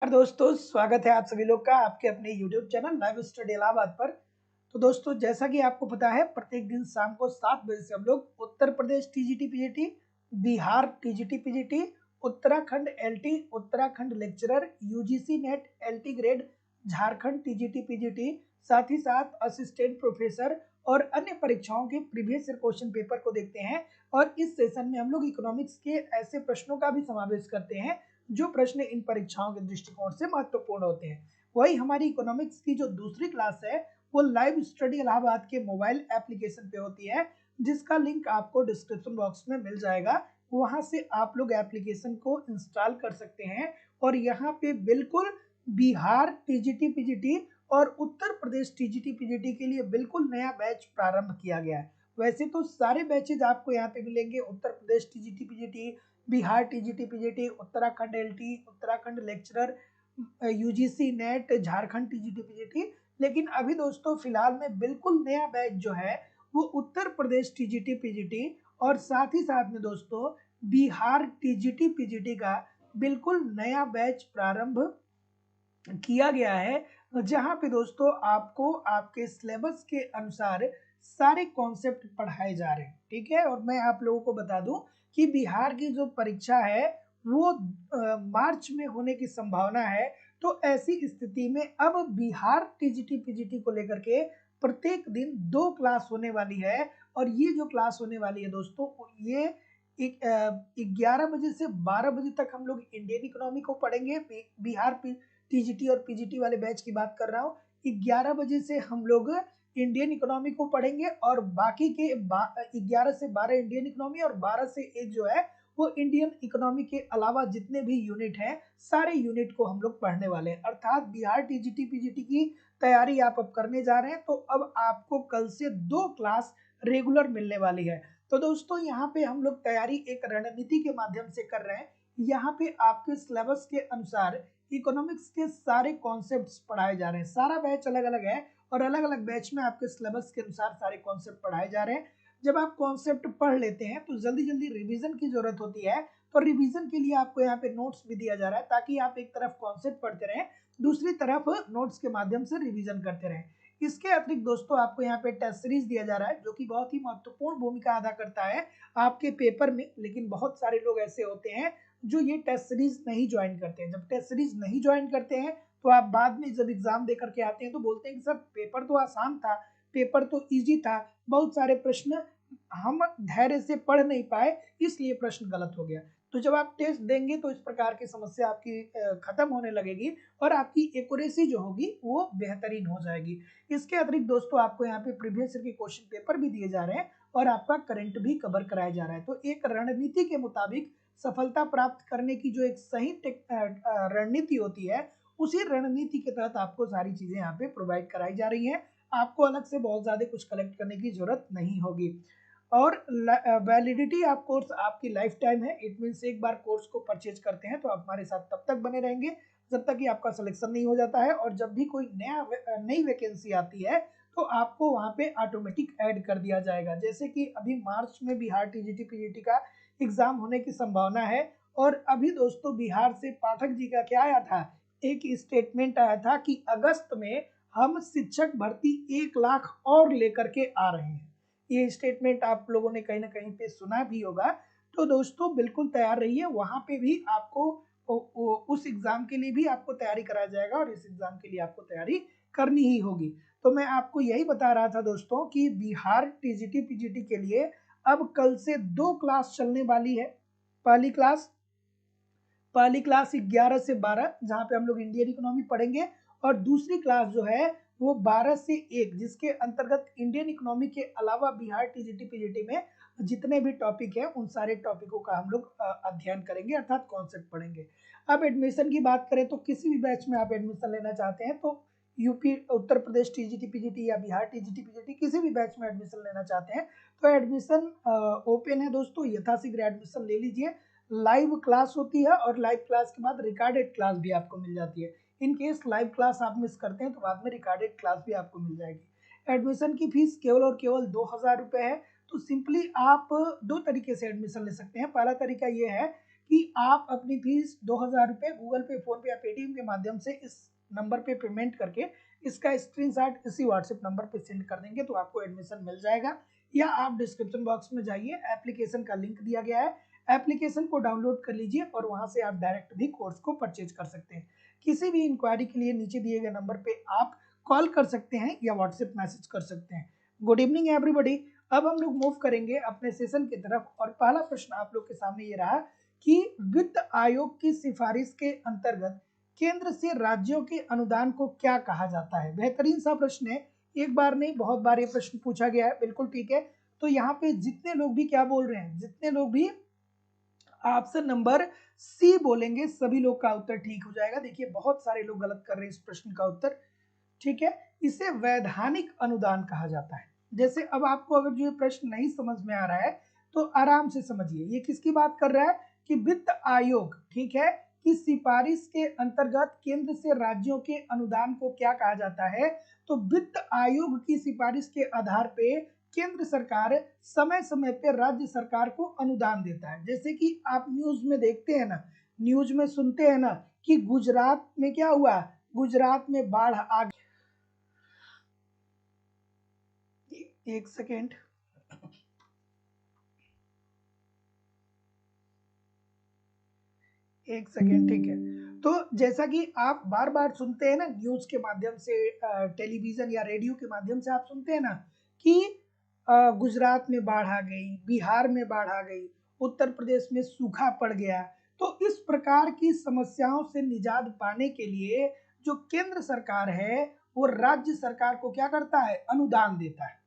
दोस्तों, स्वागत है आप सभी लोग का आपके अपने YouTube channel live study Allahabad पर। तो दोस्तों, जैसा कि आपको पता है, प्रत्येक दिन शाम को 7 बजे से हम लोग Uttar Pradesh TGT PGT, Bihar TGT PGT, Uttarakhand LT, Uttarakhand lecturer, UGC NET LT grade, Jharkhand TGT PGT, साथ ही साथ असिस्टेंट प्रोफेसर और अन्य परीक्षाओं के प्रीवियस ईयर क्वेश्चन पेपर को देखते हैं। और इस सेशन में हम लोग इकोनॉमिक्स के ऐसे प्रश्नों का भी समावेश करते हैं जो प्रश्न इन परीक्षाओं के दृष्टिकोण से महत्वपूर्ण होते हैं। वही हमारी इकोनॉमिक्स की जो दूसरी क्लास है वो लाइव स्टडी इलाहाबाद के मोबाइल एप्लीकेशन पे होती है, जिसका लिंक आपको डिस्क्रिप्शन बॉक्स में मिल जाएगा। वहां से आप लोग एप्लीकेशन को इंस्टॉल कर सकते हैं और यहाँ पे बिल्कुल बिहार टीजीटी पीजीटी और उत्तर प्रदेश टीजीटी पीजीटी के लिए बिल्कुल नया बैच प्रारंभ किया गया है। वैसे तो सारे बैचेज आपको यहाँ पे मिलेंगे, Uttar Pradesh TGT PGT, Bihar TGT PGT, Uttarakhand LT, Uttarakhand lecturer, UGC NET, Jharkhand TGT PGT. लेकिन अभी दोस्तों फिलहाल में बिल्कुल नया बैच जो है वो उत्तर प्रदेश टीजीटी पीजीटी और साथ ही साथ में दोस्तों बिहार टीजीटी पीजीटी का बिल्कुल नया बैच प्रारंभ किया गया है, जहां पे दोस्तों आपको आपके सिलेबस के अनुसार सारे कॉन्सेप्ट पढ़ाए जा रहे हैं। ठीक है, और मैं आप लोगों को बता दूं कि बिहार की जो परीक्षा है वो मार्च में होने की संभावना है। तो ऐसी स्थिति में अब बिहार टीजीटी पीजीटी को लेकर के प्रत्येक दिन 2 क्लास होने वाली है। और ये जो क्लास होने वाली है दोस्तों, ये 11 बजे से 12 बजे तक हम लोग इंडियन इकोनॉमी को पढ़ेंगे। बिहार टीजीटी और पीजीटी वाले बैच की बात कर रहा हूँ। 11 बजे से हम लोग इंडियन इकोनॉमी को पढ़ेंगे और बाकी के 11 से 12 इंडियन इकोनॉमी और 12 से 1 जो है वो इंडियन इकोनॉमी के अलावा जितने भी यूनिट हैं सारे यूनिट को हम लोग पढ़ने वाले हैं। अर्थात बिहार टीजीटी पीजीटी की तैयारी आप अब करने जा रहे हैं तो अब आपको कल से 2 क्लास रेगुलर मिलने वाली है। तो दोस्तों यहाँ पे हम लोग तैयारी एक रणनीति के माध्यम से कर रहे हैं। यहाँ पे आपके सिलेबस के अनुसार इकोनॉमिक्स के सारे कॉन्सेप्ट्स पढ़ाए जा रहे हैं। सारा बैच अलग अलग है और अलग अलग बैच में आपके सिलेबस के अनुसार सारे कॉन्सेप्ट पढ़ाए जा रहे हैं। जब आप कॉन्सेप्ट पढ़ लेते हैं तो जल्दी जल्दी रिवीजन की जरूरत होती है। तो रिवीजन के लिए आपको यहाँ पे नोट्स भी दिया जा रहा है ताकि आप एक तरफ कॉन्सेप्ट पढ़ते रहें, दूसरी तरफ नोट्स के माध्यम से रिवीजन करते रहें। इसके अतिरिक्त दोस्तों आपको यहाँ पे टेस्ट सीरीज दिया जा रहा है जो कि बहुत ही महत्वपूर्ण भूमिका अदा करता है आपके पेपर में। लेकिन बहुत सारे लोग ऐसे होते हैं जो ये टेस्ट सीरीज नहीं ज्वाइन करते हैं। जब टेस्ट सीरीज नहीं ज्वाइन करते हैं तो आप बाद में जब एग्जाम दे करके आते हैं तो बोलते हैं कि सर पेपर तो आसान था, पेपर तो इजी था, बहुत सारे प्रश्न हम धैर्य से पढ़ नहीं पाए इसलिए प्रश्न गलत हो गया। तो जब आप टेस्ट देंगे तो इस प्रकार की समस्या आपकी खत्म होने लगेगी और आपकी एक्यूरेसी जो होगी वो बेहतरीन हो जाएगी। इसके अतिरिक्त दोस्तों आपको यहाँ पे प्रीवियस ईयर के क्वेश्चन पेपर भी दिए जा रहे हैं और आपका करंट भी कवर कराया जा रहा है। तो एक रणनीति के मुताबिक सफलता प्राप्त करने की जो एक सही रणनीति होती है, उसी रणनीति के तहत आपको सारी चीजें यहाँ पे प्रोवाइड कराई जा रही हैं। आपको अलग से बहुत ज्यादा कुछ कलेक्ट करने की जरूरत नहीं होगी। और वैलिडिटी आप कोर्स आपकी लाइफ टाइम है। इट मीन्स एक बार कोर्स को परचेज करते हैं तो आप हमारे साथ तब तक बने रहेंगे जब तक कि आपका सिलेक्शन नहीं हो जाता है। और जब भी कोई नई वैकेंसी आती है तो आपको वहां पे ऑटोमेटिक ऐड कर दिया जाएगा। जैसे कि अभी मार्च में बिहार टीजीटी पीजीटी का एग्जाम होने की संभावना है। और अभी दोस्तों बिहार से पाठक जी का क्या आया था, एक स्टेटमेंट आया था कि अगस्त में हम शिक्षक भर्ती 1 लाख और लेकर के आ रहे हैं। ये स्टेटमेंट आप लोगों ने कहीं ना कहीं पे सुना भी होगा। तो दोस्तों बिल्कुल तैयार रहिए, वहां पे भी आपको उस एग्जाम के लिए भी आपको तैयारी कराया जाएगा और इस एग्जाम के लिए आपको तैयारी करनी ही होगी। तो मैं आपको यही बता रहा था दोस्तों कि बिहार टीजीटी पीजीटी के लिए अब कल से 2 क्लास चलने वाली है। पहली क्लास पहली क्लास 11 से 12 जहां पे हम लोग इंडियन इकोनॉमी पढ़ेंगे और दूसरी क्लास जो है वो 12 से 1 जिसके अंतर्गत इंडियन इकोनॉमी के अलावा बिहार टीजीटी पीजीटी में जितने भी टॉपिक है उन सारे टॉपिकों का हम लोग अध्ययन करेंगे, अर्थात कॉन्सेप्ट पढ़ेंगे। अब एडमिशन की बात करें तो किसी भी बैच में आप एडमिशन लेना चाहते हैं तो यूपी उत्तर प्रदेश टीजीटी पीजीटी या बिहार टीजीटी पीजीटी किसी भी बैच में एडमिशन लेना चाहते हैं तो एडमिशन ओपन है दोस्तों, यथाशीघ्र एडमिशन ले लीजिए। लाइव क्लास होती है और लाइव क्लास के बाद रिकॉर्डेड क्लास भी आपको मिल जाती है। इन केस लाइव क्लास आप मिस करते हैं तो बाद में रिकॉर्डेड क्लास भी आपको मिल जाएगी। एडमिशन की फीस केवल और केवल 2000 रुपये है। तो सिंपली आप 2 तरीके से एडमिशन ले सकते हैं। पहला तरीका ये है कि आप अपनी फीस 2,000 रुपये गूगल पे, फोन पे या पेटीएम के माध्यम से इस नंबर पे पेमेंट करके इसका स्क्रीनशॉट इसी व्हाट्सएप नंबर पे सेंड कर देंगे तो आपको एडमिशन मिल जाएगा। या आप डिस्क्रिप्शन बॉक्स में जाइए, एप्लीकेशन का लिंक दिया गया है, एप्लीकेशन को डाउनलोड कर लीजिए और वहां से आप डायरेक्ट भी कोर्स को परचेज कर सकते हैं। किसी भी इंक्वायरी के लिए नीचे दिए गए नंबर पे आप कॉल कर सकते हैं या व्हाट्सएप मैसेज कर सकते हैं। Good evening everybody. अब हम लोग मूव करेंगे अपने सेशन की तरफ और पहला प्रश्न आप लोग के सामने ये रहा कि वित्त आयोग की सिफारिश के अंतर्गत केंद्र से राज्यों के अनुदान को क्या कहा जाता है। बेहतरीन सा प्रश्न है, एक बार नहीं बहुत बार ये प्रश्न पूछा गया है, बिल्कुल ठीक है। तो यहाँ पे जितने लोग भी क्या बोल रहे हैं, जितने लोग भी ऑप्शन नंबर सी बोलेंगे सभी लोग का उत्तर ठीक हो जाएगा। देखिए बहुत सारे लोग गलत कर रहे हैं इस प्रश्न का उत्तर, ठीक है। इसे वैधानिक अनुदान कहा जाता है। जैसे अब आपको अगर जो ये प्रश्न नहीं समझ में आ रहा है तो आराम से समझिए, ये किसकी बात कर रहा है कि वित्त आयोग, ठीक है, की सिफारिश के अंतर्गत केंद्र से राज्यों के अनुदान को क्या कहा जाता है। तो वित्त आयोग की सिफारिश के आधार पे केंद्र सरकार समय समय पे राज्य सरकार को अनुदान देता है। जैसे कि आप न्यूज में देखते हैं ना, न्यूज में सुनते हैं ना कि गुजरात में क्या हुआ, गुजरात में बाढ़ आ गई। एक सेकेंड, एक सेकेंड, ठीक है। तो जैसा कि आप बार बार सुनते हैं ना न्यूज के माध्यम से, टेलीविजन या रेडियो के माध्यम से आप सुनते हैं ना कि गुजरात में बाढ़ आ गई, बिहार में बाढ़ आ गई, उत्तर प्रदेश में सूखा पड़ गया। तो इस प्रकार की समस्याओं से निजात पाने के लिए जो केंद्र सरकार है वो राज्य सरकार को क्या करता है, अनुदान देता है,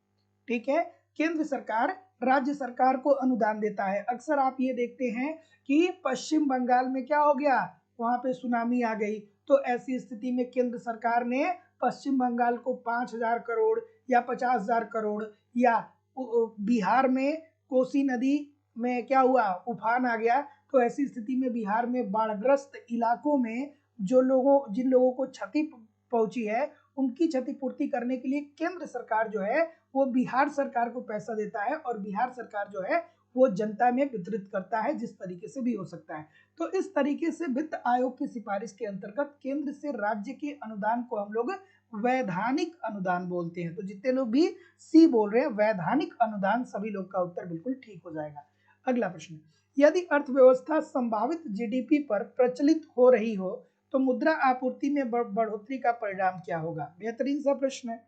ठीक है। केंद्र सरकार राज्य सरकार को अनुदान देता है। अक्सर आप ये देखते हैं कि पश्चिम बंगाल में क्या हो गया, वहां पे सुनामी आ गई, तो ऐसी स्थिति में केंद्र सरकार ने पश्चिम बंगाल को 5,000 करोड़ या 50,000 करोड़, या बिहार में कोसी नदी में क्या हुआ, उफान आ गया, तो ऐसी स्थिति में बिहार में बाढ़ग्रस्त इलाकों में जिन लोगों को क्षति पहुंची है उनकी क्षतिपूर्ति करने के लिए केंद्र सरकार जो है वो बिहार सरकार को पैसा देता है और बिहार सरकार जो है वो जनता में वितरित करता है, जिस तरीके से भी हो सकता है। तो इस तरीके से वित्त आयोग की सिफारिश के अंतर्गत केंद्र से राज्य के अनुदान को हम लोग वैधानिक अनुदान बोलते हैं। तो जितने लोग भी सी बोल रहे हैं वैधानिक अनुदान, सभी लोग का उत्तर बिल्कुल ठीक हो जाएगा। अगला प्रश्न, यदि अर्थव्यवस्था संभावित जीडीपी पर प्रचलित हो रही हो तो मुद्रा आपूर्ति में बढ़ोतरी का परिणाम क्या होगा। बेहतरीन सा प्रश्न है।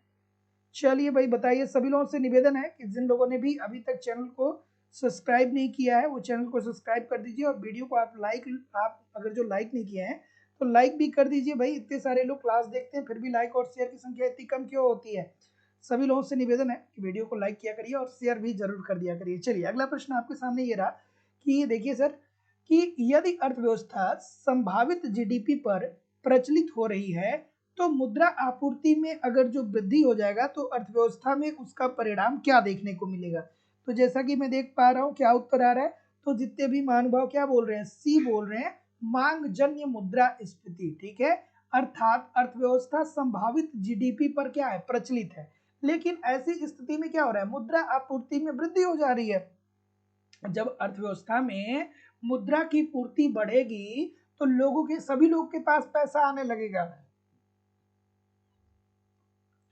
चलिए भाई बताइए, सभी लोगों से निवेदन है कि जिन लोगों ने भी अभी तक चैनल को सब्सक्राइब नहीं किया है वो चैनल को सब्सक्राइब कर दीजिए और वीडियो को आप अगर जो लाइक नहीं किए हैं तो लाइक भी कर दीजिए। भाई इतने सारे लोग क्लास देखते हैं फिर भी लाइक और शेयर की संख्या इतनी कम क्यों होती है। सभी लोगों से निवेदन है कि वीडियो को लाइक किया करिए और शेयर भी जरूर कर दिया करिए। चलिए अगला प्रश्न आपके सामने ये रहा कि देखिए सर कि यदि अर्थव्यवस्था संभावित जीडीपी पर प्रचलित हो रही है तो मुद्रा आपूर्ति में अगर जो वृद्धि हो जाएगा तो अर्थव्यवस्था में उसका परिणाम क्या देखने को मिलेगा। तो जैसा कि मैं देख पा रहा हूँ क्या उत्तर आ रहा है, तो जितने भी महानुभाव क्या बोल रहे हैं, सी बोल रहे हैं, मांग जन्य मुद्रास्फीति, ठीक है। अर्थात अर्थव्यवस्था संभावित जीडीपी पर क्या है, प्रचलित है, लेकिन ऐसी स्थिति में क्या हो रहा है, मुद्रा आपूर्ति में वृद्धि हो जा रही है। जब अर्थव्यवस्था में मुद्रा की पूर्ति बढ़ेगी तो सभी लोग के पास पैसा आने लगेगा।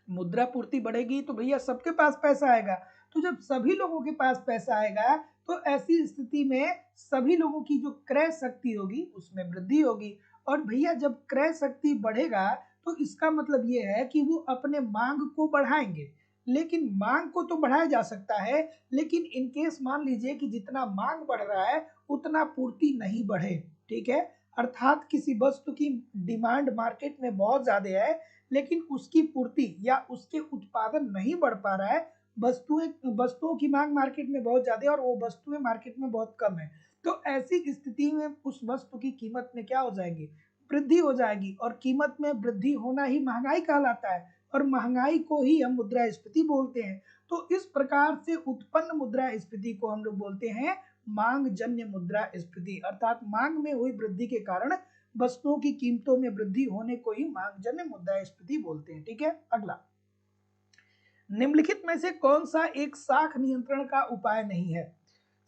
मुद्रा पूर्ति बढ़ेगी तो भैया सबके पास पैसा आएगा, तो जब सभी लोगों के पास पैसा आएगा तो ऐसी स्थिति में सभी लोगों की जो क्रय शक्ति होगी उसमें वृद्धि होगी। और भैया जब क्रय शक्ति बढ़ेगा तो इसका मतलब ये है कि वो अपने मांग को बढ़ाएंगे। लेकिन मांग को तो बढ़ाया जा सकता है, लेकिन इनकेस मान लीजिए कि जितना मांग बढ़ रहा है उतना पूर्ति नहीं बढ़े, ठीक है। अर्थात किसी वस्तु की डिमांड मार्केट में बहुत ज्यादा है लेकिन उसकी पूर्ति या उसके उत्पादन नहीं बढ़ पा रहा है, वस्तुओं की मांग मार्केट में बहुत ज्यादा है और वो वस्तुएं मार्केट में बहुत कम है, तो ऐसी स्थिति में उस वस्तु की कीमत में क्या हो जाएगी, वृद्धि हो जाएगी। और कीमत में वृद्धि होना ही महंगाई कहलाता है और महंगाई को ही हम मुद्रास्फीति बोलते हैं। तो इस प्रकार से उत्पन्न मुद्रास्फीति को हम लोग बोलते हैं मांग जन्य मुद्रास्फीति, अर्थात मांग में हुई वृद्धि के कारण वस्तुओं की कीमतों में वृद्धि होने को ही मांगजन्य मुद्रास्फीति बोलते हैं, ठीक है। अगला, निम्नलिखित में से कौन सा एक साख नियंत्रण का उपाय नहीं है।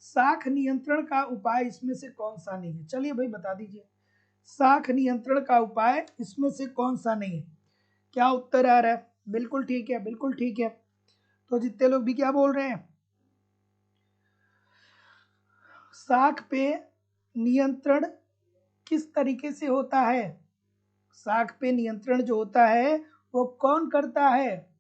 साख नियंत्रण का उपाय इसमें से कौन सा नहीं है? चलिए भाई बता दीजिए, साख नियंत्रण का उपाय इसमें से कौन सा नहीं है? क्या उत्तर आ रहा है? बिल्कुल ठीक है, बिल्कुल ठीक है। तो जितने लोग भी क्या बोल रहे हैं, साख पे नियंत्रण किस तरीके से होता है? साख पे नियंत्रण जो होता है वो कौन करता है?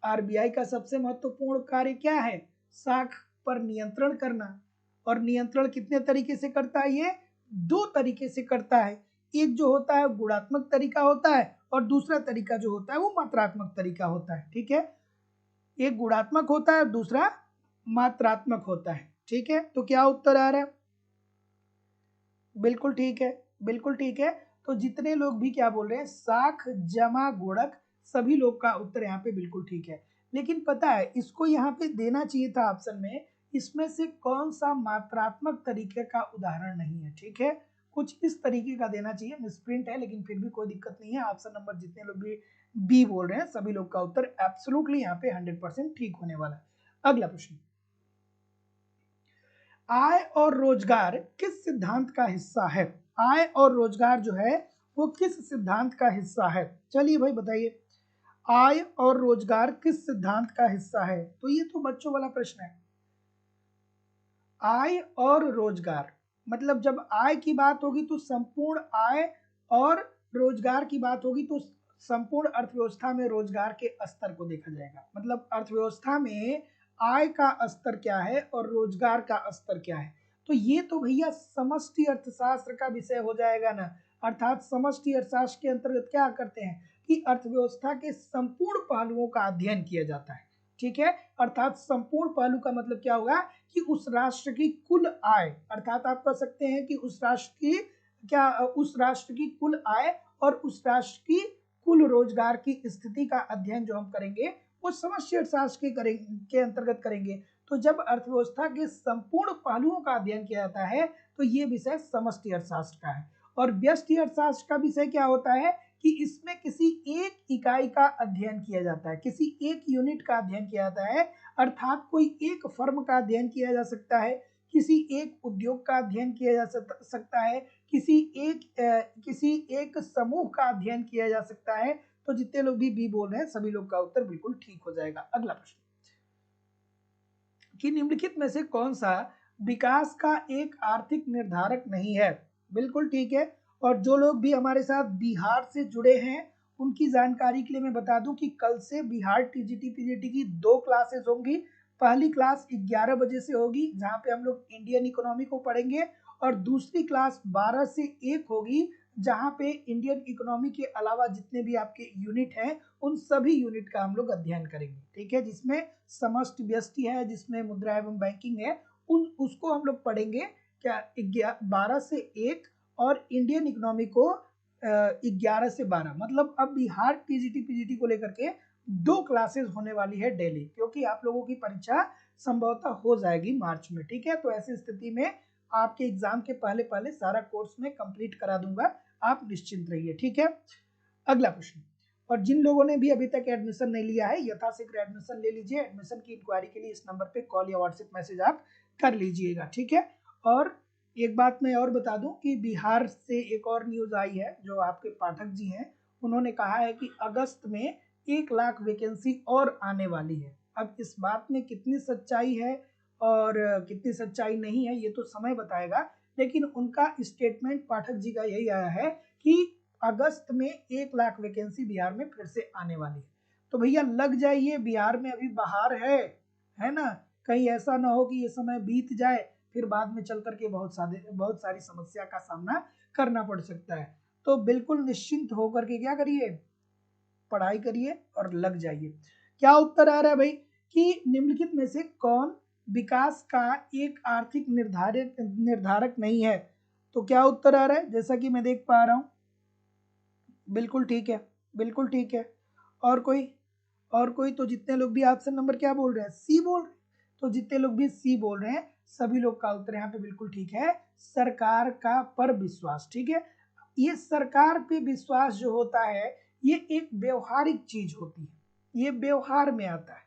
आरबीआई का सबसे महत्वपूर्ण कार्य क्या है? साख पर नियंत्रण करना। और नियंत्रण कितने तरीके से करता है? ये दो तरीके से करता है। एक जो होता है गुणात्मक तरीका होता है और दूसरा तरीका जो होता है वो मात्रात्मक तरीका होता है। ठीक है, एक गुणात्मक होता है, दूसरा मात्रात्मक होता है। ठीक है, तो क्या उत्तर आ रहा है? बिल्कुल ठीक है, बिल्कुल ठीक है। तो जितने लोग भी क्या बोल रहे हैं, साख जमा गुणक, सभी लोग का उत्तर यहाँ पे बिल्कुल ठीक है। लेकिन पता है इसको यहाँ पे देना चाहिए था ऑप्शन में, इसमें से कौन सा मात्रात्मक तरीके का उदाहरण नहीं है। ठीक है, कुछ इस तरीके का देना चाहिए, मिसप्रिंट है लेकिन फिर भी कोई दिक्कत नहीं है। ऑप्शन नंबर जितने लोग भी बी बोल रहे हैं सभी लोग का उत्तर एब्सोल्युटली यहाँ पे 100% ठीक होने वाला है। अगला प्रश्न, आय और रोजगार किस सिद्धांत का हिस्सा है? आय और रोजगार जो है वो किस सिद्धांत का हिस्सा है? चलिए भाई बताइए, आय और रोजगार किस सिद्धांत का हिस्सा है? तो ये तो बच्चों वाला प्रश्न है। आय और रोजगार मतलब जब आय की बात होगी तो संपूर्ण आय, और रोजगार की बात होगी तो संपूर्ण अर्थव्यवस्था में रोजगार के स्तर को देखा जाएगा। मतलब अर्थव्यवस्था में आय का स्तर क्या है और रोजगार का स्तर क्या है। तो ये तो भैया समष्टि अर्थशास्त्र का विषय हो जाएगा ना। अर्थात समष्टि अर्थशास्त्र के अंतर्गत क्या करते हैं कि अर्थव्यवस्था के संपूर्ण पहलुओं का अध्ययन किया जाता है। ठीक है, अर्थात संपूर्ण पहलू का मतलब क्या होगा कि उस राष्ट्र की कुल आय, अर्थात आप कह सकते हैं कि उस राष्ट्र की क्या, उस राष्ट्र की कुल आय और उस राष्ट्र की कुल रोजगार की स्थिति का अध्ययन जो हम करेंगे वो समष्टि अर्थशास्त्र के अंतर्गत करेंगे। तो जब अर्थव्यवस्था के संपूर्ण पहलुओं का अध्ययन किया जाता है तो ये विषय समष्टि अर्थशास्त्र का है। और व्यष्टि अर्थशास्त्र का विषय क्या होता है कि इसमें किसी एक इकाई का अध्ययन किया जाता है, किसी एक यूनिट का अध्ययन किया जाता है। अर्थात कोई एक फर्म का अध्ययन किया जा सकता है, किसी एक उद्योग का अध्ययन किया जा सकता है, किसी एक समूह का अध्ययन किया जा सकता है। तो जितने लोग भी बी बोल रहे हैं सभी लोग का उत्तर बिल्कुल ठीक हो जाएगा। अगला प्रश्न, कि निम्नलिखित में से कौन सा विकास का एक आर्थिक निर्धारक नहीं है? बिल्कुल ठीक है। और जो लोग भी हमारे साथ बिहार से जुड़े हैं उनकी जानकारी के लिए मैं बता दूं कि कल से बिहार टीजीटी पीजीटी की 2 क्लासेस होंगी। पहली क्लास 11 बजे से होगी जहां पे हम लोग इंडियन इकोनॉमी को पढ़ेंगे, और दूसरी क्लास 12 से 1 होगी जहां पे इंडियन इकोनॉमी के अलावा जितने भी आपके यूनिट हैं उन सभी यूनिट का हम लोग अध्ययन करेंगे। ठीक है, जिसमें समष्टि व्यष्टि है, जिसमें मुद्रा एवं बैंकिंग है, उसको हम लोग पढ़ेंगे क्या 12 से 1, और इंडियन इकोनॉमी को 11 से 12। मतलब अब बिहार टीजीटी पीजीटी को लेकर के 2 क्लासेस होने वाली है डेली, क्योंकि आप लोगों की परीक्षा संभवतः हो जाएगी मार्च में। ठीक है, तो ऐसी स्थिति में आपके एग्जाम के पहले पहले सारा कोर्स में कंप्लीट करा दूंगा, आप निश्चिंत रहिए। ठीक है, अगला प्रश्न, और जिन लोगों ने भी अभी तक एडमिशन नहीं लिया है यथाशीघ्र एडमिशन ले लीजिए। एडमिशन की इंक्वायरी के लिए इस नंबर पे कॉल या व्हाट्सएप मैसेज आप कर लीजिएगा। ठीक है, और एक बात मैं और बता दूं कि बिहार से एक और न्यूज आई है, जो आपके पाठक जी हैं उन्होंने कहा है कि अगस्त में 1 लाख वैकेंसी और आने वाली है। अब इस बात में कितनी सच्चाई है और कितनी सच्चाई नहीं है ये तो समय बताएगा, लेकिन उनका स्टेटमेंट पाठक जी का यही आया है कि अगस्त में 1 लाख वैकेंसी बिहार में फिर से आने वाली है। तो भैया लग जाइए, बिहार में अभी बहार है ना। कहीं ऐसा ना हो कि ये समय बीत जाए फिर बाद में चल करके बहुत सारी समस्या का सामना करना पड़ सकता है। तो बिल्कुल निश्चिंत होकर के क्या करिए, पढ़ाई करिए और लग जाइए। क्या उत्तर आ रहा है भाई कि निम्नलिखित में से कौन विकास का एक आर्थिक निर्धारक नहीं है? तो क्या उत्तर आ रहा है जैसा कि मैं देख पा रहा हूं, बिल्कुल ठीक है, बिल्कुल ठीक है। और कोई, और कोई? तो जितने लोग भी ऑप्शन नंबर क्या बोल रहे हैं, सी बोल रहे हैं। तो जितने लोग भी सी बोल रहे हैं सभी लोग का उत्तर यहाँ पे बिल्कुल ठीक है, सरकार का पर विश्वास। ठीक है, ये सरकार पे विश्वास जो होता है ये एक व्यवहारिक चीज होती है, ये व्यवहार में आता है।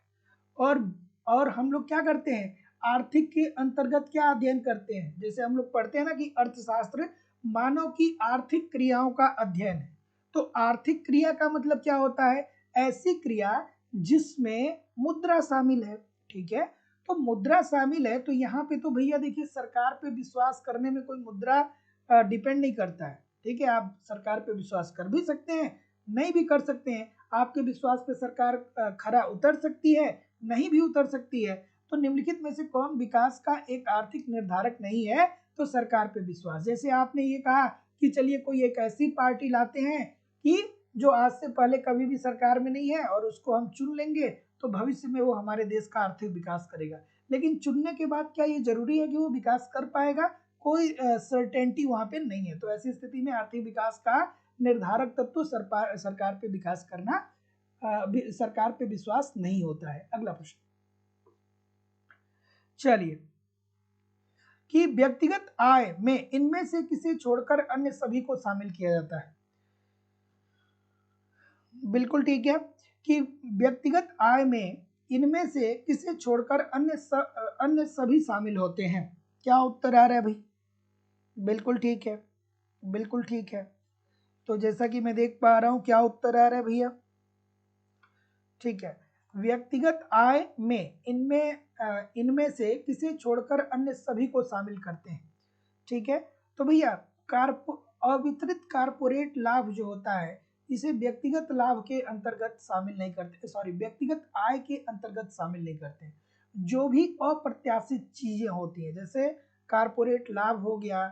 और और हम लोग क्या करते हैं, आर्थिक के अंतर्गत क्या अध्ययन करते हैं? जैसे हम लोग पढ़ते हैं ना कि अर्थशास्त्र मानव की आर्थिक क्रियाओं का अध्ययन है। तो आर्थिक क्रिया का मतलब क्या होता है? ऐसी क्रिया जिसमें मुद्रा शामिल है। ठीक है, तो मुद्रा शामिल है, तो यहाँ पे तो भैया देखिए सरकार पे विश्वास करने में कोई मुद्रा डिपेंड नहीं करता है। ठीक है, आप सरकार पे विश्वास कर भी सकते हैं, नहीं भी कर सकते हैं। आपके विश्वास पे सरकार खरा उतर सकती है, नहीं भी उतर सकती है। तो निम्नलिखित में से कौन विकास का एक आर्थिक निर्धारक नहीं है? तो सरकार पे विश्वास। जैसे आपने ये कहा कि चलिए कोई एक ऐसी पार्टी लाते हैं कि जो आज से पहले कभी भी सरकार में नहीं है और उसको हम चुन लेंगे तो भविष्य में वो हमारे देश का आर्थिक विकास करेगा। लेकिन चुनने के बाद क्या ये जरूरी है कि वो विकास कर पाएगा? कोई सर्टेनिटी वहां पे नहीं है। तो ऐसी स्थिति में आर्थिक विकास का निर्धारक तत्व सरकार पे विकास करना, सरकार पे विश्वास नहीं होता है। अगला प्रश्न, चलिए, कि व्यक्तिगत आय में इनमें से किसे छोड़कर अन्य सभी को शामिल किया जाता है? बिल्कुल ठीक है, कि व्यक्तिगत आय में इनमें से किसे छोड़कर अन्य सभी शामिल होते हैं। क्या उत्तर आ रहा है भाई? बिल्कुल ठीक है, बिल्कुल ठीक है। तो जैसा कि मैं देख पा रहा हूं, क्या उत्तर आ रहा है भैया? ठीक है, व्यक्तिगत आय में इनमें से किसे छोड़कर अन्य सभी को शामिल करते हैं। ठीक है, तो भैया अवितरित कारपोरेट लाभ जो होता है इसे व्यक्तिगत लाभ के अंतर्गत शामिल नहीं करते, सॉरी, व्यक्तिगत आय के अंतर्गत शामिल नहीं करते। जो भी अप्रत्याशित चीजें होती है, जैसे कारपोरेट लाभ हो गया,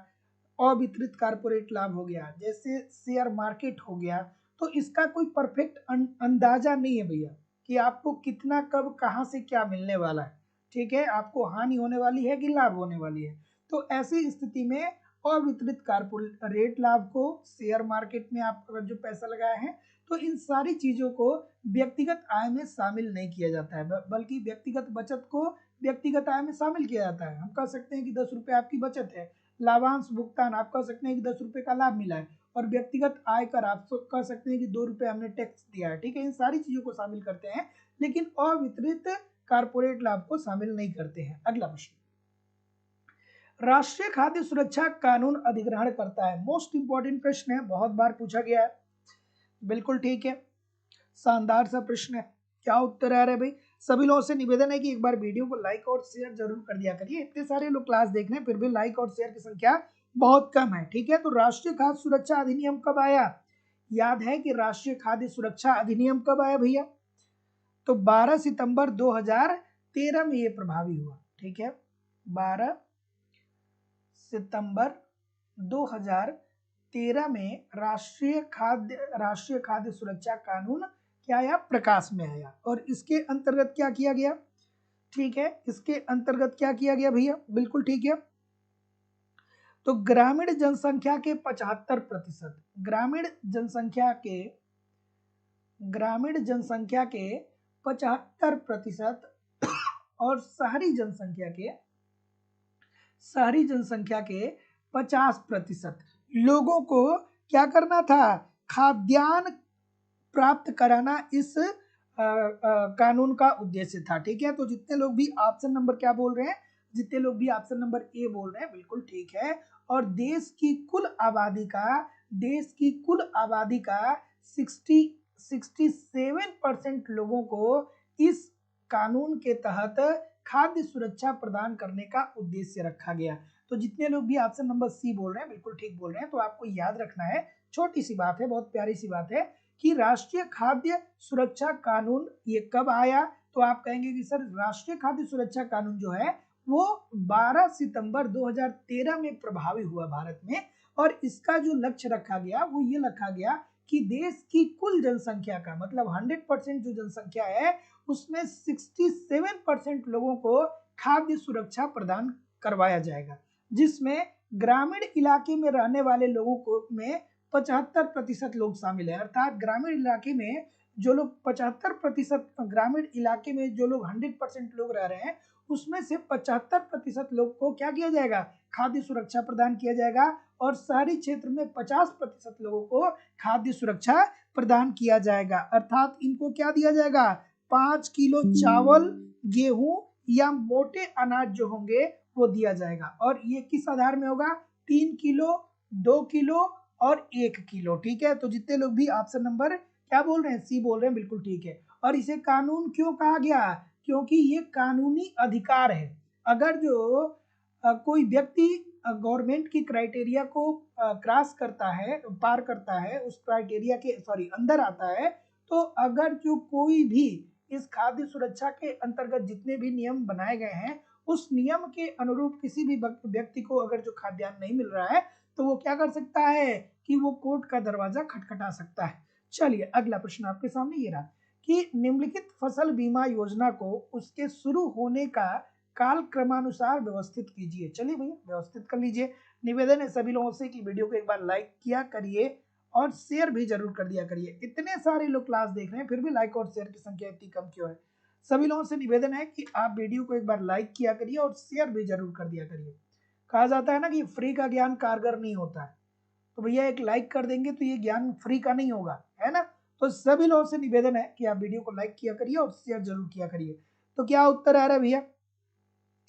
अवितरित कारपोरेट लाभ हो गया, जैसे शेयर मार्केट हो गया, तो इसका कोई परफेक्ट अंदाजा नहीं है भैया कि आपको कितना कब कहां से क्या मिलने वाला है। ठीक है, आपको हानि होने वाली है कि लाभ होने वाली है। तो ऐसी स्थिति में अवितरित कारपोरेट लाभ को, शेयर मार्केट में आप अगर जो पैसा लगाए हैं, तो इन सारी चीजों को व्यक्तिगत आय में शामिल नहीं किया जाता है, बल्कि व्यक्तिगत बचत को व्यक्तिगत आय में शामिल किया जाता है। हम कह सकते हैं कि 10 रुपए आपकी बचत है, लाभांश भुगतान आप कह सकते हैं कि 10 रुपए का लाभ मिला है, और व्यक्तिगत आयकर आप कह सकते हैं कि 2 रुपए हमने टैक्स दिया है। ठीक है, इन सारी चीजों को शामिल करते हैं, लेकिन अवितरित कारपोरेट लाभ को शामिल नहीं करते हैं। अगला प्रश्न, राष्ट्रीय खाद्य सुरक्षा कानून अधिग्रहण करता है। मोस्ट इंपॉर्टेंट प्रश्न है, बहुत बार पूछा गया है। बिल्कुल ठीक है, शानदार सा प्रश्न है। क्या उत्तर आ रहा है भाई? सभी लोगों से निवेदन है कि एक बार वीडियो को लाइक और शेयर जरूर कर दिया करिए। इतने सारे लोग क्लास देख रहे हैं, फिर भी लाइक और शेयर की संख्या बहुत कम है। ठीक है, तो राष्ट्रीय खाद्य सुरक्षा अधिनियम कब आया? याद है कि राष्ट्रीय खाद्य सुरक्षा अधिनियम कब आया भैया? तो 12 सितंबर 2013 में ये प्रभावी हुआ। ठीक है, 12 सितंबर 2013 में राष्ट्रीय खाद्य सुरक्षा कानून क्या आया? प्रकाश में आया। और इसके अंतर्गत क्या किया गया? ठीक है, इसके अंतर्गत क्या किया गया भैया? बिल्कुल ठीक है, तो ग्रामीण जनसंख्या के 75%, ग्रामीण जनसंख्या के 75% और शहरी जनसंख्या के 50% लोगों को क्या करना था? खाद्यान्न प्राप्त कराना इस कानून का उद्देश्य था। ठीक है, तो जितने लोग भी ऑप्शन नंबर क्या बोल रहे हैं, जितने लोग भी ऑप्शन नंबर ए बोल रहे हैं, बिल्कुल ठीक है। और देश की कुल आबादी का 67% लोगों को इस कानून के तहत खाद्य सुरक्षा प्रदान करने का उद्देश्य रखा गया। तो जितने लोग भी ऑप्शन नंबर सी बोल रहे हैं, बिल्कुल ठीक बोल रहे हैं। तो आपको याद रखना है, छोटी सी बात है, बहुत प्यारी सी बात है, कि राष्ट्रीय खाद्य सुरक्षा कानून ये कब आया? तो आप कहेंगे कि सर राष्ट्रीय खाद्य सुरक्षा कानून जो है वो 12 सितंबर 2013 में प्रभावी हुआ भारत में। और इसका जो लक्ष्य रखा गया वो ये रखा गया कि देश की कुल जनसंख्या का, मतलब 100% जो जनसंख्या है उसमें 67% लोगों को खाद्य सुरक्षा प्रदान करवाया जाएगा, जिसमें ग्रामीण इलाके में रहने वाले लोगों को में 75% लोग शामिल है। अर्थात ग्रामीण इलाके में जो लोग 75%, ग्रामीण इलाके में जो लोग 100% लोग रह रहे हैं उसमें से 75% लोग को क्या किया जाएगा? खाद्य सुरक्षा प्रदान किया जाएगा। और शहरी क्षेत्र में 50% लोगों को खाद्य सुरक्षा प्रदान किया जाएगा। अर्थात इनको क्या दिया जाएगा? 5 किलो चावल, गेहूं या मोटे अनाज जो होंगे वो दिया जाएगा। और ये किस आधार में होगा? 3 किलो, 2 किलो और 1 किलो। ठीक है, तो जितने लोग भी ऑप्शन नंबर क्या बोल रहे हैं? सी बोल रहे हैं, बिल्कुल ठीक है। और इसे कानून क्यों कहा गया? क्योंकि ये कानूनी अधिकार है। अगर जो कोई व्यक्ति गवर्नमेंट की क्राइटेरिया को क्रॉस करता है, पार करता है, उस क्राइटेरिया के अंदर आता है, तो अगर जो कोई भी इस खाद्य सुरक्षा के अंतर्गत जितने भी नियम बनाए गए हैं, उस नियम के अनुरूप किसी भी व्यक्ति को अगर जो खाद्यान्न नहीं मिल रहा है, तो वो क्या कर सकता है कि वो कोर्ट का दरवाजा खटखटा सकता है। चलिए अगला प्रश्न आपके सामने ये रहा कि निम्नलिखित फसल बीमा योजना को उसके शुरू होने का काल क्रमानुसार व्यवस्थित कीजिए। चलिए भैया व्यवस्थित कर लीजिए। निवेदन है सभी लोगों से कि वीडियो को एक बार लाइक किया करिए और शेयर भी जरूर कर दिया करिए। इतने सारे लोग क्लास देख रहे हैं फिर भी लाइक और शेयर की संख्या इतनी कम क्यों है? सभी लोगों से निवेदन है कि आप वीडियो को एक बार लाइक किया करिए और शेयर भी जरूर कर दिया करिए। कहा जाता है ना कि फ्री का ज्ञान कारगर नहीं होता है, तो भैया एक लाइक कर देंगे तो ये ज्ञान फ्री का नहीं होगा, है ना? तो सभी लोगों से निवेदन है कि आप वीडियो को लाइक किया करिए और शेयर जरूर किया करिए। तो क्या उत्तर आ रहा है भैया?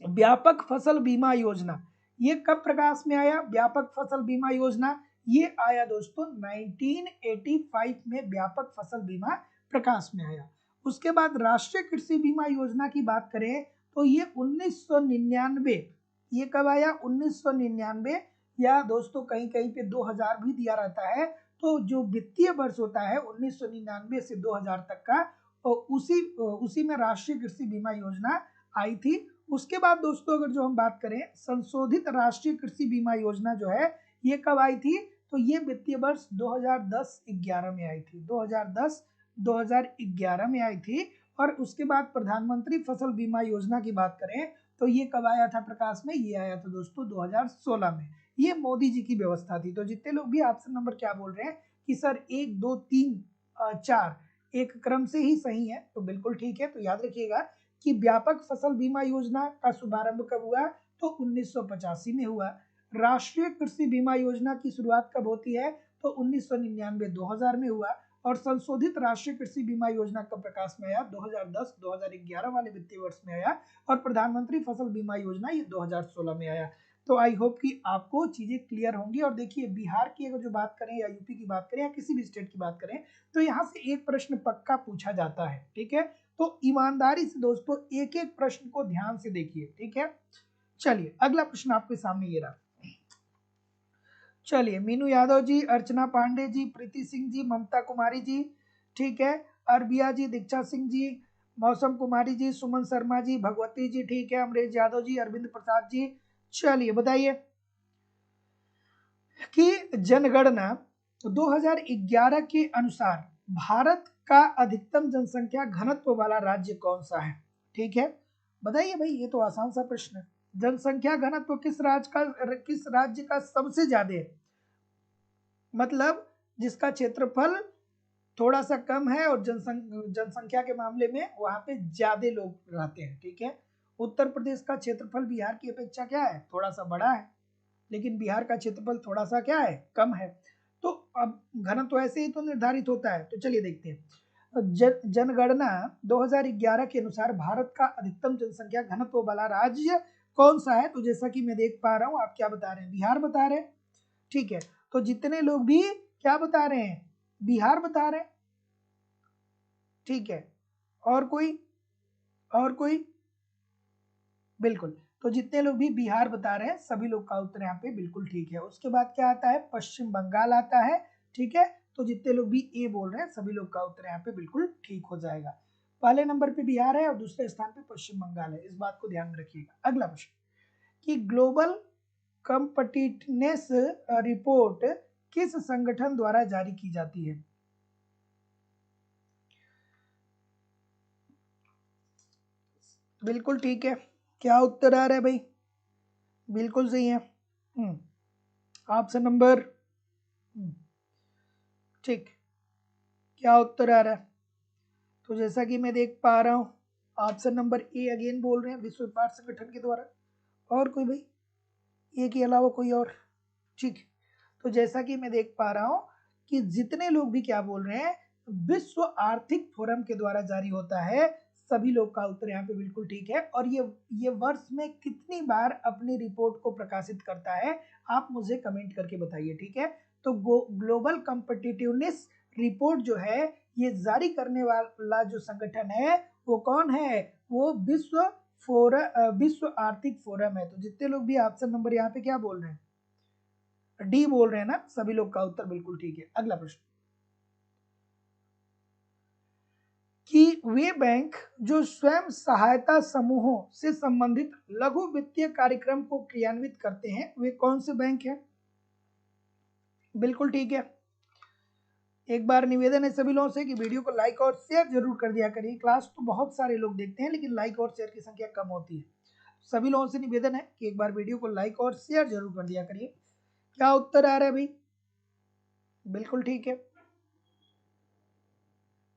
व्यापक फसल बीमा योजना ये कब प्रकाश में आया? व्यापक फसल बीमा योजना ये आया दोस्तों 1985 में व्यापक फसल बीमा प्रकाश में आया। उसके बाद राष्ट्रीय कृषि बीमा योजना की बात करें तो ये 1999, ये कब आया? 1999, या दोस्तों कहीं कहीं पे 2000 भी दिया रहता है। तो जो वित्तीय वर्ष होता है 1999 से 2000 तक का, उसी में राष्ट्रीय कृषि बीमा योजना आई थी। उसके बाद दोस्तों अगर जो हम बात करें संशोधित राष्ट्रीय कृषि बीमा योजना जो है ये कब आई थी? तो ये वित्तीय वर्ष 2010-11 में आई थी, 2010-2011 में आई थी। और उसके बाद प्रधानमंत्री फसल बीमा योजना की बात करें तो ये कब आया था प्रकाश में? ये आया था दोस्तों 2016 में। ये मोदी जी की व्यवस्था थी। तो जितने लोग भी ऑप्शन नंबर क्या बोल रहे हैं कि सर 1 2 3 4 एक क्रम से ही सही है, तो बिल्कुल ठीक है। तो याद रखिएगा कि व्यापक फसल बीमा योजना का शुभारंभ कब हुआ? तो 1985 में हुआ। राष्ट्रीय कृषि बीमा योजना की शुरुआत कब होती है? तो 1999-2000 में हुआ। और संशोधित राष्ट्रीय कृषि बीमा योजना कब प्रकाश में आया? 2010-2011 वाले वित्तीय वर्ष में आया। और प्रधानमंत्री फसल बीमा योजना ये 2016 में आया। तो आई होप कि आपको चीजें क्लियर होंगी। और देखिए बिहार की अगर जो बात करें या यूपी की बात करें या किसी भी स्टेट की बात करें तो यहाँ से एक प्रश्न पक्का पूछा जाता है। ठीक है, तो ईमानदारी से दोस्तों एक एक प्रश्न को ध्यान से देखिए। ठीक है, चलिए अगला प्रश्न आपके सामने ये रहा। चलिए मीनू यादव जी, अर्चना पांडे जी, प्रीति सिंह जी, ममता कुमारी जी, ठीक है, अरबिया जी, दीक्षा सिंह जी, मौसम कुमारी जी, सुमन शर्मा जी, भगवती जी, ठीक है, अमरेश यादव जी, अरविंद प्रसाद जी। चलिए बताइए कि जनगणना 2011 के अनुसार भारत का अधिकतम जनसंख्या घनत्व वाला राज्य कौन सा है? ठीक है, बताइए भाई, ये तो आसान सा प्रश्न है। जनसंख्या घनत्व किस राज्य का सबसे ज्यादा है? मतलब जिसका क्षेत्रफल थोड़ा सा कम है और जनसंख्या के मामले में वहां पे ज्यादा लोग रहते हैं। ठीक है, उत्तर प्रदेश का क्षेत्रफल बिहार की अपेक्षा क्या है? थोड़ा सा बड़ा है, लेकिन बिहार का क्षेत्रफल थोड़ा सा क्या है? कम है। तो अब घनत्व ऐसे ही तो निर्धारित होता है। तो चलिए देखते हैं। जनगणना 2011 के अनुसार भारत का अधिकतम जनसंख्या घनत्व वाला राज्य कौन सा है? तो जैसा कि मैं देख पा रहा हूं, आप क्या बता रहे हैं? बिहार बता रहे हैं। ठीक है, तो जितने लोग भी क्या बता रहे हैं? बिहार बता रहे हैं। ठीक है, और कोई? और कोई? बिल्कुल, तो जितने लोग भी बिहार बता रहे हैं सभी लोग का उत्तर यहाँ पे बिल्कुल ठीक है। उसके बाद क्या आता है? पश्चिम बंगाल आता है। ठीक है, तो जितने लोग भी ए बोल रहे हैं सभी लोग का उत्तर यहाँ पे बिल्कुल ठीक हो जाएगा। पहले नंबर पे बिहार है और दूसरे स्थान पे पश्चिम बंगाल है, इस बात को ध्यान में रखिएगा। अगला प्रश्न कि ग्लोबल कम्पटीटनेस रिपोर्ट किस संगठन द्वारा जारी की जाती है? बिल्कुल ठीक है। क्या उत्तर आ रहा है भाई? बिल्कुल सही है। ऑप्शन नंबर ठीक, क्या उत्तर आ रहा है? तो जैसा कि मैं देख पा रहा हूँ ऑप्शन नंबर ए अगेन बोल रहे हैं, विश्व व्यापार संगठन के द्वारा। और कोई भाई? ए के अलावा कोई और? ठीक, तो जैसा कि मैं देख पा रहा हूँ कि जितने लोग भी क्या बोल रहे हैं, विश्व आर्थिक फोरम के द्वारा जारी होता है। सभी लोग का उत्तर यहाँ पे बिल्कुल ठीक है। और ये वर्ष में कितनी बार अपनी रिपोर्ट को प्रकाशित करता है, आप मुझे कमेंट करके बताइए, ठीक है। तो ग्लोबल कॉम्पिटिटिवनेस रिपोर्ट जो है ये जारी करने वाला जो संगठन है वो कौन है, वो विश्व आर्थिक फोरम है। तो जितने लोग भी ऑप्शन नंबर यहाँ पे क्या बोल रहे हैं, डी बोल रहे हैं ना, सभी लोग का उत्तर बिल्कुल ठीक है। अगला प्रश्न, कि वे बैंक जो स्वयं सहायता समूहों से संबंधित लघु वित्तीय कार्यक्रम को क्रियान्वित करते हैं वे कौन से बैंक हैं, बिल्कुल ठीक है। एक बार निवेदन है सभी लोगों से कि वीडियो को लाइक और शेयर जरूर कर दिया करिए। क्लास तो बहुत सारे लोग देखते हैं लेकिन लाइक और शेयर की संख्या कम होती है। सभी लोगों से निवेदन है कि एक बार वीडियो को लाइक और शेयर जरूर कर दिया करिए। क्या उत्तर आ रहा है भाई, बिल्कुल ठीक है,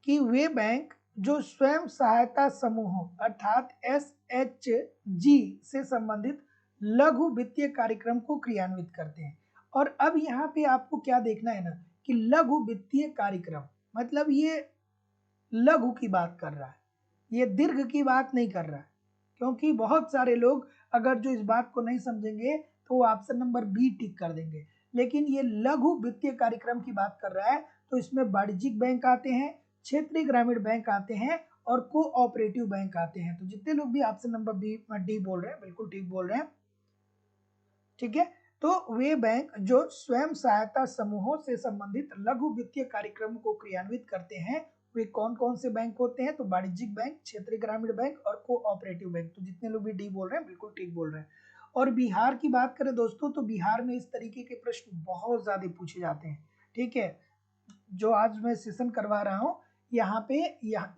कि वे बैंक जो स्वयं सहायता समूहों अर्थात SHG से संबंधित लघु वित्तीय कार्यक्रम को क्रियान्वित करते हैं। और अब यहाँ पे आपको क्या देखना है ना, कि लघु वित्तीय कार्यक्रम मतलब ये लघु की बात कर रहा है, ये दीर्घ की बात नहीं कर रहा है। क्योंकि बहुत सारे लोग अगर जो इस बात को नहीं समझेंगे तो वो ऑप्शन नंबर बी टिक कर देंगे, लेकिन ये लघु वित्तीय कार्यक्रम की बात कर रहा है। तो इसमें वाणिज्यिक बैंक आते हैं, क्षेत्रीय ग्रामीण बैंक आते हैं और कोऑपरेटिव बैंक आते हैं। तो जितने लोग भी ऑप्शन नंबर बी डी बोल रहे हैं बिल्कुल ठीक बोल रहे हैं, ठीक है। तो वे बैंक जो स्वयं सहायता समूहों से संबंधित लघु वित्तीय कार्यक्रम को क्रियान्वित करते हैं वे कौन कौन से बैंक होते हैं, तो वाणिज्यिक बैंक, क्षेत्रीय ग्रामीण बैंक और कोऑपरेटिव बैंक। तो जितने लोग भी डी बोल रहे हैं बिल्कुल ठीक बोल रहे हैं। और बिहार की बात करें दोस्तों, तो बिहार में इस तरीके के प्रश्न बहुत ज्यादा पूछे जाते हैं, ठीक है। जो आज मैं सेशन करवा रहा हूँ यहाँ पे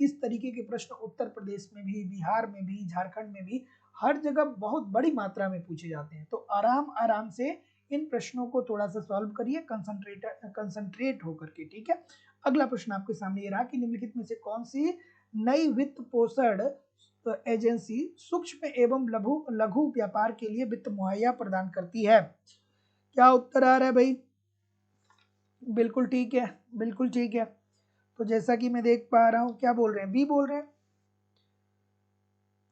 इस तरीके के प्रश्न उत्तर प्रदेश में भी, बिहार में भी, झारखंड में भी, हर जगह बहुत बड़ी मात्रा में पूछे जाते हैं। तो आराम आराम से इन प्रश्नों को थोड़ा सा सॉल्व करिए कंसंट्रेट होकर के, ठीक है। अगला प्रश्न आपके सामने ये रहा कि निम्नलिखित में से कौन सी नई वित्त पोषण एजेंसी सूक्ष्म एवं लघु व्यापार के लिए वित्त मुहैया प्रदान करती है। क्या उत्तर आ रहा है भाई, बिल्कुल ठीक है, बिल्कुल ठीक है। तो जैसा कि मैं देख पा रहा हूं क्या बोल रहे हैं, बी बोल रहे हैं,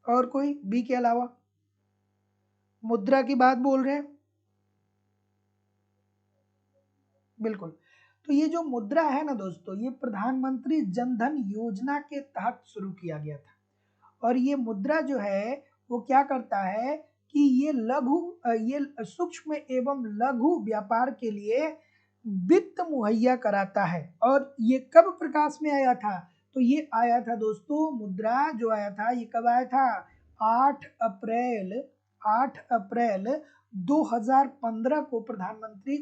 और कोई बी के अलावा मुद्रा की बात बोल रहे हैं, बिल्कुल। तो ये जो मुद्रा है ना दोस्तों, ये प्रधानमंत्री जनधन योजना के तहत शुरू किया गया था। और ये मुद्रा जो है वो क्या करता है कि ये सूक्ष्म एवं लघु व्यापार के लिए वित्त मुहैया कराता है। और ये कब प्रकाश में आया था, तो ये आया था दोस्तों, मुद्रा जो आया था ये कब आया था, 8 अप्रैल 2015 को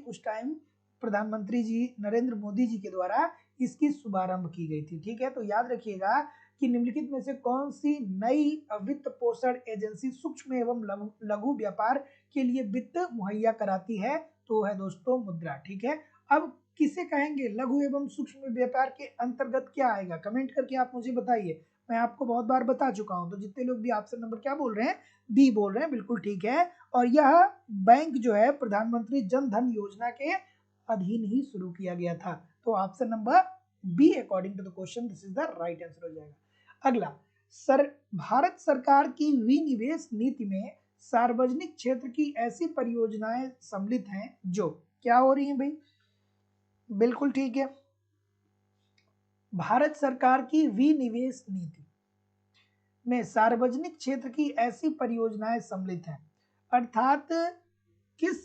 उस टाइम प्रधानमंत्री जी नरेंद्र मोदी जी के द्वारा इसकी शुभारंभ की गई थी, ठीक है। तो याद रखिएगा कि निम्नलिखित में से कौन सी नई वित्त पोषण एजेंसी सूक्ष्म एवं लघु व्यापार के लिए वित्त मुहैया कराती है, तो है दोस्तों मुद्रा, ठीक है। अब किसे कहेंगे लघु एवं सूक्ष्म व्यापार के अंतर्गत क्या आएगा, कमेंट करके आप मुझे बताइए। मैं आपको बहुत बार बता चुका हूं। तो जितने लोग भी ऑप्शन नंबर क्या बोल रहे हैं, बी बोल रहे हैं, बिल्कुल ठीक है। और यह बैंक जो है प्रधानमंत्री जन धन योजना के अधीन ही शुरू किया गया था। तो option number B according to the question this is the right answer हो जाएगा। अगला, भारत सरकार की विनिवेश नीति में सार्वजनिक क्षेत्र की ऐसी परियोजनाएं सम्मिलित हैं जो क्या हो रही हैं भाई, बिल्कुल ठीक है। भारत सरकार की विनिवेश नीति में सार्वजनिक क्षेत्र की ऐसी परियोजनाएं सम्मिलित हैं, अर्थात किस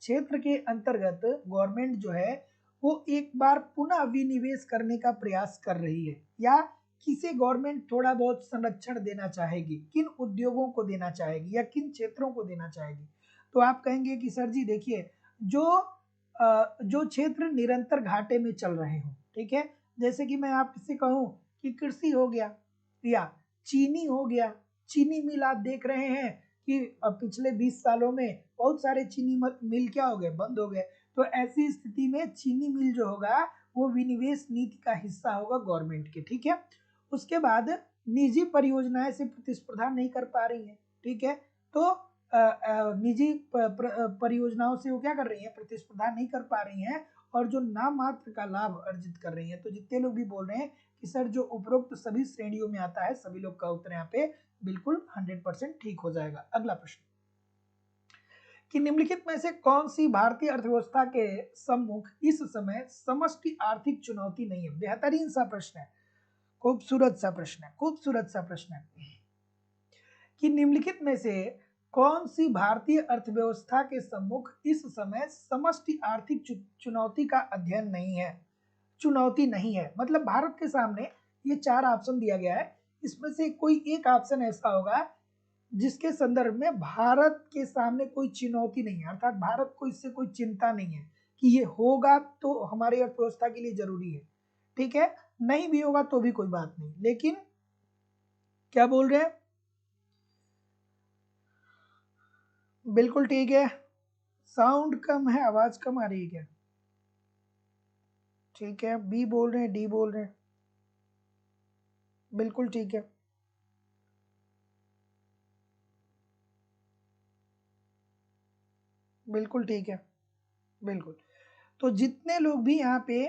क्षेत्र के अंतर्गत गवर्नमेंट जो है वो एक बार पुनः विनिवेश करने का प्रयास कर रही है, या किसे गवर्नमेंट थोड़ा बहुत संरक्षण देना चाहेगी, किन उद्योगों को देना चाहेगी या किन क्षेत्रों को देना चाहेगी। तो आप कहेंगे कि सर जी देखिए, जो क्षेत्र निरंतर घाटे में चल रहे हो, ठीक है, जैसे कि मैं आपसे कहूं कि कृषि हो गया या चीनी हो गया, चीनी मिल आप देख रहे हैं कि पिछले 20 सालों में बहुत सारे चीनी मिल क्या हो गए, बंद हो गए। तो ऐसी स्थिति में चीनी मिल जो होगा वो विनिवेश नीति का हिस्सा होगा गवर्नमेंट के, ठीक है। उसके बाद निजी परियोजनाएं से प्रतिस्पर्धा नहीं कर पा रही है, ठीक है। तो निजी परियोजनाओं से वो क्या कर रही है, प्रतिस्पर्धा नहीं कर पा रही हैं और जो नाम मात्र का लाभ अर्जित कर रही हैं। तो जितने लोग भी बोल रहे हैं कि सर जो उपरोक्त सभी श्रेणियों में आता है, सभी लोग का उत्तर यहाँ पे बिल्कुल 100% ठीक हो जाएगा। अगला प्रश्न कि निम्नलिखित में से कौन सी भारतीय अर्थव्यवस्था के सम्मुख इस समय समष्टि आर्थिक चुनौती नहीं है। बेहतरीन सा प्रश्न है, खूबसूरत सा प्रश्न है, खूबसूरत सा प्रश्न है कि निम्नलिखित में से कौन सी भारतीय अर्थव्यवस्था के सम्मुख इस समय समष्टि आर्थिक चुनौती का अध्ययन नहीं है। चुनौती नहीं है मतलब भारत के सामने ये 4 ऑप्शन दिया गया है, इसमें से कोई एक ऑप्शन ऐसा होगा जिसके संदर्भ में भारत के सामने कोई चुनौती नहीं है, अर्थात भारत को इससे कोई चिंता नहीं है कि ये होगा तो हमारी अर्थव्यवस्था के लिए जरूरी है। ठीक है, नहीं भी होगा तो भी कोई बात नहीं। लेकिन क्या बोल रहे हैं, बिल्कुल ठीक है। साउंड कम है, आवाज कम आ रही है क्या? ठीक है, बी बोल रहे हैं, डी बोल रहे हैं, बिल्कुल ठीक है। बिल्कुल ठीक है, बिल्कुल। तो जितने लोग भी यहाँ पे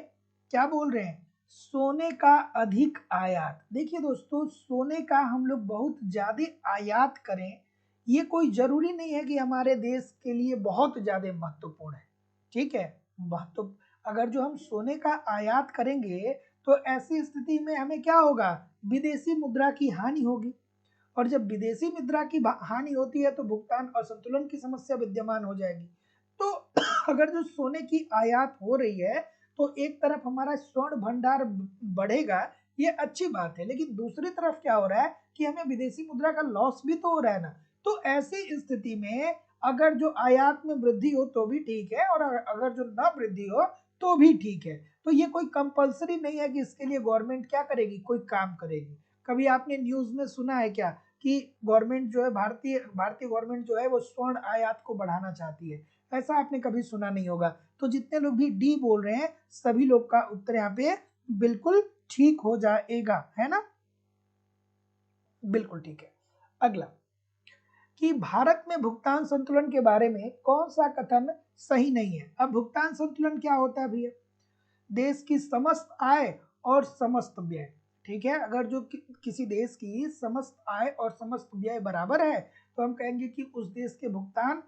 क्या बोल रहे हैं, सोने का अधिक आयात। देखिए दोस्तों, सोने का हम लोग बहुत ज्यादा आयात करें, ये कोई जरूरी नहीं है कि हमारे देश के लिए बहुत ज्यादा महत्वपूर्ण है। ठीक है, महत्व अगर जो हम सोने का आयात करेंगे तो ऐसी स्थिति में हमें क्या होगा, विदेशी मुद्रा की हानि होगी, और जब विदेशी मुद्रा की हानि होती है तो भुगतान असंतुलन की समस्या विद्यमान हो जाएगी। तो अगर जो सोने की आयात हो रही है तो एक तरफ हमारा स्वर्ण भंडार बढ़ेगा, ये अच्छी बात है, लेकिन दूसरी तरफ क्या हो रहा है कि हमें विदेशी मुद्रा का लॉस भी तो हो रहा है ना। तो ऐसी स्थिति में अगर जो आयात में वृद्धि हो तो भी ठीक है, और अगर जो न वृद्धि हो तो भी ठीक है। तो ये कोई कंपलसरी नहीं है कि इसके लिए गवर्नमेंट क्या करेगी, कोई काम करेगी। कभी आपने न्यूज में सुना है क्या कि गवर्नमेंट जो है, भारतीय गवर्नमेंट जो है वो स्वर्ण आयात को बढ़ाना चाहती है? ऐसा आपने कभी सुना नहीं होगा। तो जितने लोग भी डी बोल रहे हैं सभी लोग का उत्तर यहाँ पे बिल्कुल ठीक हो जाएगा, है ना? बिल्कुल ठीक है। अगला कि भारत में भुगतान संतुलन के बारे में कौन सा कथन सही नहीं है। अब भुगतान संतुलन क्या होता है भैया, देश की समस्त आय और समस्त व्यय। ठीक है, अगर जो किसी देश की समस्त आय और समस्त व्यय बराबर है तो हम कहेंगे कि उस देश के भुगतान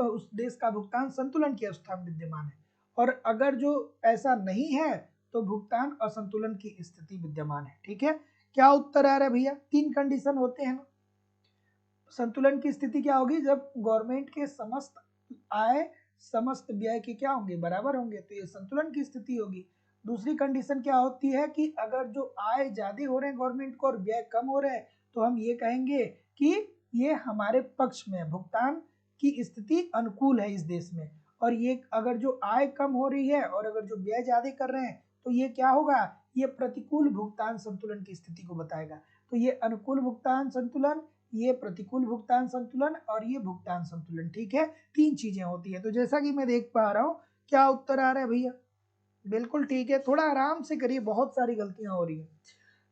उस देश का भुगतान संतुलन की अवस्था में विद्यमान है, और अगर जो ऐसा नहीं है तो भुगतान असंतुलन की स्थिति विद्यमान है। ठीक है, क्या उत्तर आ रहा है भैया? 3 कंडीशन होते हैं ना। संतुलन की स्थिति क्या होगी, जब गवर्नमेंट के समस्त आय समस्त व्यय के क्या होंगे, बराबर होंगे, तो ये संतुलन की स्थिति होगी। दूसरी कंडीशन क्या होती है कि अगर जो आय ज्यादा हो रहे हैं गवर्नमेंट को और व्यय कम हो रहे हैं तो हम ये कहेंगे कि ये हमारे पक्ष में, भुगतान की स्थिति अनुकूल है इस देश में। और ये अगर जो आय कम हो रही है और अगर जो व्यय ज्यादा कर रहे हैं तो ये क्या होगा, ये प्रतिकूल भुगतान संतुलन की स्थिति को बताएगा। तो ये अनुकूल भुगतान संतुलन, ये प्रतिकूल भुगतान संतुलन और ये भुगतान संतुलन। ठीक है, 3 चीजें होती है। तो जैसा कि मैं देख पा रहा हूँ, क्या उत्तर आ रहा है भैया? बिल्कुल ठीक है, थोड़ा आराम से करिए, बहुत सारी गलतियां हो रही हैं,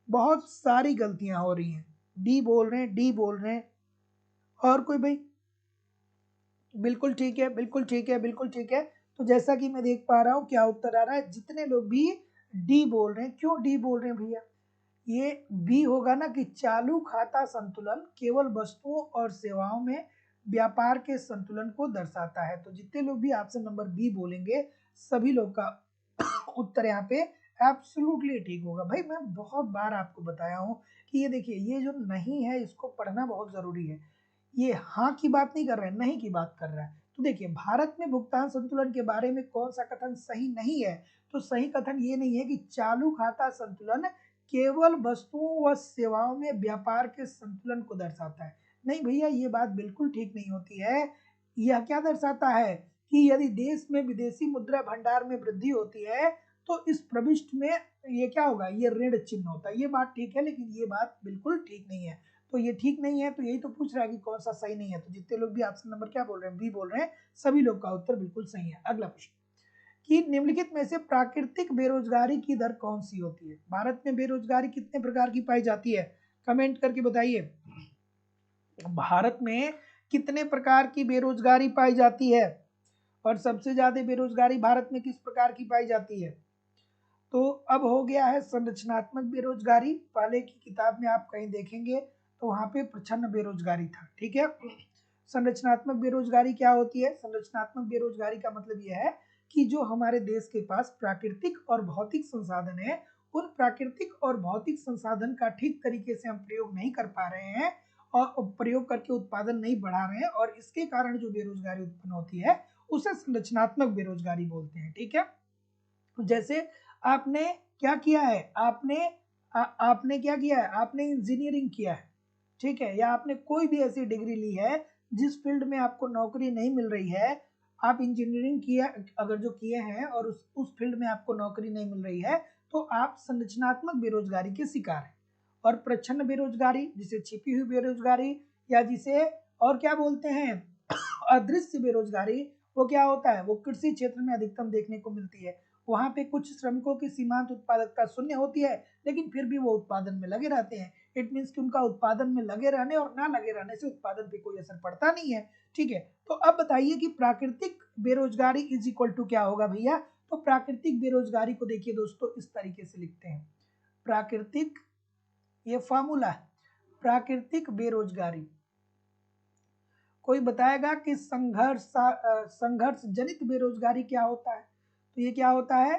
बहुत सारी गलतियां हो रही हैं। डी बोल रहे हैं, डी बोल रहे हैं, और कोई भाई? बिल्कुल ठीक है, बिल्कुल ठीक है, बिल्कुल ठीक है। तो जैसा कि मैं देख पा रहा हूँ, क्या उत्तर आ रहा है, जितने लोग भी डी बोल रहे हैं, क्यों डी बोल रहे हैं भैया? ये बी होगा ना कि चालू खाता संतुलन केवल वस्तुओं और सेवाओं में व्यापार के संतुलन को दर्शाता है। तो जितने लोग भी ऑप्शन नंबर बी बोलेंगे सभी लोग का उत्तर यहाँ पे एब्सोल्युटली ठीक होगा। भाई मैं बहुत बार आपको बताया हूँ कि ये देखिए, ये जो नहीं है इसको पढ़ना बहुत जरूरी है। ये हाँ की बात नहीं कर रहे हैं, नहीं की बात कर रहा है। तो देखिए, भारत में भुगतान संतुलन के बारे में कौन सा कथन सही नहीं है, तो सही कथन ये नहीं है कि चालू खाता संतुलन केवल वस्तुओं व सेवाओं में व्यापार के संतुलन को दर्शाता है। नहीं भैया, ये बात बिल्कुल ठीक नहीं होती है। यह क्या दर्शाता है कि यदि देश में विदेशी मुद्रा भंडार में वृद्धि होती है तो इस प्रविष्ट में ये क्या होगा, ये ऋण चिन्ह होता है। ये बात ठीक है, लेकिन ये बात बिल्कुल ठीक नहीं है। तो ये ठीक नहीं है, तो यही तो पूछ रहा है कि कौन सा सही नहीं है। तो जितने लोग भी ऑप्शन नंबर क्या बोल रहे हैं, बी बोल रहे हैं, सभी लोग का उत्तर बिल्कुल सही है। अगला प्रश्न कि निम्नलिखित में से प्राकृतिक बेरोजगारी की दर कौन सी होती है। भारत में बेरोजगारी कितने प्रकार की पाई जाती है, कमेंट करके बताइए। भारत में कितने प्रकार की बेरोजगारी पाई जाती है? और सबसे ज्यादा बेरोजगारी भारत में किस प्रकार की पाई जाती है? तो अब हो गया है संरचनात्मक बेरोजगारी। पहले की किताब में आप कहीं देखेंगे तो वहां पे प्रच्छन्न बेरोजगारी था। ठीक है, संरचनात्मक बेरोजगारी क्या होती है? संरचनात्मक बेरोजगारी का मतलब यह है कि जो हमारे देश के पास प्राकृतिक और भौतिक संसाधन है, उन प्राकृतिक और भौतिक संसाधन का ठीक तरीके से हम प्रयोग नहीं कर पा रहे हैं और प्रयोग करके उत्पादन नहीं बढ़ा रहे हैं, और इसके कारण जो बेरोजगारी उत्पन्न होती है उसे संरचनात्मक बेरोजगारी बोलते हैं। ठीक है, जैसे आपने क्या किया है, आपने क्या किया है, आपने इंजीनियरिंग किया है, ठीक है, या आपने कोई भी ऐसी डिग्री ली है जिस फील्ड में आपको नौकरी नहीं मिल रही है, आप इंजीनियरिंग किया अगर जो किए हैं और उस फील्ड में आपको नौकरी नहीं मिल रही है, तो आप संरचनात्मक बेरोजगारी के शिकार हैं। और प्रच्छन्न बेरोजगारी, जिसे छिपी हुई बेरोजगारी या जिसे और क्या बोलते हैं अदृश्य बेरोजगारी, वो क्या होता है? वो कृषि क्षेत्र में अधिकतम देखने को मिलती है। वहां पे कुछ श्रमिकों की सीमांत उत्पादकता शून्य होती है, लेकिन फिर भी वो उत्पादन में लगे रहते हैं। इट मीन्स कि उनका उत्पादन में लगे रहने और ना लगे रहने से उत्पादन पे कोई असर पड़ता नहीं है। ठीक है, तो अब बताइए कि प्राकृतिक बेरोजगारी इज इक्वल टू क्या होगा भैया? तो प्राकृतिक बेरोजगारी को देखिए दोस्तों, इस तरीके से लिखते हैं। प्राकृतिक, ये फॉर्मूला है, प्राकृतिक बेरोजगारी। कोई बताएगा कि संघर्ष जनित बेरोजगारी क्या होता है? तो ये क्या होता है?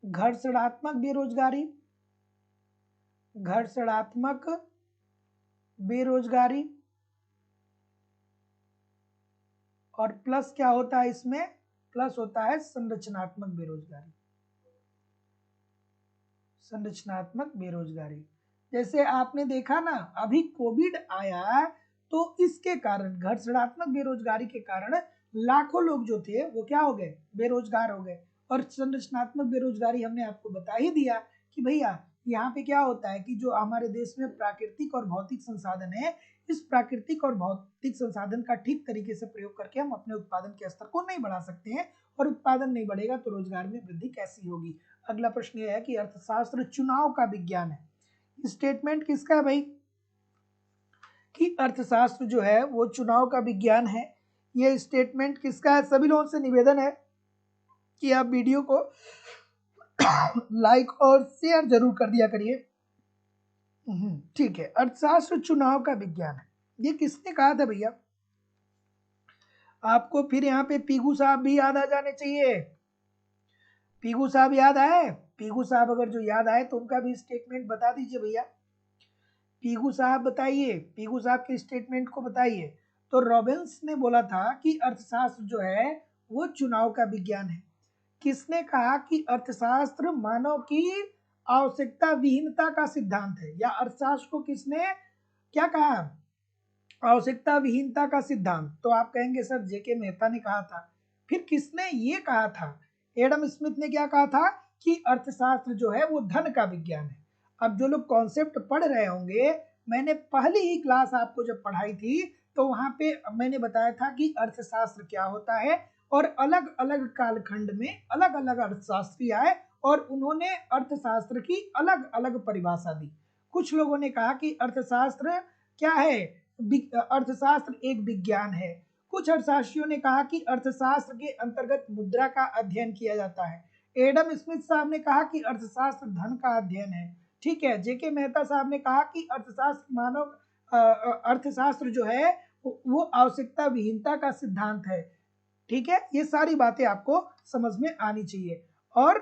घर्षणात्मक बेरोजगारी, घर्षणात्मक बेरोजगारी, और प्लस क्या होता है इसमें? प्लस होता है संरचनात्मक बेरोजगारी। संरचनात्मक बेरोजगारी, जैसे आपने देखा ना, अभी कोविड आया तो इसके कारण, घर्षणात्मक बेरोजगारी के कारण लाखों लोग जो थे वो क्या हो गए? बेरोजगार हो गए। और संरचनात्मक बेरोजगारी हमने आपको बता ही दिया कि भैया यहाँ पे क्या होता है कि जो हमारे देश में प्राकृतिक और भौतिक संसाधन है, इस प्राकृतिक और भौतिक संसाधन का ठीक तरीके से प्रयोग करके हम अपने उत्पादन के स्तर को नहीं बढ़ा सकते हैं, और उत्पादन नहीं बढ़ेगा तो रोजगार में वृद्धि कैसी होगी? अगला प्रश्न यह है कि अर्थशास्त्र चुनाव का विज्ञान है। स्टेटमेंट किसका है भाई? कि अर्थशास्त्र जो है वो चुनाव का विज्ञान है। ये स्टेटमेंट किसका है? सभी लोगों से निवेदन है कि आप वीडियो को लाइक और शेयर जरूर कर दिया करिए। ठीक है, अर्थशास्त्र चुनाव का विज्ञान है, ये किसने कहा था भैया? आपको फिर यहाँ पे पीगू साहब भी याद आ जाने चाहिए। पीगू साहब याद आए? पीगू साहब अगर जो याद आए तो उनका भी स्टेटमेंट बता दीजिए भैया। पीगू साहब बताइए, पीगू साहब के स्टेटमेंट को बताइए। तो रॉबिन्स ने बोला था कि अर्थशास्त्र जो है वो चुनाव का विज्ञान है। किसने कहा कि अर्थशास्त्र मानव की आवश्यकता विहीनता का सिद्धांत है? या अर्थशास्त्र को किसने क्या कहा? आवश्यकता विहीनता का सिद्धांत। तो आप कहेंगे सर जेके मेहता ने कहा था। फिर किसने ये कहा था? एडम स्मिथ ने क्या कहा था? कि अर्थशास्त्र जो है वो धन का विज्ञान है। अब जो लोग कॉन्सेप्ट पढ़ रहे होंगे, मैंने पहली ही क्लास आपको जब पढ़ाई थी तो वहां पे मैंने बताया था कि अर्थशास्त्र क्या होता है, और अलग अलग कालखंड में अलग अलग अर्थशास्त्री आए और उन्होंने अर्थशास्त्र की अलग अलग परिभाषा दी। कुछ लोगों ने कहा कि अर्थशास्त्र क्या है? अर्थशास्त्र एक विज्ञान है। कुछ अर्थशास्त्रियों ने कहा कि अर्थशास्त्र के अंतर्गत मुद्रा का अध्ययन किया जाता है। एडम स्मिथ साहब ने कहा कि अर्थशास्त्र धन का अध्ययन है। ठीक है, जेके मेहता साहब ने कहा कि अर्थशास्त्र मानव अर्थशास्त्र जो है वो आवश्यकता विहीनता का सिद्धांत है। ठीक है, ये सारी बातें आपको समझ में आनी चाहिए। और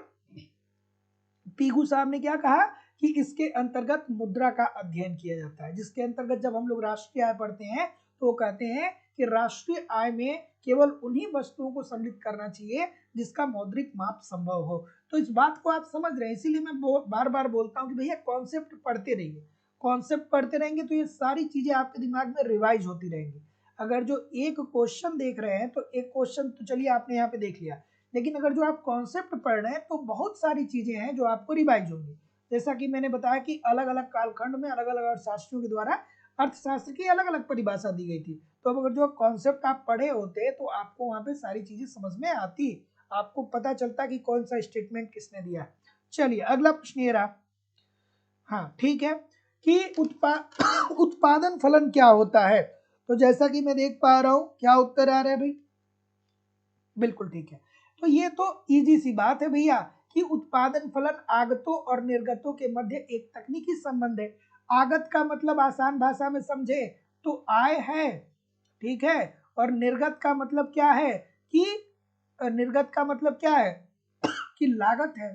पीगू साहब ने क्या कहा कि इसके अंतर्गत मुद्रा का अध्ययन किया जाता है, जिसके अंतर्गत जब हम लोग राष्ट्रीय आय पढ़ते हैं तो वो कहते हैं कि राष्ट्रीय आय में केवल उन्हीं वस्तुओं को सम्मिलित करना चाहिए जिसका मौद्रिक माप संभव हो। तो इस बात को आप समझ रहे हैं, इसीलिए मैं बार बार बोलता हूँ कि भैया कॉन्सेप्ट पढ़ते रहिए। कॉन्सेप्ट पढ़ते रहेंगे तो ये सारी चीजें आपके दिमाग में रिवाइज होती रहेंगी। अगर जो एक क्वेश्चन देख रहे हैं तो एक क्वेश्चन तो चलिए आपने यहाँ पे देख लिया, लेकिन अगर जो आप कॉन्सेप्ट पढ़ रहे हैं तो बहुत सारी चीजें हैं जो आपको रिवाइज होंगी। जैसा कि मैंने बताया कि अलग अलग कालखंड में अलग अलग अर्थशास्त्रियों के द्वारा अर्थशास्त्र की अलग अलग परिभाषा दी गई थी। तो अब अगर जो कॉन्सेप्ट आप पढ़े होते तो आपको वहां पे सारी चीजें समझ में आती, आपको पता चलता कि कौन सा स्टेटमेंट किसने दिया। चलिए अगला प्रश्न ये रहा। हाँ ठीक है, कि उत्पादन फलन क्या होता है? तो जैसा कि मैं देख पा रहा हूं, क्या उत्तर आ रहा है भाई? बिल्कुल ठीक है। तो ये तो इजी सी बात है भैया कि उत्पादन फलन आगतों और निर्गतों के मध्य एक तकनीकी संबंध है। आगत का मतलब आसान भाषा में समझे तो आय है, ठीक है, और निर्गत का मतलब क्या है कि निर्गत का मतलब क्या है कि लागत है,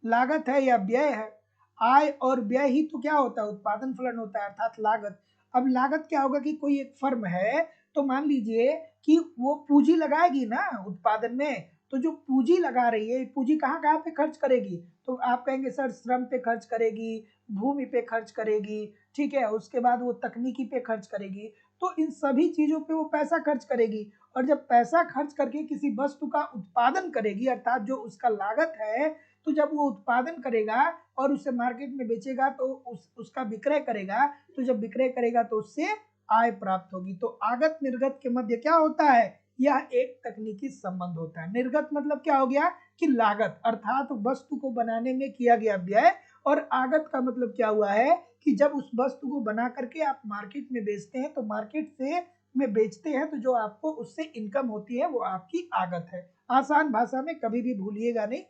लागत है या व्यय है। आय और व्यय ही तो क्या होता है, उत्पादन फलन होता है अर्थात लागत। अब लागत क्या होगा कि कोई एक फर्म है तो मान लीजिए कि वो पूंजी लगाएगी ना उत्पादन में, तो जो पूंजी लगा रही है पूंजी कहाँ कहाँ पे खर्च करेगी, तो आप कहेंगे सर श्रम पे खर्च करेगी, भूमि पे खर्च करेगी, ठीक है, उसके बाद वो तकनीकी पे खर्च करेगी, तो इन सभी चीजों पे वो पैसा खर्च करेगी। और जब पैसा खर्च करके किसी वस्तु का उत्पादन करेगी अर्थात जो उसका लागत है, तो जब वो उत्पादन करेगा और उसे मार्केट में बेचेगा तो उसका विक्रय करेगा, तो जब विक्रय करेगा तो उससे आय प्राप्त होगी। तो आगत निर्गत के मध्य क्या होता है, यह एक तकनीकी संबंध होता है। निर्गत मतलब क्या हो गया कि लागत अर्थात वस्तु को बनाने में किया गया व्यय, और आगत का मतलब क्या हुआ है कि जब उस वस्तु को बना करके आप मार्केट में बेचते हैं तो मार्केट से में बेचते हैं तो जो आपको उससे इनकम होती है वो आपकी आगत है। आसान भाषा में कभी भी भूलिएगा नहीं,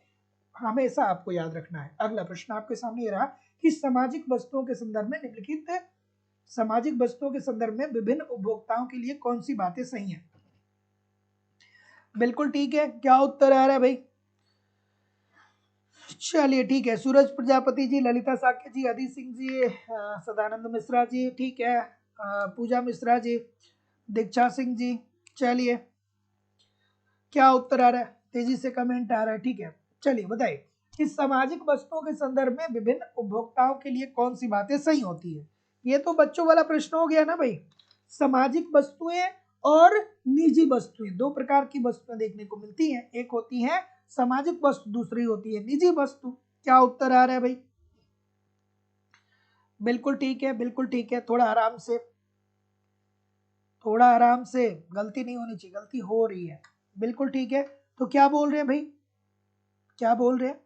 हमेशा आपको याद रखना है। अगला प्रश्न आपके सामने ये रहा कि सामाजिक वस्तुओं के संदर्भ में निम्नलिखित सामाजिक वस्तुओं के संदर्भ में विभिन्न उपभोक्ताओं के लिए कौन सी बातें सही हैं। बिल्कुल ठीक है, क्या उत्तर आ रहा है भाई, चलिए ठीक है, सूरज प्रजापति जी, ललिता साक्य जी, अदिति सिंह जी, सदानंद मिश्रा जी, ठीक है, पूजा मिश्रा जी, दीक्षा सिंह जी, चलिए क्या उत्तर आ रहा है, तेजी से कमेंट आ रहा है, ठीक है, चलिए बताइए कि सामाजिक वस्तुओं के संदर्भ में विभिन्न उपभोक्ताओं के लिए कौन सी बातें सही होती है। ये तो बच्चों वाला प्रश्न हो गया ना भाई। सामाजिक वस्तुएं और निजी वस्तुएं, दो प्रकार की वस्तुएं देखने को मिलती हैं, एक होती है सामाजिक वस्तु, दूसरी होती है निजी वस्तु। क्या उत्तर आ रहा है भाई, बिल्कुल ठीक है, बिल्कुल ठीक है, थोड़ा आराम से, थोड़ा आराम से, गलती नहीं होनी चाहिए, गलती हो रही है, बिल्कुल ठीक है। तो क्या बोल रहे हैं भाई, क्या बोल रहे हैं,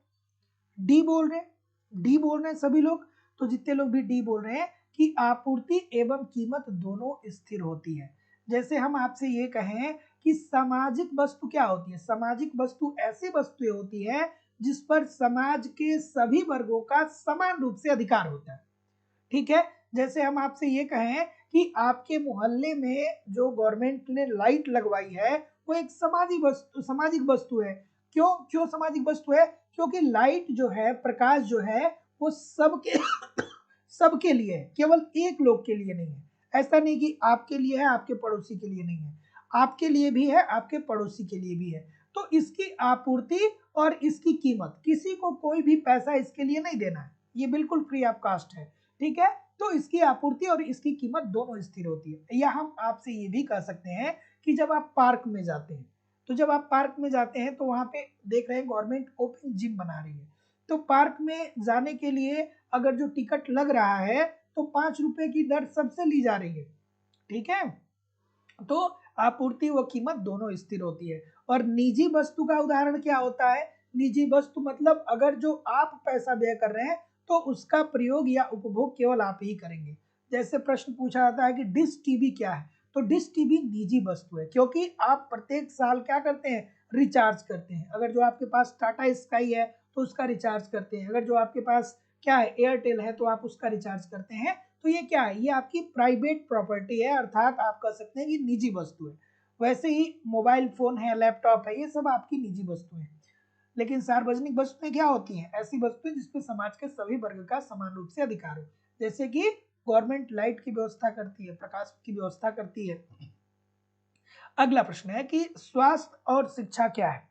डी बोल रहे हैं, डी बोल रहे हैं सभी लोग। तो जितने लोग भी डी बोल रहे हैं कि आपूर्ति एवं कीमत दोनों स्थिर होती है। जैसे हम आपसे ये कहें कि सामाजिक वस्तु क्या होती है, सामाजिक वस्तु ऐसी वस्तुएं होती है जिस पर समाज के सभी वर्गों का समान रूप से अधिकार होता है, ठीक है। जैसे हम आपसे ये कहें कि आपके मोहल्ले में जो गवर्नमेंट ने लाइट लगवाई है वो एक सामाजिक वस्तु है। क्यों क्यों सामाजिक वस्तु है, क्योंकि लाइट जो है, प्रकाश जो है, वो सबके सबके लिए है, केवल एक लोग के लिए नहीं है। ऐसा नहीं कि आपके लिए है आपके पड़ोसी के लिए नहीं है, आपके लिए भी है आपके पड़ोसी के लिए भी है। तो इसकी आपूर्ति और इसकी कीमत, किसी को कोई भी पैसा इसके लिए नहीं देना है, ये बिल्कुल फ्री ऑफ कास्ट है, ठीक है। तो इसकी आपूर्ति और इसकी कीमत दोनों स्थिर होती है। या हम आपसे ये भी कह सकते हैं कि जब आप पार्क में जाते हैं, तो जब आप पार्क में जाते हैं तो वहां पे देख रहे हैं गवर्नमेंट ओपन जिम बना रही है, तो पार्क में जाने के लिए अगर जो टिकट लग रहा है तो 5 रुपए की दर सबसे ली जा रही है, ठीक है। तो आपूर्ति व कीमत दोनों स्थिर होती है। और निजी वस्तु का उदाहरण क्या होता है, निजी वस्तु मतलब अगर जो आप पैसा व्यय कर रहे हैं तो उसका प्रयोग या उपभोग केवल आप ही करेंगे। जैसे प्रश्न पूछा जाता है कि डिश टीवी क्या है, तो डिश टीवी निजी वस्तु है, क्योंकि आप प्रत्येक साल क्या करते हैं, रिचार्ज करते हैं। अगर जो आपके पास टाटा स्काई है तो उसका रिचार्ज करते हैं, अगर जो आपके पास क्या है एयरटेल है तो आप उसका रिचार्ज करते हैं। तो ये क्या है, ये आपकी प्राइवेट प्रॉपर्टी है, अर्थात आप कह सकते हैं कि निजी वस्तु है। वैसे ही मोबाइल फोन है, लैपटॉप है, ये सब आपकी निजी वस्तु है। लेकिन सार्वजनिक वस्तुएं क्या होती हैं, ऐसी वस्तुएं जिसपे समाज के सभी वर्ग का समान रूप से अधिकार हो। जैसे कि गवर्नमेंट लाइट की व्यवस्था करती है, प्रकाश की व्यवस्था करती है। अगला प्रश्न है कि स्वास्थ्य और शिक्षा क्या है,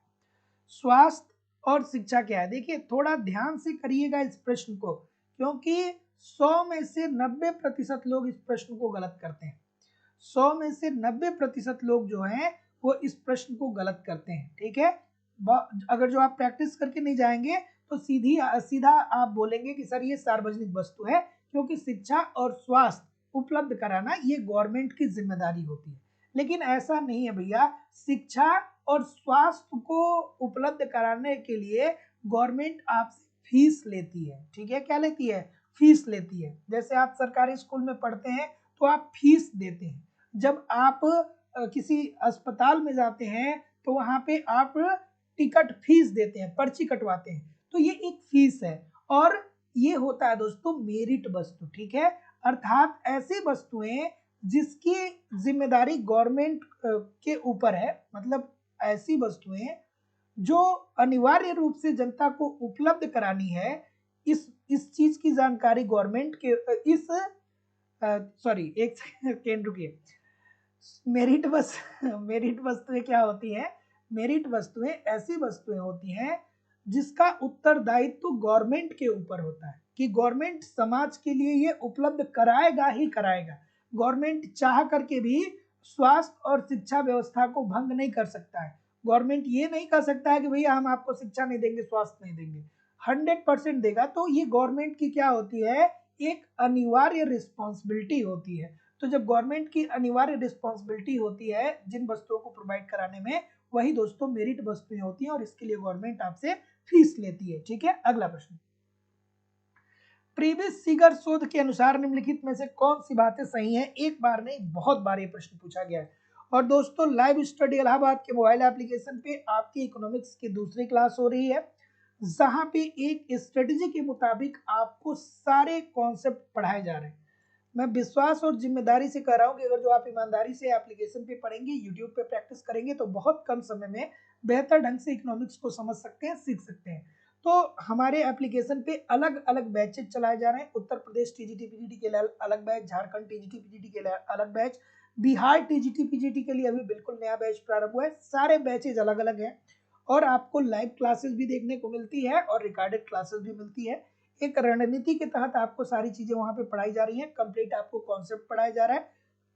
स्वास्थ्य और शिक्षा क्या है। देखिए थोड़ा ध्यान से करिएगा इस प्रश्न को, क्योंकि 100 में से 90% लोग इस प्रश्न को गलत करते हैं। 100 में से 90% लोग जो हैं वो इस प्रश्न को गलत करते हैं, ठीक है। अगर जो आप प्रैक्टिस करके नहीं जाएंगे तो सीधा आप बोलेंगे कि सर ये सार्वजनिक वस्तु है, क्योंकि शिक्षा और स्वास्थ्य उपलब्ध कराना ये गवर्नमेंट की जिम्मेदारी होती है। लेकिन ऐसा नहीं है भैया, शिक्षा और स्वास्थ्य को उपलब्ध कराने के लिए गवर्नमेंट आपसे फीस लेती है, ठीक है, क्या लेती है, फीस लेती है। जैसे आप सरकारी स्कूल में पढ़ते हैं तो आप फीस देते हैं, जब आप किसी अस्पताल में जाते हैं तो वहां पे आप टिकट फीस देते हैं, पर्ची कटवाते हैं, तो ये एक फीस है। और ये होता है दोस्तों मेरिट वस्तु, ठीक है, अर्थात ऐसी वस्तुएं जिसकी जिम्मेदारी गवर्नमेंट के ऊपर है, मतलब ऐसी वस्तुएं जो अनिवार्य रूप से जनता को उपलब्ध करानी है, इस चीज की जानकारी गवर्नमेंट के इस सॉरी एक सेकेंड रुकिए, मेरिट बस मेरिट वस्तुएं क्या होती है, मेरिट वस्तुएं ऐसी वस्तुएं होती हैं जिसका उत्तरदायित्व गवर्नमेंट के ऊपर होता है कि गवर्नमेंट समाज के लिए ये उपलब्ध कराएगा ही कराएगा। गवर्नमेंट चाह करके भी स्वास्थ्य और शिक्षा व्यवस्था को भंग नहीं कर सकता है। गवर्नमेंट ये नहीं कर सकता है कि भैया हम आपको शिक्षा नहीं देंगे, स्वास्थ्य नहीं देंगे, 100% देगा। तो ये गवर्नमेंट की क्या होती है, एक अनिवार्य रिस्पॉन्सिबिलिटी होती है। तो जब गवर्नमेंट की अनिवार्य रिस्पॉन्सिबिलिटी होती है जिन वस्तुओं को प्रोवाइड कराने में, वही दोस्तों मेरिट वस्तुएं होती हैं और इसके लिए गवर्नमेंट आपसे फीस लेती है, ठीक है। अगला प्रश्न, प्रीवियस सीगर शोध के अनुसार निम्नलिखित में से कौन सी बातें सही हैं? एक बार नहीं बहुत बार ये प्रश्न पूछा गया है। और दोस्तों लाइव स्टडी इलाहाबाद के मोबाइल एप्लीकेशन पे आपकी इकोनॉमिक्स की दूसरी क्लास हो रही है, जहां पे एक स्ट्रेटेजी के मुताबिक आपको सारे कॉन्सेप्ट पढ़ाए जा रहे हैं। मैं विश्वास और जिम्मेदारी से कह रहा हूं कि अगर जो आप ईमानदारी से एप्लीकेशन पे पढ़ेंगे, यूट्यूब पे प्रैक्टिस करेंगे, तो बहुत कम समय में बेहतर ढंग से इकोनॉमिक्स को समझ सकते हैं, सीख सकते हैं। तो हमारे एप्लीकेशन पे अलग अलग बैचेज चलाए जा रहे हैं। उत्तर प्रदेश टीजीटी पीजीटी के लिए अलग बैच, झारखंड टीजीटी पीजीटी के लिए अलग बैच, बिहार टीजीटी पीजीटी के लिए अभी बिल्कुल नया बैच प्रारंभ हुआ है। सारे बैचेज अलग अलग हैं और आपको लाइव क्लासेस भी देखने को मिलती है और रिकॉर्डेड क्लासेस भी मिलती है। एक रणनीति के तहत आपको सारी चीजें वहां पे पढ़ाई जा रही हैं, कंप्लीट आपको कॉन्सेप्ट पढ़ाया जा रहा है,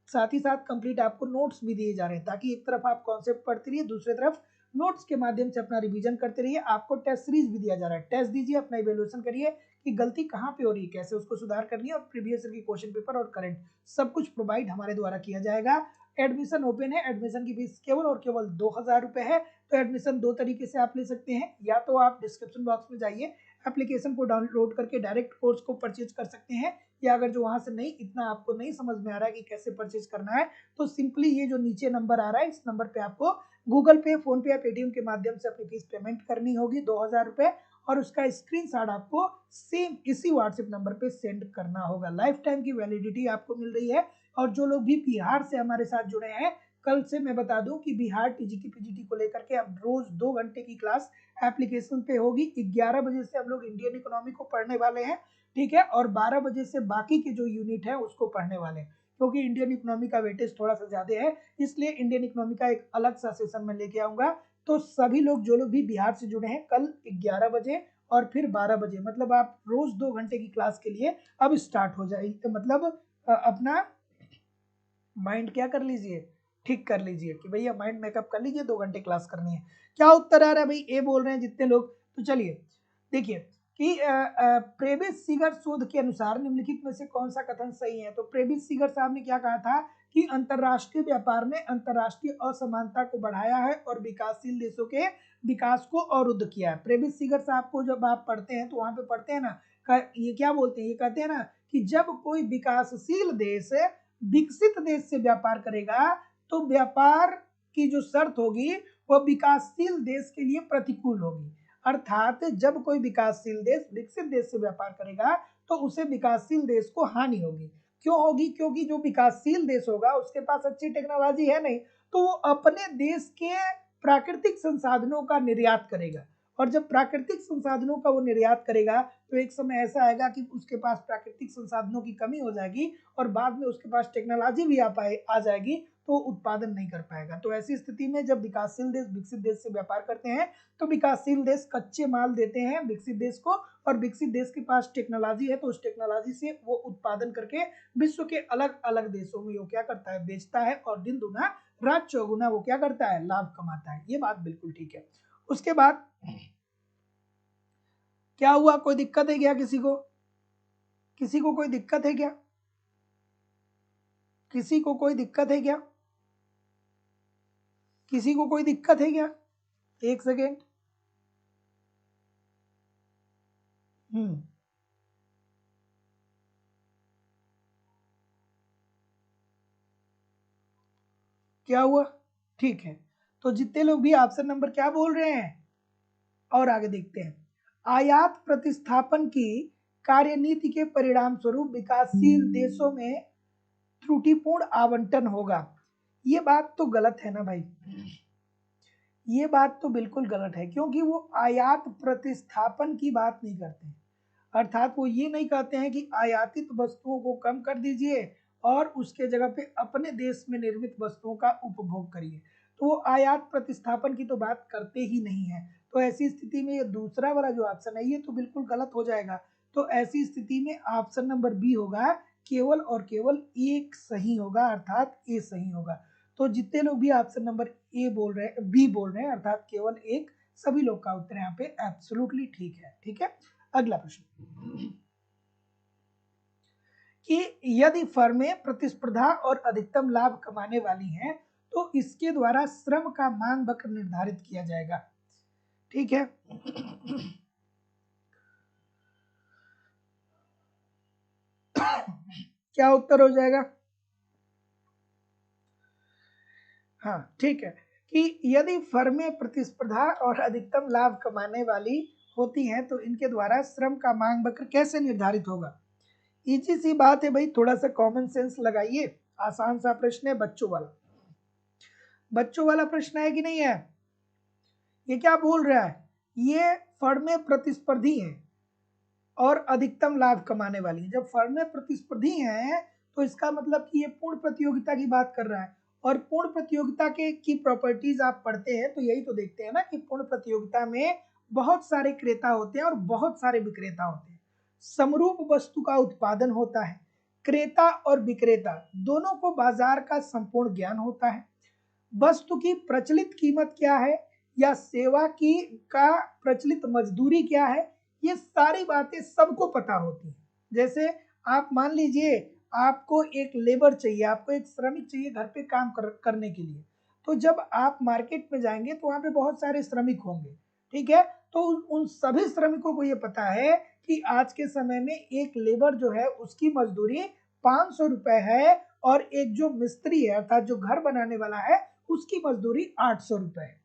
साथ ही साथ कंप्लीट आपको नोट्स भी दिए जा रहे हैं, ताकि एक तरफ आप कॉन्सेप्ट पढ़ते रहिए, दूसरी तरफ नोट्स के माध्यम से अपना रिवीजन करते रहिए। आपको टेस्ट सीरीज भी दिया जा रहा है, टेस्ट दीजिए, अपना इवेल्युएशन करिए कि गलती कहाँ पे हो रही है, कैसे उसको सुधार करनी है, और प्रीवियस ईयर की क्वेश्चन पेपर और करंट सब कुछ प्रोवाइड हमारे द्वारा किया जाएगा। एडमिशन ओपन है, एडमिशन की फीस केवल और केवल 2000 रुपए है। तो एडमिशन दो तरीके से आप ले सकते हैं, या तो आप डिस्क्रिप्शन बॉक्स में जाइए, एप्लीकेशन को डाउनलोड करके डायरेक्ट कोर्स को परचेज कर सकते हैं, या अगर जो वहां से नहीं, इतना आपको नहीं समझ में आ रहा है कि कैसे परचेज करना है, तो सिंपली ये जो नीचे नंबर आ रहा है, इस नंबर पे आपको गूगल पे, फोन पे या पेटीएम के माध्यम से अपनी फीस पेमेंट करनी होगी 2000 रुपए, और उसका स्क्रीनशॉट आपको सेम इसी व्हाट्सएप नंबर पे सेंड करना होगा। लाइफ टाइम की वैलिडिटी आपको मिल रही है। और जो लोग भी बिहार से हमारे साथ जुड़े हैं, कल से मैं बता दूं कि बिहार टीजीटी पीजीटी को लेकर के अब रोज 2 घंटे की क्लास एप्लीकेशन पे होगी। 11 बजे से हम लोग इंडियन इकोनॉमी को पढ़ने वाले हैं, ठीक है, और 12 बजे से बाकी के जो यूनिट है उसको पढ़ने वाले हैं, क्योंकि इंडियन इकोनॉमी का वेटेज थोड़ा सा ज्यादा है, इसलिए इंडियन इकोनॉमी का एक अलग सा सेशन में लेके आऊंगा। तो सभी लोग जो लोग भी बिहार से जुड़े हैं, कल 11 बजे और फिर 12 बजे, मतलब आप रोज 2 घंटे की क्लास के लिए अब स्टार्ट हो जाएगी, तो मतलब अपना माइंड क्या कर लीजिए, ठीक कर लीजिए कि भैया माइंड मेकअप कर लीजिए, 2 घंटे क्लास करनी है। क्या उत्तर आ रहा है भाई, ए बोल रहे हैं जितने लोग। तो चलिए देखिए कि प्रेविस सीगर शोध के अनुसार निम्नलिखित में से कौन सा कथन सही है। तो प्रेविस सीगर साहब ने क्या कहा था कि अंतरराष्ट्रीय व्यापार ने अंतरराष्ट्रीय असमानता को बढ़ाया है और विकासशील देशों के विकास को अवरुद्ध किया है। प्रेविस सीगर साहब को जब आप पढ़ते हैं तो वहां पे पढ़ते हैं ना, ये क्या बोलते हैं, ये कहते हैं ना कि जब कोई विकासशील देश विकसित देश से व्यापार करेगा तो व्यापार की जो शर्त होगी वह विकासशील देश के लिए प्रतिकूल होगी। अर्थात जब कोई विकासशील देश विकसित देश से व्यापार करेगा तो उसे विकासशील देश को हानि होगी। क्यों होगी? क्योंकि जो विकासशील देश होगा उसके पास अच्छी टेक्नोलॉजी है नहीं, तो वो अपने देश के प्राकृतिक संसाधनों का निर्यात करेगा, और जब प्राकृतिक संसाधनों का वो निर्यात करेगा तो एक समय ऐसा आएगा कि उसके पास प्राकृतिक संसाधनों की कमी हो जाएगी और बाद में उसके पास टेक्नोलॉजी भी आ जाएगी, तो उत्पादन नहीं कर पाएगा। तो ऐसी स्थिति में जब विकासशील देश विकसित देश से व्यापार करते हैं तो विकासशील देश कच्चे माल देते हैं विकसित देश को, और विकसित देश के पास टेक्नोलॉजी है तो उस टेक्नोलॉजी से वो उत्पादन करके विश्व के अलग अलग देशों में वो क्या करता है, बेचता है, और दिन दुना रात चौगुना वो क्या करता है, लाभ कमाता है। ये बात बिल्कुल ठीक है। उसके बाद क्या हुआ, कोई दिक्कत है क्या? किसी को कोई दिक्कत है क्या? किसी को कोई दिक्कत है क्या? किसी को कोई दिक्कत है क्या? एक सेकेंड। क्या हुआ? ठीक है, तो जितने लोग भी ऑप्शन नंबर क्या बोल रहे हैं, और आगे देखते हैं। आयात प्रतिस्थापन की कार्यनीति के परिणाम स्वरूप विकासशील देशों में त्रुटिपूर्ण आवंटन होगा। ये बात तो गलत है ना भाई, ये बात तो बिल्कुल गलत है, क्योंकि वो आयात प्रतिस्थापन की बात नहीं करते, अर्थात वो ये नहीं कहते हैं कि आयातित वस्तुओं को कम कर दीजिए और उसके जगह पे अपने देश में निर्मित वस्तुओं का उपभोग करिए, तो वो आयात प्रतिस्थापन की तो बात करते ही नहीं है। तो ऐसी स्थिति में ये दूसरा वाला जो ऑप्शन है ये तो बिल्कुल गलत हो जाएगा। तो ऐसी स्थिति में ऑप्शन नंबर बी होगा, केवल और केवल एक सही होगा, अर्थात ए सही होगा। तो जितने लोग भी ऑप्शन नंबर ए बोल रहे हैं, बी बोल रहे हैं, अर्थात केवल एक, सभी लोग का उत्तर यहाँ पे एब्सोल्युटली ठीक है। ठीक है, अगला प्रश्न कि यदि फर्में प्रतिस्पर्धा और अधिकतम लाभ कमाने वाली हैं तो इसके द्वारा श्रम का मांग वक्र निर्धारित किया जाएगा। ठीक है, क्या उत्तर हो जाएगा? हाँ ठीक है, कि यदि फर्में प्रतिस्पर्धा और अधिकतम लाभ कमाने वाली होती हैं तो इनके द्वारा श्रम का मांग वक्र कैसे निर्धारित होगा। इजी सी बात है भाई, थोड़ा सा कॉमन सेंस लगाइए, आसान सा प्रश्न है, बच्चों वाला, बच्चों वाला प्रश्न है कि नहीं है। ये क्या बोल रहा है, ये फर्में प्रतिस्पर्धी हैं और अधिकतम लाभ कमाने वाली है। जब फर्में प्रतिस्पर्धी हैं तो इसका मतलब कि ये पूर्ण प्रतियोगिता की बात कर रहा है, और पूर्ण प्रतियोगिता के की प्रॉपर्टीज आप पढ़ते हैं तो यही तो देखते हैं ना कि पूर्ण प्रतियोगिता में बहुत सारे क्रेता होते हैं और बहुत सारे विक्रेता होते हैं, समरूप वस्तु का उत्पादन होता है, क्रेता और विक्रेता दोनों को बाजार का संपूर्ण ज्ञान होता है, वस्तु की प्रचलित कीमत क्या है या सेवा की का प्रचलित मजदूरी क्या है, ये सारी बातें सबको पता होती हैं। जैसे आप मान लीजिए आपको एक लेबर चाहिए, आपको एक श्रमिक चाहिए घर पे काम करने के लिए, तो जब आप मार्केट में जाएंगे तो वहां पे बहुत सारे श्रमिक होंगे, ठीक है, तो उन सभी श्रमिकों को ये पता है कि आज के समय में एक लेबर जो है उसकी मजदूरी 500 रुपए है, और एक जो मिस्त्री है अर्थात जो घर बनाने वाला है उसकी मजदूरी 800 रुपए है।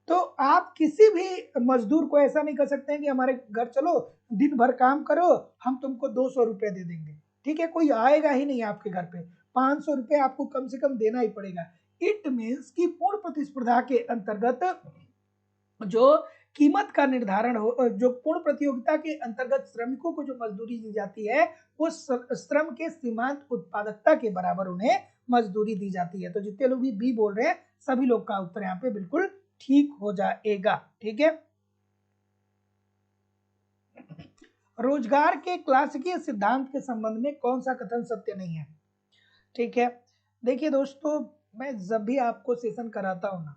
तो आप किसी भी मजदूर को ऐसा नहीं कर सकते हैं कि हमारे घर चलो दिन भर काम करो हम तुमको 200 रुपए दे देंगे, ठीक है, कोई आएगा ही नहीं आपके घर पे, 500 रुपए आपको कम से कम देना ही पड़ेगा। इट मीन्स कि पूर्ण प्रतिस्पर्धा के अंतर्गत जो कीमत का निर्धारण हो, जो पूर्ण प्रतियोगिता के अंतर्गत श्रमिकों को जो मजदूरी दी जाती है वो श्रम के सीमांत उत्पादकता के बराबर उन्हें मजदूरी दी जाती है। तो जितने लोग भी बी बोल रहे हैं सभी लोग का उत्तर यहाँ पे बिल्कुल ठीक हो जाएगा। ठीक है, रोजगार के क्लासिकीय सिद्धांत के संबंध में कौन सा कथन सत्य नहीं है। ठीक है, देखिए दोस्तों, मैं जब भी आपको सेशन कराता हूं ना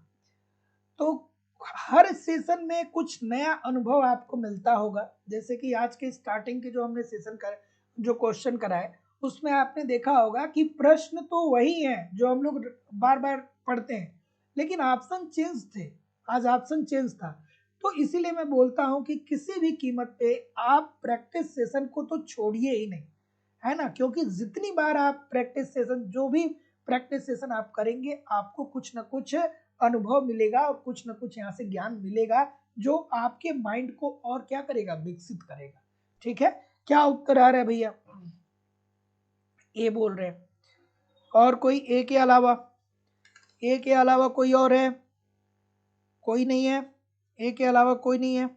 तो हर सेशन में कुछ नया अनुभव आपको मिलता होगा। जैसे कि आज के स्टार्टिंग के जो हमने सेशन कर जो क्वेश्चन कराए उसमें आपने देखा होगा कि प्रश्न तो वही है जो हम लोग बार बार पढ़ते हैं, लेकिन ऑप्शन चेंज थे, आज ऑप्शन चेंज था। तो इसीलिए मैं बोलता हूं कि किसी भी कीमत पे आप प्रैक्टिस सेशन को तो छोड़िए ही नहीं, है ना, क्योंकि जितनी बार आप प्रैक्टिस सेशन जो भी प्रैक्टिस सेशन आप करेंगे आपको कुछ ना कुछ अनुभव मिलेगा और कुछ ना कुछ यहाँ से ज्ञान मिलेगा जो आपके माइंड को और क्या करेगा, विकसित करेगा। ठीक है, क्या उत्तर आ रहा है भैया, ए बोल रहे हैं, और कोई ए के अलावा, ए के अलावा कोई और है, कोई नहीं है, ए के अलावा कोई नहीं है,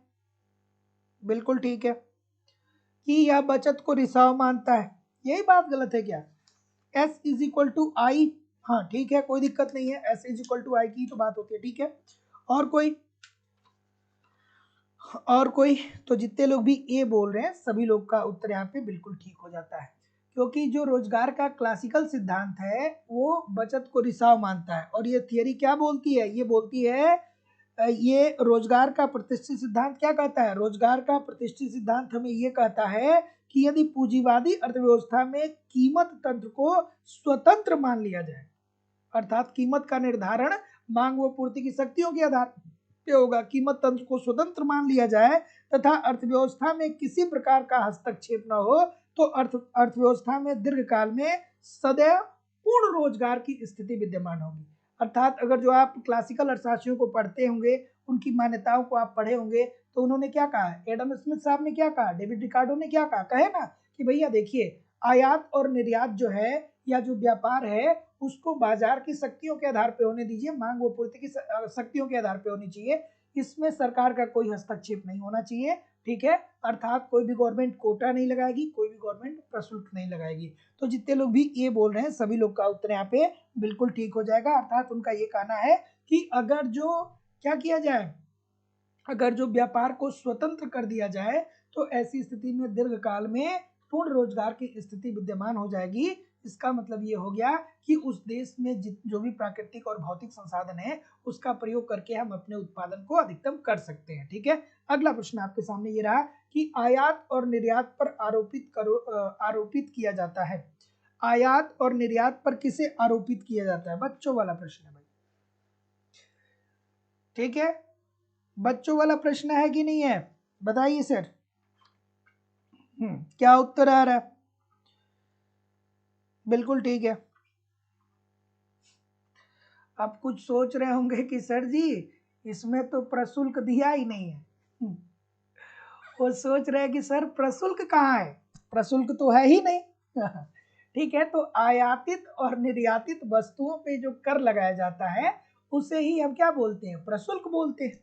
बिल्कुल ठीक है, कि यह बचत को रिसाव मानता है, यही बात गलत है क्या, एस इज इक्वल टू आई, हाँ ठीक है कोई दिक्कत नहीं है, एस इज इक्वल टू आई की तो बात होती है। ठीक है, और कोई, और कोई, तो जितने लोग भी ए बोल रहे हैं सभी लोग का उत्तर यहाँ पे बिल्कुल ठीक हो जाता है, क्योंकि जो रोजगार का क्लासिकल सिद्धांत है वो बचत को रिसाव मानता है, और ये थियरी क्या बोलती है, ये बोलती है, ये रोजगार का प्रतिष्ठित सिद्धांत क्या कहता है, रोजगार का प्रतिष्ठित सिद्धांत हमें ये कहता है कि यदि पूंजीवादी अर्थव्यवस्था में कीमत तंत्र को स्वतंत्र मान लिया जाए, अर्थात कीमत का निर्धारण मांग व पूर्ति की शक्तियों के आधार पे होगा, कीमत तंत्र को स्वतंत्र मान लिया जाए तथा अर्थव्यवस्था में किसी प्रकार का हस्तक्षेप न हो तो अर्थव्यवस्था में दीर्घकाल में सदैव पूर्ण रोजगार की स्थिति विद्यमान होगी। अर्थात अगर जो आप क्लासिकल अर्थशास्त्रियों को पढ़ते होंगे, उनकी मान्यताओं को आप पढ़े होंगे, तो उन्होंने क्या कहा है, एडम स्मिथ साहब ने क्या कहा, डेविड रिकार्डो ने क्या कहा, कहे ना कि भैया देखिए आयात और निर्यात जो है या जो व्यापार है उसको बाजार की शक्तियों के आधार पे होने दीजिए, मांग व पूर्ति की शक्तियों के आधार पे होनी चाहिए, इसमें सरकार का कोई हस्तक्षेप नहीं होना चाहिए, ठीक है। अर्थात कोई भी गवर्नमेंट कोटा नहीं लगाएगी, कोई भी गवर्नमेंट प्रशुल्क नहीं लगाएगी। तो जितने लोग भी ये बोल रहे हैं सभी लोग का उत्तर यहाँ पे बिल्कुल ठीक हो जाएगा। अर्थात उनका ये कहना है कि अगर जो क्या किया जाए, अगर जो व्यापार को स्वतंत्र कर दिया जाए तो ऐसी स्थिति में दीर्घकाल में पूर्ण रोजगार की स्थिति विद्यमान हो जाएगी। इसका मतलब ये हो गया कि उस देश में जो भी प्राकृतिक और भौतिक संसाधन है उसका प्रयोग करके हम अपने उत्पादन को अधिकतम कर सकते हैं, ठीक है। अगला प्रश्न आपके सामने ये रहा कि आयात और निर्यात पर आरोपित किया जाता है, आयात और निर्यात पर किसे आरोपित किया जाता है, बच्चों वाला प्रश्न है भाई, ठीक है। बच्चों वाला प्रश्न है कि नहीं है, बताइए सर। क्या उत्तर आ रहा है, बिल्कुल ठीक है। अब कुछ सोच रहे होंगे कि सर जी इसमें तो प्रशुल्क दिया ही नहीं है। वो सोच रहे हैं कि सर प्रशुल्क कहाँ है, प्रशुल्क तो है ही नहीं। ठीक है, तो आयातित और निर्यातित वस्तुओं पे जो कर लगाया जाता है उसे ही हम क्या बोलते हैं, प्रशुल्क बोलते हैं।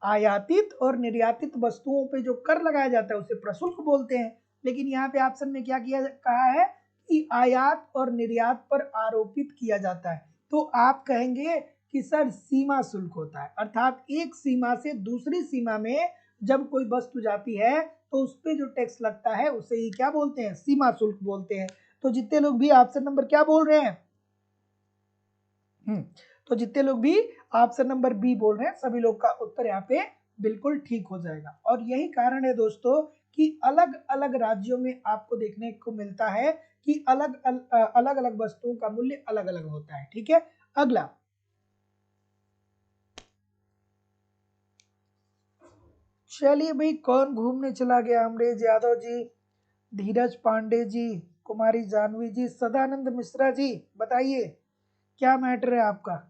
आयातित और निर्यातित वस्तुओं पे जो कर लगाया जाता है उसे प्रशुल्क बोलते हैं। लेकिन यहाँ पे ऑप्शन में क्या किया कहा है कि आयात और निर्यात पर आरोपित किया जाता है, तो आप कहेंगे कि सर सीमा शुल्क होता है। अर्थात एक सीमा से दूसरी सीमा में जब कोई वस्तु जाती है तो उस पर जो टैक्स लगता है उसे ही क्या बोलते हैं, सीमा शुल्क बोलते हैं। तो जितने लोग भी ऑप्शन नंबर क्या बोल रहे हैं, तो जितने लोग भी ऑप्शन नंबर बी बोल रहे हैं सभी लोग का उत्तर यहाँ पे बिल्कुल ठीक हो जाएगा। और यही कारण है दोस्तों कि अलग अलग राज्यों में आपको देखने को मिलता है कि अलग अलग वस्तुओं का मूल्य अलग अलग होता है, ठीक है। अगला, चलिए भाई, कौन घूमने चला गया, अमरेश यादव जी, धीरज पांडे जी, कुमारी जानवी जी, सदानंद मिश्रा जी, बताइए क्या मैटर है आपका,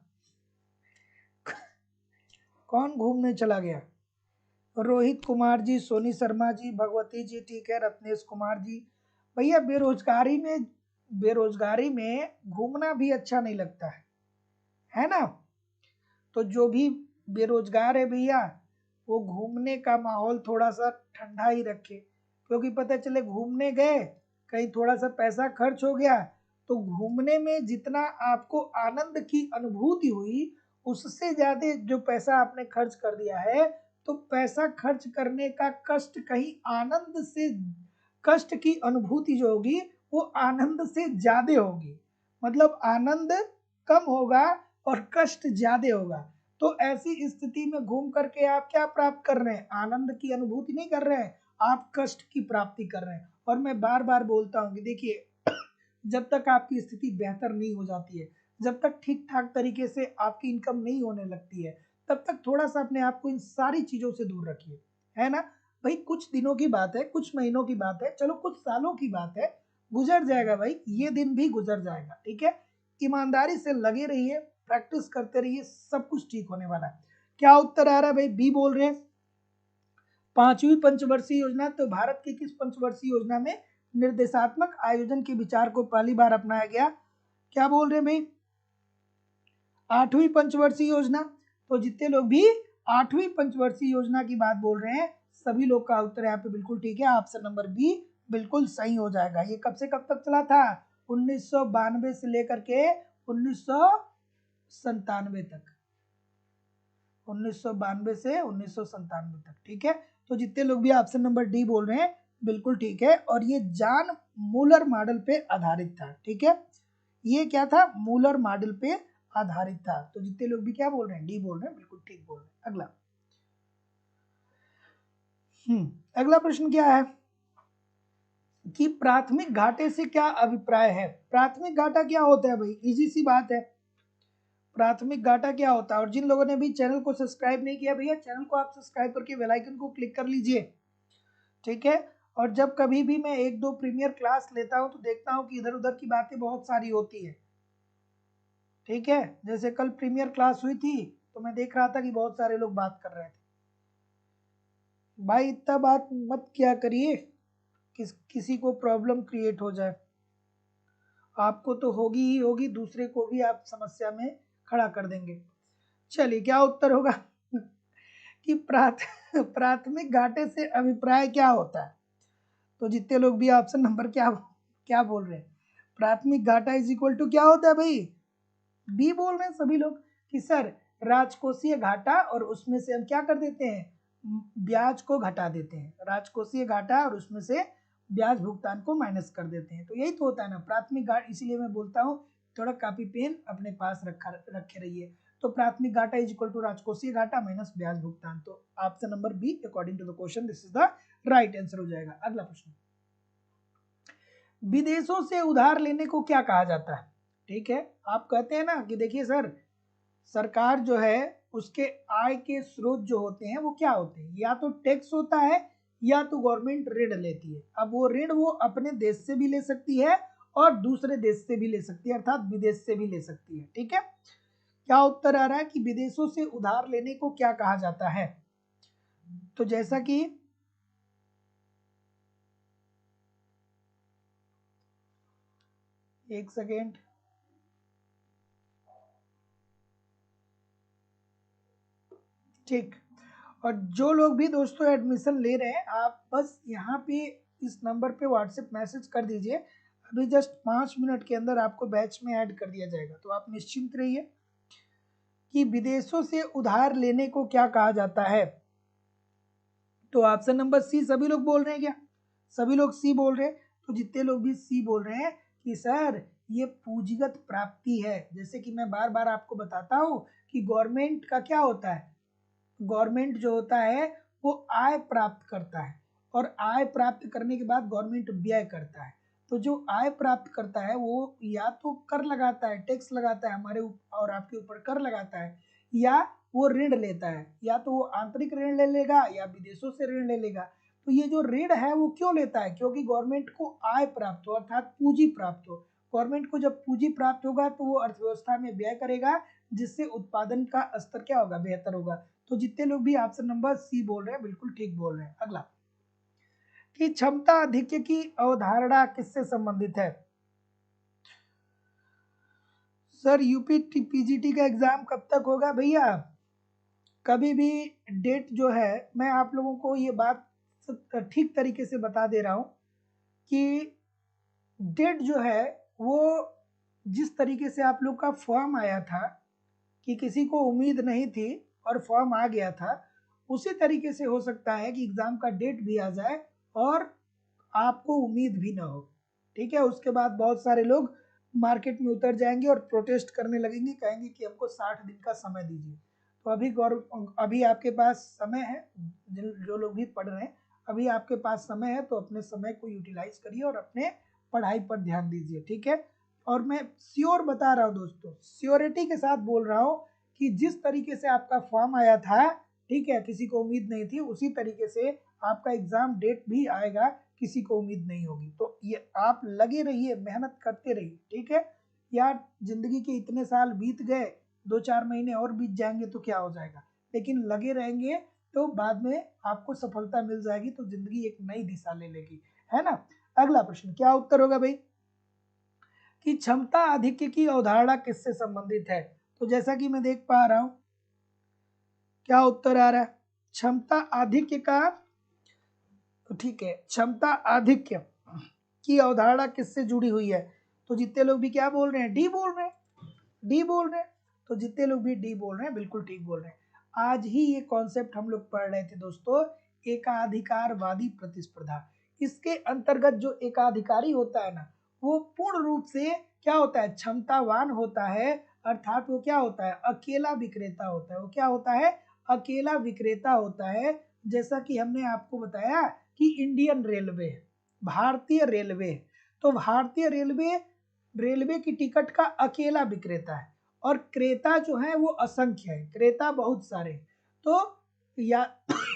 कौन घूमने चला गया, रोहित कुमार जी, सोनी शर्मा जी, भगवती जी, ठीक है, रत्नेश कुमार जी। भैया बेरोजगारी में घूमना भी अच्छा नहीं लगता है ना। तो जो भी बेरोजगार है भैया वो घूमने का माहौल थोड़ा सा ठंडा ही रखे, क्योंकि पता चले घूमने गए कहीं थोड़ा सा पैसा खर्च हो गया तो घूमने में जितना आपको आनंद की अनुभूति हुई उससे ज्यादा जो पैसा आपने खर्च कर दिया है, तो पैसा खर्च करने का कष्ट कहीं आनंद से, कष्ट की अनुभूति जो होगी वो आनंद से ज्यादा होगी, मतलब आनंद कम होगा और कष्ट ज्यादा होगा। तो ऐसी स्थिति में घूम करके आप क्या प्राप्त कर रहे हैं, आनंद की अनुभूति नहीं कर रहे हैं, आप कष्ट की प्राप्ति कर रहे हैं। और मैं बार बार बोलता हूँ कि देखिए जब तक आपकी स्थिति बेहतर नहीं हो जाती है, जब तक ठीक ठाक तरीके से आपकी इनकम नहीं होने लगती है, तब तक थोड़ा सा अपने आप को इन सारी चीजों से दूर रखिए, है ना भाई। कुछ दिनों की बात है, कुछ महीनों की बात है, चलो कुछ सालों की बात है, गुजर जाएगा भाई, ये दिन भी गुजर जाएगा, ठीक है। ईमानदारी से लगे रहिए, प्रैक्टिस करते रहिए, सब कुछ ठीक होने वाला है। क्या उत्तर आ रहा है भाई, बी बोल रहे हैं। पांचवी पंचवर्षीय योजना, तो भारत की किस पंचवर्षीय योजना में निर्देशात्मक आयोजन के विचार को पहली बार अपनाया गया, क्या बोल रहे हैं भाई, आठवीं पंचवर्षीय योजना। तो जितने लोग भी आठवीं पंचवर्षीय योजना की बात बोल रहे हैं सभी लोग का उत्तर यहाँ पे बिल्कुल ठीक है, ऑप्शन नंबर बी बिल्कुल सही हो जाएगा। ये कब से कब तक चला था, 1992 से लेकर के 1997 तक, 1992 से 1997 तक, ठीक है। तो जितने लोग भी ऑप्शन नंबर डी बोल रहे हैं बिल्कुल ठीक है, और ये जॉन मूलर मॉडल पे आधारित था, ठीक है। ये क्या था, मूलर मॉडल पे आधारित था। तो जितने लोग भी क्या बोल रहे हैं, डी बोल रहे हैं, बिल्कुल ठीक बोल रहे हैं। अगला अगला प्रश्न क्या है कि प्राथमिक घाटे से क्या अभिप्राय है। प्राथमिक घाटा क्या होता है भाई, इजी सी बात है, प्राथमिक घाटा क्या होता है। और जिन लोगों ने भी चैनल को सब्सक्राइब नहीं किया भैया, चैनल को आप सब्सक्राइब करके बेल आइकन को क्लिक कर लीजिए, ठीक है। और जब कभी भी मैं एक दो प्रीमियर क्लास लेता हूं तो देखता हूं कि इधर उधर की बातें बहुत सारी होती है, ठीक है, जैसे कल प्रीमियर क्लास हुई थी तो मैं देख रहा था कि बहुत सारे लोग बात कर रहे थे। भाई इतना बात मत किया करिए, किसी को प्रॉब्लम क्रिएट हो जाए। आपको तो होगी ही होगी, दूसरे को भी आप समस्या में खड़ा कर देंगे। चलिए क्या उत्तर होगा कि प्राथमिक घाटे से अभिप्राय क्या होता है? तो जितने लोग भी ऑप्शन नंबर क्या क्या बोल रहे हैं, प्राथमिक घाटा इज इक्वल टू क्या होता है भाई? बी बोल रहे हैं सभी लोग कि सर राजकोषीय घाटा और उसमें से हम क्या कर देते हैं, ब्याज को घटा देते हैं। राजकोषीय घाटा और उसमें से ब्याज भुगतान को माइनस कर देते हैं। तो यही तो होता है ना प्राथमिक घाटा। इसीलिए मैं बोलता हूँ थोड़ा कॉपी पेन अपने पास रखे रहिए। तो प्राथमिक घाटा इज इक्वल टू राजकोषीय घाटा माइनस ब्याज भुगतान। तो option number B according to the question this is the right answer हो जाएगा। अगला प्रश्न, विदेशों से उधार लेने को क्या कहा जाता है? ठीक है, आप कहते हैं ना कि देखिए सर, सरकार जो है उसके आय के स्रोत जो होते हैं वो क्या होते हैं, या तो टैक्स होता है या तो गवर्नमेंट ऋण लेती है। अब वो ऋण वो अपने देश से भी ले सकती है और दूसरे देश से भी ले सकती है, अर्थात विदेश से भी ले सकती है। ठीक है, क्या उत्तर आ रहा है कि विदेशों से उधार लेने को क्या कहा जाता है? तो जैसा कि एक सेकेंड, ठीक। और जो लोग भी दोस्तों एडमिशन ले रहे हैं, आप बस यहाँ पे इस नंबर पे व्हाट्सएप मैसेज कर दीजिए। अभी जस्ट 5 मिनट के अंदर आपको बैच में ऐड कर दिया जाएगा। तो आप निश्चिंत रहिए कि विदेशों से उधार लेने को क्या कहा जाता है। तो ऑप्शन नंबर सी सभी लोग बोल रहे हैं क्या? सभी लोग सी बोल रहे हैं। तो जितने लोग भी सी बोल रहे हैं कि सर ये पूंजीगत प्राप्ति है, जैसे कि मैं बार बार आपको बताता हूँ कि गवर्नमेंट का क्या होता है, गवर्नमेंट जो होता है वो आय प्राप्त करता है और आय प्राप्त करने के बाद गवर्नमेंट व्यय करता है। तो जो आय प्राप्त करता है वो या तो कर लगाता है, टैक्स लगाता है हमारे और आपके ऊपर कर लगाता है, या वो ऋण लेता है, या तो वो आंतरिक ऋण ले लेगा या विदेशों से ऋण ले लेगा। तो ये जो ऋण है वो क्यों लेता है? क्योंकि गवर्नमेंट को आय प्राप्त हो, अर्थात पूंजी प्राप्त हो। गवर्नमेंट को जब पूंजी प्राप्त होगा तो वो अर्थव्यवस्था में व्यय करेगा, जिससे उत्पादन का स्तर क्या होगा, बेहतर होगा। तो जितने लोग भी ऑप्शन नंबर सी बोल रहे हैं बिल्कुल ठीक बोल रहे हैं। अगला, कि क्षमता अधिक्य की अवधारणा किससे संबंधित है? सर यूपी पीजीटी का एग्जाम कब तक होगा भैया? कभी भी डेट जो है, मैं आप लोगों को ये बात ठीक तरीके से बता दे रहा हूं कि डेट जो है वो जिस तरीके से आप लोग का फॉर्म आया था कि किसी को उम्मीद नहीं थी और फॉर्म आ गया था, उसी तरीके से हो सकता है कि एग्जाम का डेट भी आ जाए और आपको उम्मीद भी ना हो। ठीक है, उसके बाद बहुत सारे लोग मार्केट में उतर जाएंगे और प्रोटेस्ट करने लगेंगे, कहेंगे कि हमको 60 दिन का समय दीजिए। तो अभी आपके पास समय है, जो लोग भी पढ़ रहे हैं अभी आपके पास समय है, तो अपने समय को यूटिलाइज करिए और अपने पढ़ाई पर ध्यान दीजिए। ठीक है, और मैं श्योर बता रहा हूँ दोस्तों, श्योरिटी के साथ बोल रहा हूँ कि जिस तरीके से आपका फॉर्म आया था, ठीक है, किसी को उम्मीद नहीं थी, उसी तरीके से आपका एग्जाम डेट भी आएगा, किसी को उम्मीद नहीं होगी। तो ये आप लगे रहिए, मेहनत करते रहिए। ठीक है यार, जिंदगी के इतने साल बीत गए, 2-4 महीने और बीत जाएंगे तो क्या हो जाएगा, लेकिन लगे रहेंगे तो बाद में आपको सफलता मिल जाएगी, तो जिंदगी एक नई दिशा ले लेगी, है ना। अगला प्रश्न, क्या उत्तर होगा भाई कि क्षमता आधिक्य की अवधारणा किससे संबंधित है? तो जैसा कि मैं देख पा रहा हूं, क्या उत्तर आ रहा है, क्षमता आधिक्य का, तो ठीक है, क्षमता आधिक्य की अवधारणा किससे जुड़ी हुई है? तो जितने लोग भी क्या बोल रहे हैं, डी बोल रहे हैं, डी बोल रहे हैं। तो जितने लोग भी डी बोल रहे हैं बिल्कुल ठीक बोल रहे हैं। आज ही ये कॉन्सेप्ट हम लोग पढ़ रहे थे दोस्तों, एकाधिकारवादी प्रतिस्पर्धा। इसके अंतर्गत जो एकाधिकारी होता है ना, वो पूर्ण रूप से क्या होता है, क्षमतावान होता है, अर्थात वो क्या होता है, अकेला विक्रेता होता है। वो क्या होता है, अकेला विक्रेता होता है। जैसा कि हमने आपको बताया कि इंडियन रेलवे, भारतीय रेलवे, तो भारतीय रेलवे रेलवे की टिकट का अकेला विक्रेता है, और क्रेता जो है वो असंख्य है, क्रेता बहुत सारे। तो या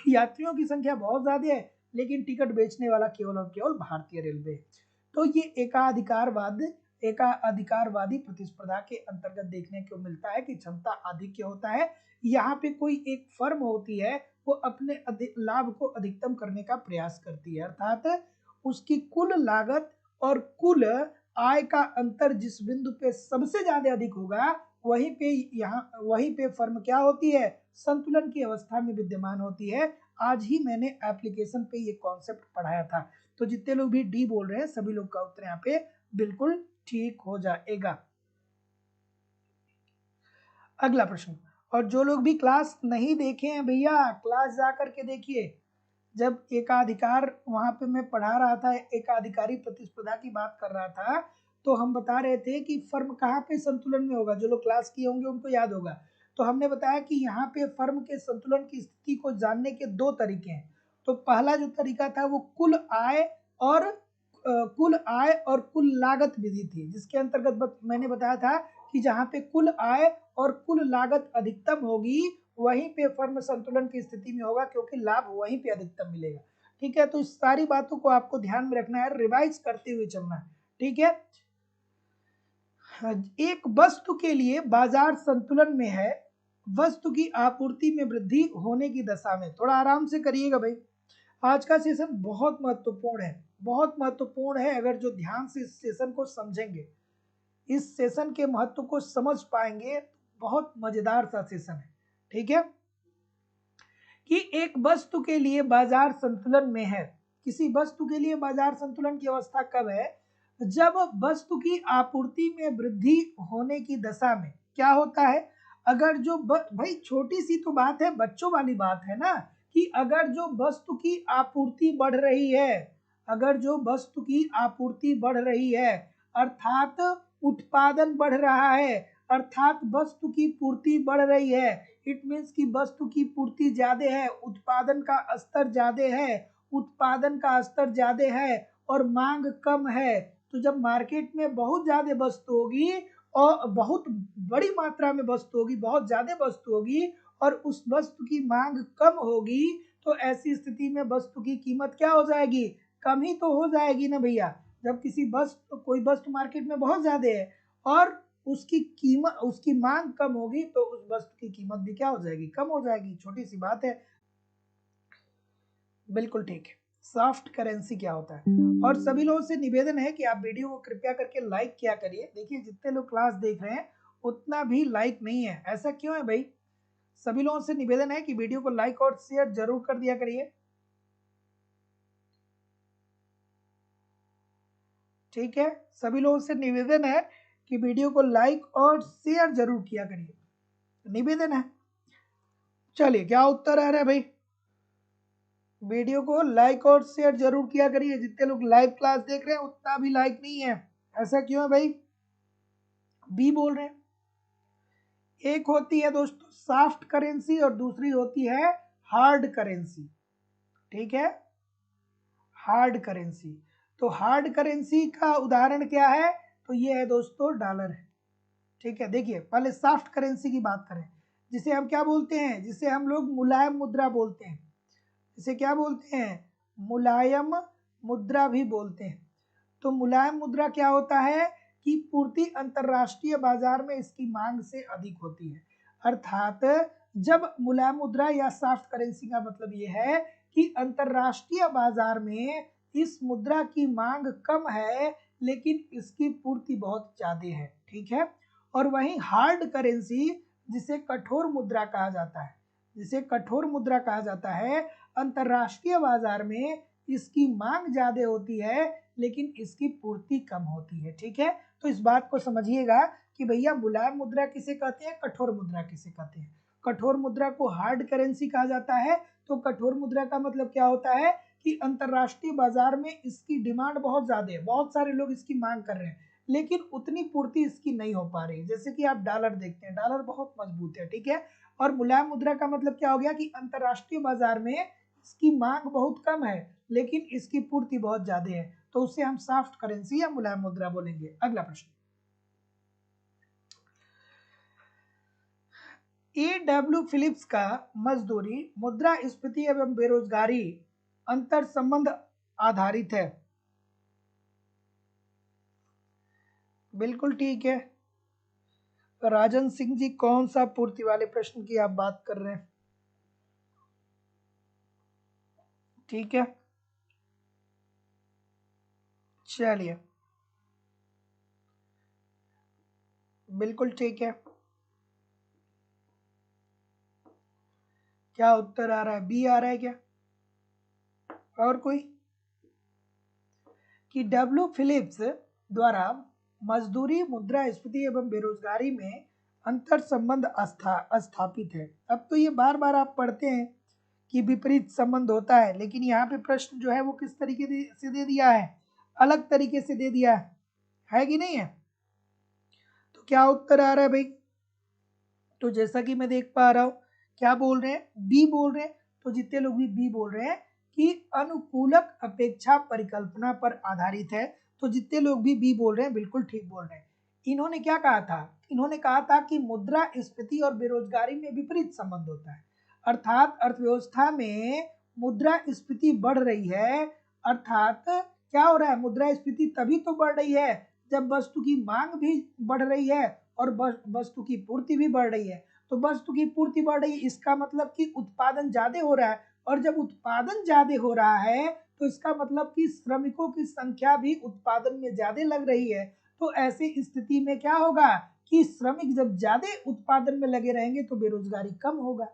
यात्रियों की संख्या बहुत ज्यादा है, लेकिन टिकट बेचने वाला केवल और केवल भारतीय रेलवे है। तो ये एकाधिकारवाद एकाधिकारवादी प्रतिस्पर्धा के अंतर्गत देखने को मिलता है कि क्षमता आधिक्य होता है। यहाँ पे कोई एक फर्म होती है वो अपने लाभ को अधिकतम करने का प्रयास करती है, अर्थात उसकी कुल लागत और कुल आय का अंतर जिस बिंदु पे सबसे ज्यादा अधिक होगा वहीं पे फर्म क्या होती है, संतुलन की अवस्था में विद्यमान होती है। आज ही मैंने एप्लीकेशन पे ये कॉन्सेप्ट पढ़ाया था। तो जितने लोग भी डी बोल रहे हैं सभी लोग का उत्तर यहाँ पे बिल्कुल ठीक हो जाएगा। अगला प्रश्न, और जो लोग भी क्लास नहीं देखे हैं भैया क्लास जा करके देखिए। जब एकाधिकार वहां पे मैं पढ़ा रहा था, एकाधिकारी प्रतिस्पर्धा की बात कर रहा था, तो हम बता रहे थे कि फर्म कहाँ पे संतुलन में होगा। जो लोग क्लास किए होंगे उनको याद होगा। तो हमने बताया कि यहाँ पे फर्म के संतुलन की स्थिति को जानने के दो तरीके हैं। तो पहला जो तरीका था वो कुल आय और कुल लागत विधि थी, जिसके अंतर्गत मैंने बताया था कि जहाँ पे कुल आय और कुल लागत अधिकतम होगी वहीं पे फर्म संतुलन की स्थिति में होगा, क्योंकि लाभ वहीं पे अधिकतम मिलेगा। ठीक है, तो इस सारी बातों को आपको ध्यान में रखना है, रिवाइज करते हुए चलना है। ठीक है, एक वस्तु के लिए बाजार संतुलन में है, वस्तु की आपूर्ति में वृद्धि होने की दशा में। थोड़ा आराम से करिएगा भाई, आज का सेशन बहुत महत्वपूर्ण है, बहुत महत्वपूर्ण है। अगर जो ध्यान से इस सेशन को समझेंगे, इस सेशन के महत्व को समझ पाएंगे, बहुत मजेदार सा सेशन है। ठीक है, कि एक वस्तु के लिए बाजार संतुलन में है। किसी वस्तु के लिए बाजार संतुलन की अवस्था कब है, जब वस्तु की आपूर्ति में वृद्धि होने की दशा में। क्या होता है, अगर जो भाई छोटी सी तो बात है, बच्चों वाली बात है ना, कि अगर जो वस्तु की आपूर्ति बढ़ रही है, अगर जो वस्तु की आपूर्ति बढ़ रही है अर्थात उत्पादन बढ़ रहा है, अर्थात वस्तु की पूर्ति बढ़ रही है, इट मीन्स की वस्तु की पूर्ति ज्यादा है, उत्पादन का स्तर ज्यादा है, उत्पादन का स्तर ज्यादा है और मांग कम है। तो जब मार्केट में बहुत ज्यादा वस्तु होगी और बहुत बड़ी मात्रा में वस्तु होगी, बहुत ज्यादा वस्तु होगी और उस वस्तु की मांग कम होगी, तो ऐसी स्थिति में वस्तु की कीमत क्या हो जाएगी, कम ही तो हो जाएगी ना भैया। जब कोई वस्तु मार्केट में बहुत ज्यादा है और उसकी मांग कम होगी, तो उस वस्तु की कीमत भी क्या हो जाएगी, कम हो जाएगी। छोटी सी बात है, बिल्कुल ठीक है। सॉफ्ट करेंसी क्या होता है, और सभी लोगों से निवेदन है कि आप वीडियो को कृपया करके लाइक किया करिए। देखिए जितने लोग क्लास देख रहे हैं उतना भी लाइक नहीं है, ऐसा क्यों है भाई। सभी लोगों से निवेदन है कि वीडियो को लाइक और शेयर जरूर कर दिया करिए। ठीक है, सभी लोगों से निवेदन है कि वीडियो को लाइक और शेयर जरूर किया करिए, निवेदन है। चलिए क्या उत्तर आ रहा है भाई, वीडियो को लाइक और शेयर जरूर किया करिए। जितने लोग लाइव क्लास देख रहे हैं उतना भी लाइक नहीं है, ऐसा क्यों है भाई, बी बोल रहे हैं। एक होती है दोस्तों सॉफ्ट करेंसी और दूसरी होती है हार्ड करेंसी। ठीक है, हार्ड करेंसी। तो हार्ड करेंसी का उदाहरण क्या है, तो ये है दोस्तों डॉलर है। ठीक है, देखिए पहले सॉफ्ट करेंसी की बात करें, जिसे हम क्या बोलते हैं, जिसे हम लोग मुलायम मुद्रा बोलते हैं। इसे क्या बोलते हैं, मुलायम मुद्रा भी बोलते हैं। तो मुलायम मुद्रा क्या होता है कि पूर्ति अंतरराष्ट्रीय बाजार में इसकी मांग से अधिक होती है। अर्थात जब मुलायम मुद्रा या सॉफ्ट करेंसी का मतलब ये है कि अंतरराष्ट्रीय बाजार में इस मुद्रा की मांग कम है लेकिन इसकी पूर्ति बहुत ज्यादा है। ठीक है, और वहीं हार्ड करेंसी जिसे कठोर मुद्रा कहा जाता है, जिसे कठोर मुद्रा कहा जाता है, अंतरराष्ट्रीय बाजार में इसकी मांग ज्यादा होती है लेकिन इसकी पूर्ति कम होती है। ठीक है, तो इस बात को समझिएगा कि भैया मुलायम मुद्रा किसे कहते हैं, कठोर मुद्रा किसे कहते हैं। कठोर मुद्रा को हार्ड करेंसी कहा जाता है। तो कठोर मुद्रा का मतलब क्या होता है कि अंतरराष्ट्रीय बाजार में इसकी डिमांड बहुत ज्यादा है, बहुत सारे लोग इसकी मांग कर रहे हैं लेकिन उतनी पूर्ति इसकी नहीं हो पा रही। जैसे कि आप डॉलर देखते हैं, डॉलर बहुत मजबूत है। ठीक है, और मुलायम मुद्रा का मतलब क्या हो गया कि अंतरराष्ट्रीय बाजार में इसकी मांग बहुत कम है लेकिन इसकी पूर्ति बहुत ज्यादा है, तो उसे हम सॉफ्ट करेंसी या मुलायम मुद्रा बोलेंगे। अगला प्रश्न, A.W. फिलिप्स का मजदूरी मुद्रास्फीति एवं बेरोजगारी अंतर संबंध आधारित है। बिल्कुल ठीक है। राजन सिंह जी, कौन सा पूर्ति वाले प्रश्न की आप बात कर रहे हैं? ठीक है, चलिए, बिल्कुल ठीक है। क्या उत्तर आ रहा है? बी आ रहा है क्या? और कोई? कि डब्ल्यू फिलिप्स द्वारा मजदूरी, मुद्रास्फीति एवं बेरोजगारी में अंतर संबंध स्थापित है। अब तो ये बार बार आप पढ़ते हैं कि विपरीत संबंध होता है, लेकिन यहाँ पे प्रश्न जो है वो किस तरीके से दे दिया है? अलग तरीके से दे दिया है कि नहीं है? तो क्या उत्तर आ रहा है भाई? तो जैसा कि मैं देख पा रहा हूँ, क्या बोल रहे हैं? बी बोल रहे हैं। तो जितने लोग भी बी बोल रहे हैं कि अनुकूलक अपेक्षा परिकल्पना पर आधारित है, तो जितने लोग भी बी बोल रहे हैं बिल्कुल ठीक बोल रहे हैं। इन्होंने क्या कहा था? इन्होंने कहा था कि मुद्रास्फीति और बेरोजगारी में विपरीत संबंध होता है। अर्थात अर्थव्यवस्था में मुद्रास्फीति बढ़ रही है, अर्थात क्या हो रहा है? मुद्रास्फीति तभी तो बढ़ रही है जब वस्तु की मांग भी बढ़ रही है और वस्तु की पूर्ति भी बढ़ रही है। तो वस्तु की पूर्ति बढ़ रही है, इसका मतलब कि उत्पादन ज्यादा हो रहा है, और जब उत्पादन ज्यादा हो रहा है तो इसका मतलब कि श्रमिकों की संख्या भी उत्पादन में ज्यादा लग रही है। तो ऐसी स्थिति में क्या होगा कि श्रमिक जब ज्यादा उत्पादन में लगे रहेंगे तो बेरोजगारी कम होगा।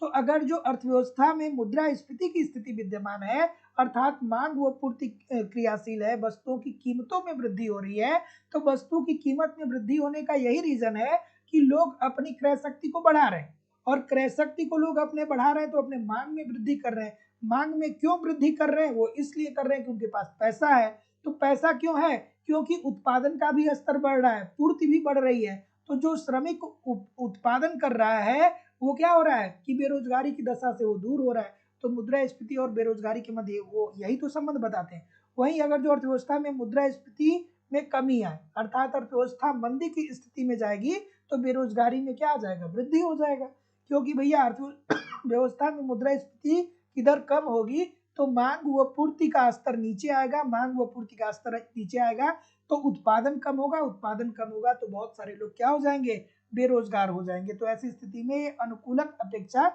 तो अगर जो अर्थव्यवस्था में मुद्रास्फीति की स्थिति विद्यमान है, अर्थात मांग व पूर्ति क्रियाशील है, वस्तुओं की कीमतों में वृद्धि हो रही है, तो वस्तु की कीमत में वृद्धि होने का यही रीजन है कि लोग अपनी क्रय शक्ति को बढ़ा रहे हैं, और क्रय शक्ति को लोग अपने बढ़ा रहे हैं तो अपने मांग में वृद्धि कर रहे हैं। मांग में क्यों वृद्धि कर रहे हैं? वो इसलिए कर रहे हैं कि उनके पास पैसा है। तो पैसा क्यों है? क्योंकि उत्पादन का भी स्तर बढ़ रहा है, पूर्ति भी बढ़ रही है। तो जो श्रमिक उत्पादन कर रहा है वो क्या हो रहा है कि बेरोजगारी की दशा से वो दूर हो रहा है। तो मुद्रास्फीति और बेरोजगारी के मध्य वो यही तो संबंध बताते हैं। वहीं अगर जो अर्थव्यवस्था में मुद्रास्फीति में कमी आए, अर्थात अर्थव्यवस्था मंदी की स्थिति में जाएगी, तो बेरोजगारी में क्या आ जाएगा? वृद्धि हो जाएगा। क्योंकि भैया अर्थव्यवस्था में मुद्रास्फीति की दर कम होगी तो मांग व पूर्ति का स्तर नीचे आएगा, मांग व पूर्ति का स्तर नीचे आएगा तो उत्पादन कम होगा, उत्पादन कम होगा तो बहुत सारे लोग क्या हो जाएंगे? बेरोजगार हो जाएंगे। तो ऐसी स्थिति में अनुकूलक अपेक्षा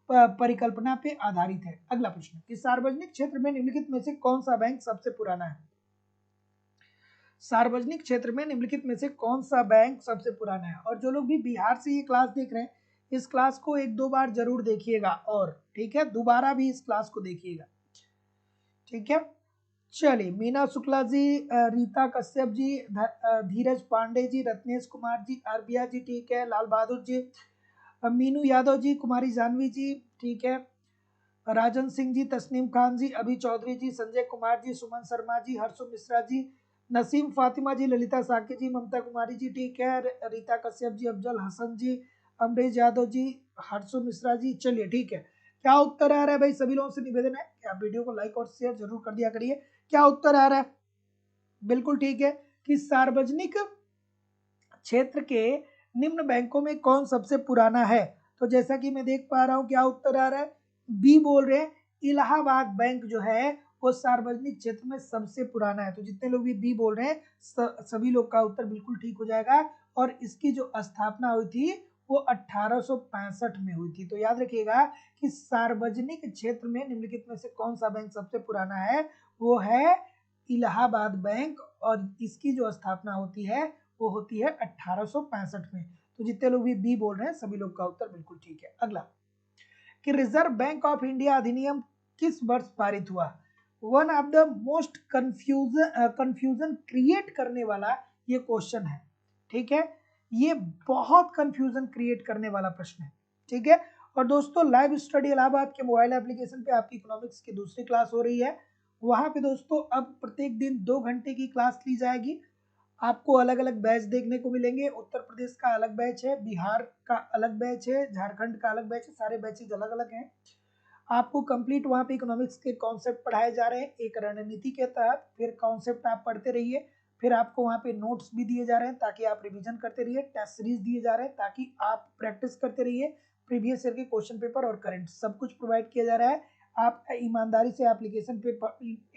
परिकल्पना पे आधारित है। अगला प्रश्न कि सार्वजनिक क्षेत्र में निम्नलिखित में से कौन सा बैंक सबसे पुराना है? सार्वजनिक क्षेत्र में निम्नलिखित में से कौन सा बैंक सबसे पुराना है? और जो लोग भी बिहार से ये क्लास देख रहे हैं, इस क्लास को एक दो बार जरूर देखिएगा, और ठीक है, दोबारा भी इस क्लास को देखिएगा। ठीक है, चलिए, मीना शुक्ला जी, रीता कश्यप जी, धीरज पांडे जी, रत्नेश कुमार जी, अरबिया जी, ठीक है, लाल बहादुर जी, मीनू यादव जी, कुमारी जानवी जी, ठीक है, राजन सिंह जी, तस्नीम खान जी, अभी चौधरी जी, संजय कुमार जी, सुमन शर्मा जी, हर्षु मिश्रा जी, नसीम फातिमा जी, ललिता साके जी, ममता कुमारी जी, ठीक है, रीता कश्यप जी, अफजल हसन जी, अमरीश यादव जी, हर्षु मिश्रा जी। चलिए ठीक है, क्या उत्तर आ रहा है भाई? सभी लोगों से निवेदन है कि आप वीडियो को लाइक और शेयर जरूर कर दिया करिए। क्या उत्तर आ रहा है? बिल्कुल ठीक है कि सार्वजनिक क्षेत्र के निम्न बैंकों में कौन सबसे पुराना है? तो जैसा कि मैं देख पा रहा हूं, क्या उत्तर आ रहा है? बी बोल रहे हैं, इलाहाबाद बैंक जो है वो सार्वजनिक क्षेत्र में सबसे पुराना है। तो जितने लोग भी बी बोल रहे हैं सभी लोग का उत्तर बिल्कुल ठीक हो जाएगा। और इसकी जो स्थापना हुई थी वो 1865 में हुई थी। तो याद रखिएगा कि सार्वजनिक क्षेत्र में निम्नलिखित में से कौन सा बैंक सबसे पुराना है? वो है इलाहाबाद बैंक, और इसकी जो स्थापना होती है वो होती है 1865 में। तो जितने लोग भी बी बोल रहे हैं सभी लोग का उत्तर बिल्कुल ठीक है। अगला कि रिजर्व बैंक ऑफ इंडिया अधिनियम किस वर्ष पारित हुआ? One of the most confusion create करने वाला ये क्वेश्चन है। ठीक है, ये बहुत कंफ्यूजन क्रिएट करने वाला प्रश्न है। ठीक है, और दोस्तों लाइव स्टडी इलाहाबाद के मोबाइल एप्लीकेशन पे आपकी इकोनॉमिक्स की दूसरी क्लास हो रही है। वहां पे दोस्तों अब प्रत्येक दिन 2 घंटे की क्लास ली जाएगी। आपको अलग अलग बैच देखने को मिलेंगे। उत्तर प्रदेश का अलग बैच है, बिहार का अलग बैच है, झारखंड का अलग बैच है, सारे बैचेज अलग अलग हैं। आपको कंप्लीट वहाँ पे इकोनॉमिक्स के कॉन्सेप्ट पढ़ाए जा रहे हैं एक रणनीति के तहत। फिर कॉन्सेप्ट आप पढ़ते रहिए, फिर आपको वहाँ पे नोट्स भी दिए जा रहे हैं ताकि आप रिवीजन करते रहिए। टेस्ट सीरीज दिए जा रहे हैं ताकि आप प्रैक्टिस करते रहिए। प्रीवियस ईयर के क्वेश्चन पेपर और करंट सब कुछ प्रोवाइड किया जा रहा है। आप ईमानदारी से एप्लीकेशन पे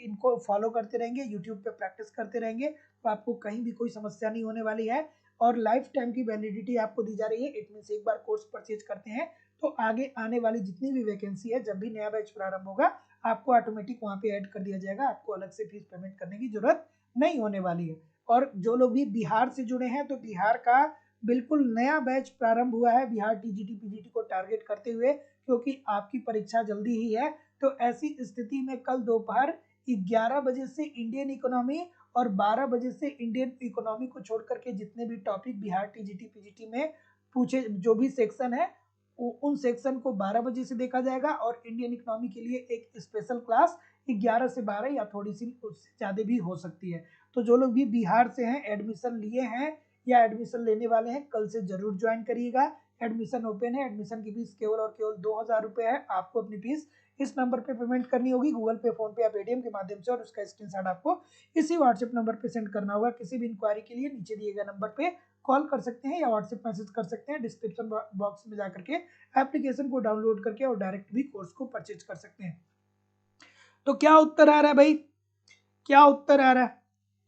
इनको फॉलो करते रहेंगे, यूट्यूब पे प्रैक्टिस करते रहेंगे, तो आपको कहीं भी कोई समस्या नहीं होने वाली है। और लाइफ टाइम की वैलिडिटी आपको दी जा रही है। इट मींस एक बार कोर्स परचेज करते हैं तो आगे आने वाली जितनी भी वैकेंसी है, जब भी नया बैच प्रारंभ होगा, आपको ऑटोमेटिक वहाँ पे ऐड कर दिया जाएगा। आपको अलग से फीस पेमेंट करने की जरूरत नहीं होने वाली है। और जो लोग भी बिहार से जुड़े हैं, तो बिहार का बिल्कुल नया बैच प्रारंभ हुआ है बिहार टीजीटी पीजीटी को टारगेट करते हुए, क्योंकि आपकी परीक्षा जल्दी ही है। तो ऐसी स्थिति में कल दोपहर 11 बजे से इंडियन इकोनॉमी और 12 बजे से इंडियन इकोनॉमी को छोड़ करके जितने भी टॉपिक बिहार टीजीटी पीजीटी में पूछे, जो भी सेक्शन है, उन सेक्शन को 12 बजे से देखा जाएगा। और इंडियन इकोनॉमी के लिए एक स्पेशल क्लास 11 से 12 या थोड़ी सी उससे ज़्यादा भी हो सकती है। तो जो लोग भी बिहार से हैं, एडमिशन लिए हैं या एडमिशन लेने वाले हैं, कल से जरूर ज्वाइन करिएगा। एडमिशन ओपन है। एडमिशन की फीस केवल और केवल 2000 रुपये है। आपको अपनी फीस इस नंबर पे पेमेंट करनी होगी, गूगल पे, फोन पे या पेटीएम के माध्यम से, और उसका स्क्रीनशॉट आपको इसी व्हाट्सएप नंबर पे सेंड करना होगा। किसी भी इंक्वायरी के लिए नीचे दिए गए नंबर पे कॉल कर सकते हैं या व्हाट्सएप मैसेज कर सकते हैं। डिस्क्रिप्शन बॉक्स में जाकर के एप्लीकेशन को डाउनलोड करके और डायरेक्ट भी कोर्स को परचेज कर सकते हैं। तो क्या उत्तर आ रहा है भाई? क्या उत्तर आ रहा है?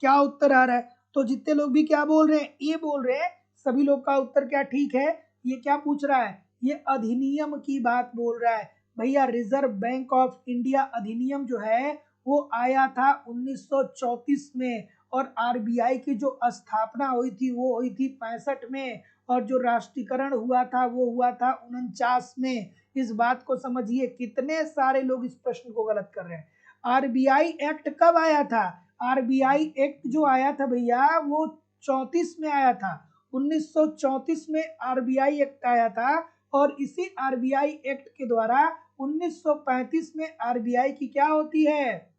क्या उत्तर आ रहा है? तो जितने लोग भी क्या बोल रहे हैं, ये बोल रहे हैं, सभी लोग का उत्तर क्या ठीक है? ये क्या पूछ रहा है? ये अधिनियम की बात बोल रहा है भैया। रिजर्व बैंक ऑफ इंडिया अधिनियम जो है वो आया था 1934 में, और आरबीआई की जो स्थापना हुई थी वो हुई थी 65 में, और जो राष्ट्रीयकरण हुआ था वो हुआ था 49 में। इस बात को समझिए। कितने सारे लोग इस प्रश्न को गलत कर रहे हैं। आरबीआई एक्ट कब आया था? आरबीआई एक्ट जो आया था भैया वो 34 में आया था। 1934 में आरबीआई एक्ट आया था, और इसी आरबीआई एक्ट के द्वारा 1935 में आरबीआई की क्या होती है?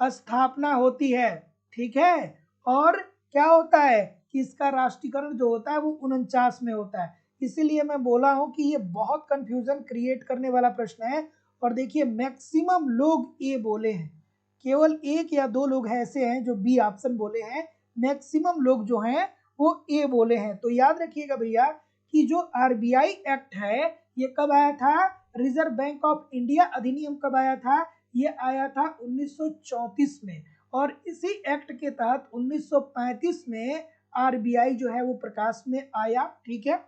स्थापना होती है। ठीक है। और क्या होता है कि इसका राष्ट्रीयकरण जो होता है वो 49 में होता है। इसीलिए मैं बोला हूं कि ये बहुत कंफ्यूजन क्रिएट करने वाला प्रश्न है। और देखिए, मैक्सिमम लोग ए बोले हैं, केवल एक या दो लोग ऐसे हैं जो बी ऑप्शन बोले हैं। मैक्सिमम लोग जो हैं वो ए बोले हैं। तो याद रखिएगा भैया कि जो आरबीआई एक्ट है ये कब आया था? रिजर्व बैंक ऑफ इंडिया अधिनियम कब आया था? ये आया था 1934 में, और इसी एक्ट के तहत 1935 में आरबीआई जो है वो प्रकाश में आया। ठीक है,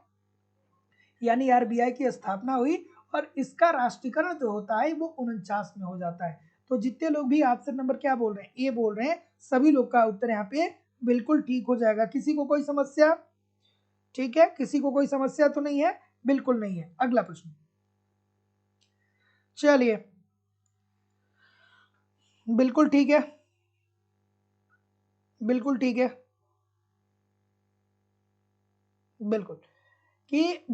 यानी आरबीआई की स्थापना हुई, और इसका राष्ट्रीयकरण जो होता है वो 49 में हो जाता है। तो जितने लोग भी ऑप्शन नंबर क्या बोल रहे हैं, ए बोल रहे हैं, सभी लोग का उत्तर यहाँ पे बिल्कुल ठीक हो जाएगा। किसी को कोई समस्या? ठीक है, किसी को कोई समस्या तो नहीं है? बिल्कुल नहीं है। अगला प्रश्न, चलिए, बिल्कुल ठीक है, बिल्कुल ठीक है, बिल्कुल, कि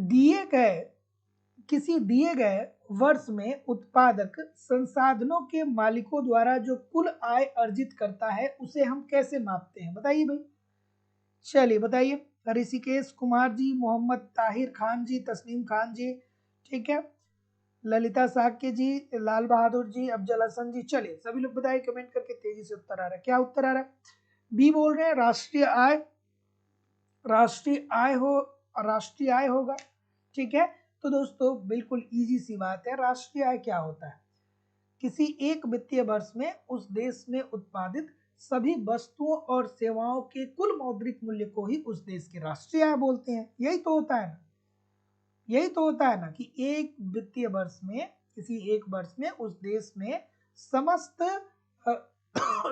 किसी दिए गए वर्ष में उत्पादक संसाधनों के मालिकों द्वारा जो कुल आय अर्जित करता है उसे हम कैसे मापते हैं? बताइए भाई। चलिए बताइए। ऋषिकेश कुमार जी, मोहम्मद ताहिर खान जी, तस्नीम खान जी, ठीक है, ललिता साक्य जी, लाल बहादुर जी, अफजल हसन जी। चलिए सभी लोग बताइए कमेंट करके, तेजी से उत्तर आ रहा है। क्या उत्तर आ रहा है? बी बोल रहे हैं राष्ट्रीय आय। राष्ट्रीय आय राष्ट्रीय आय होगा। ठीक है। तो दोस्तों बिल्कुल इजी सी बात है। राष्ट्रीय आय क्या होता है? किसी एक वित्तीय वर्ष में उस देश में उत्पादित सभी वस्तुओं और सेवाओं के कुल मौद्रिक मूल्य को ही उस देश की राष्ट्रीय आय बोलते हैं। यही तो होता है ना, यही तो होता है ना, कि एक वित्तीय वर्ष में, किसी एक वर्ष में उस देश में समस्त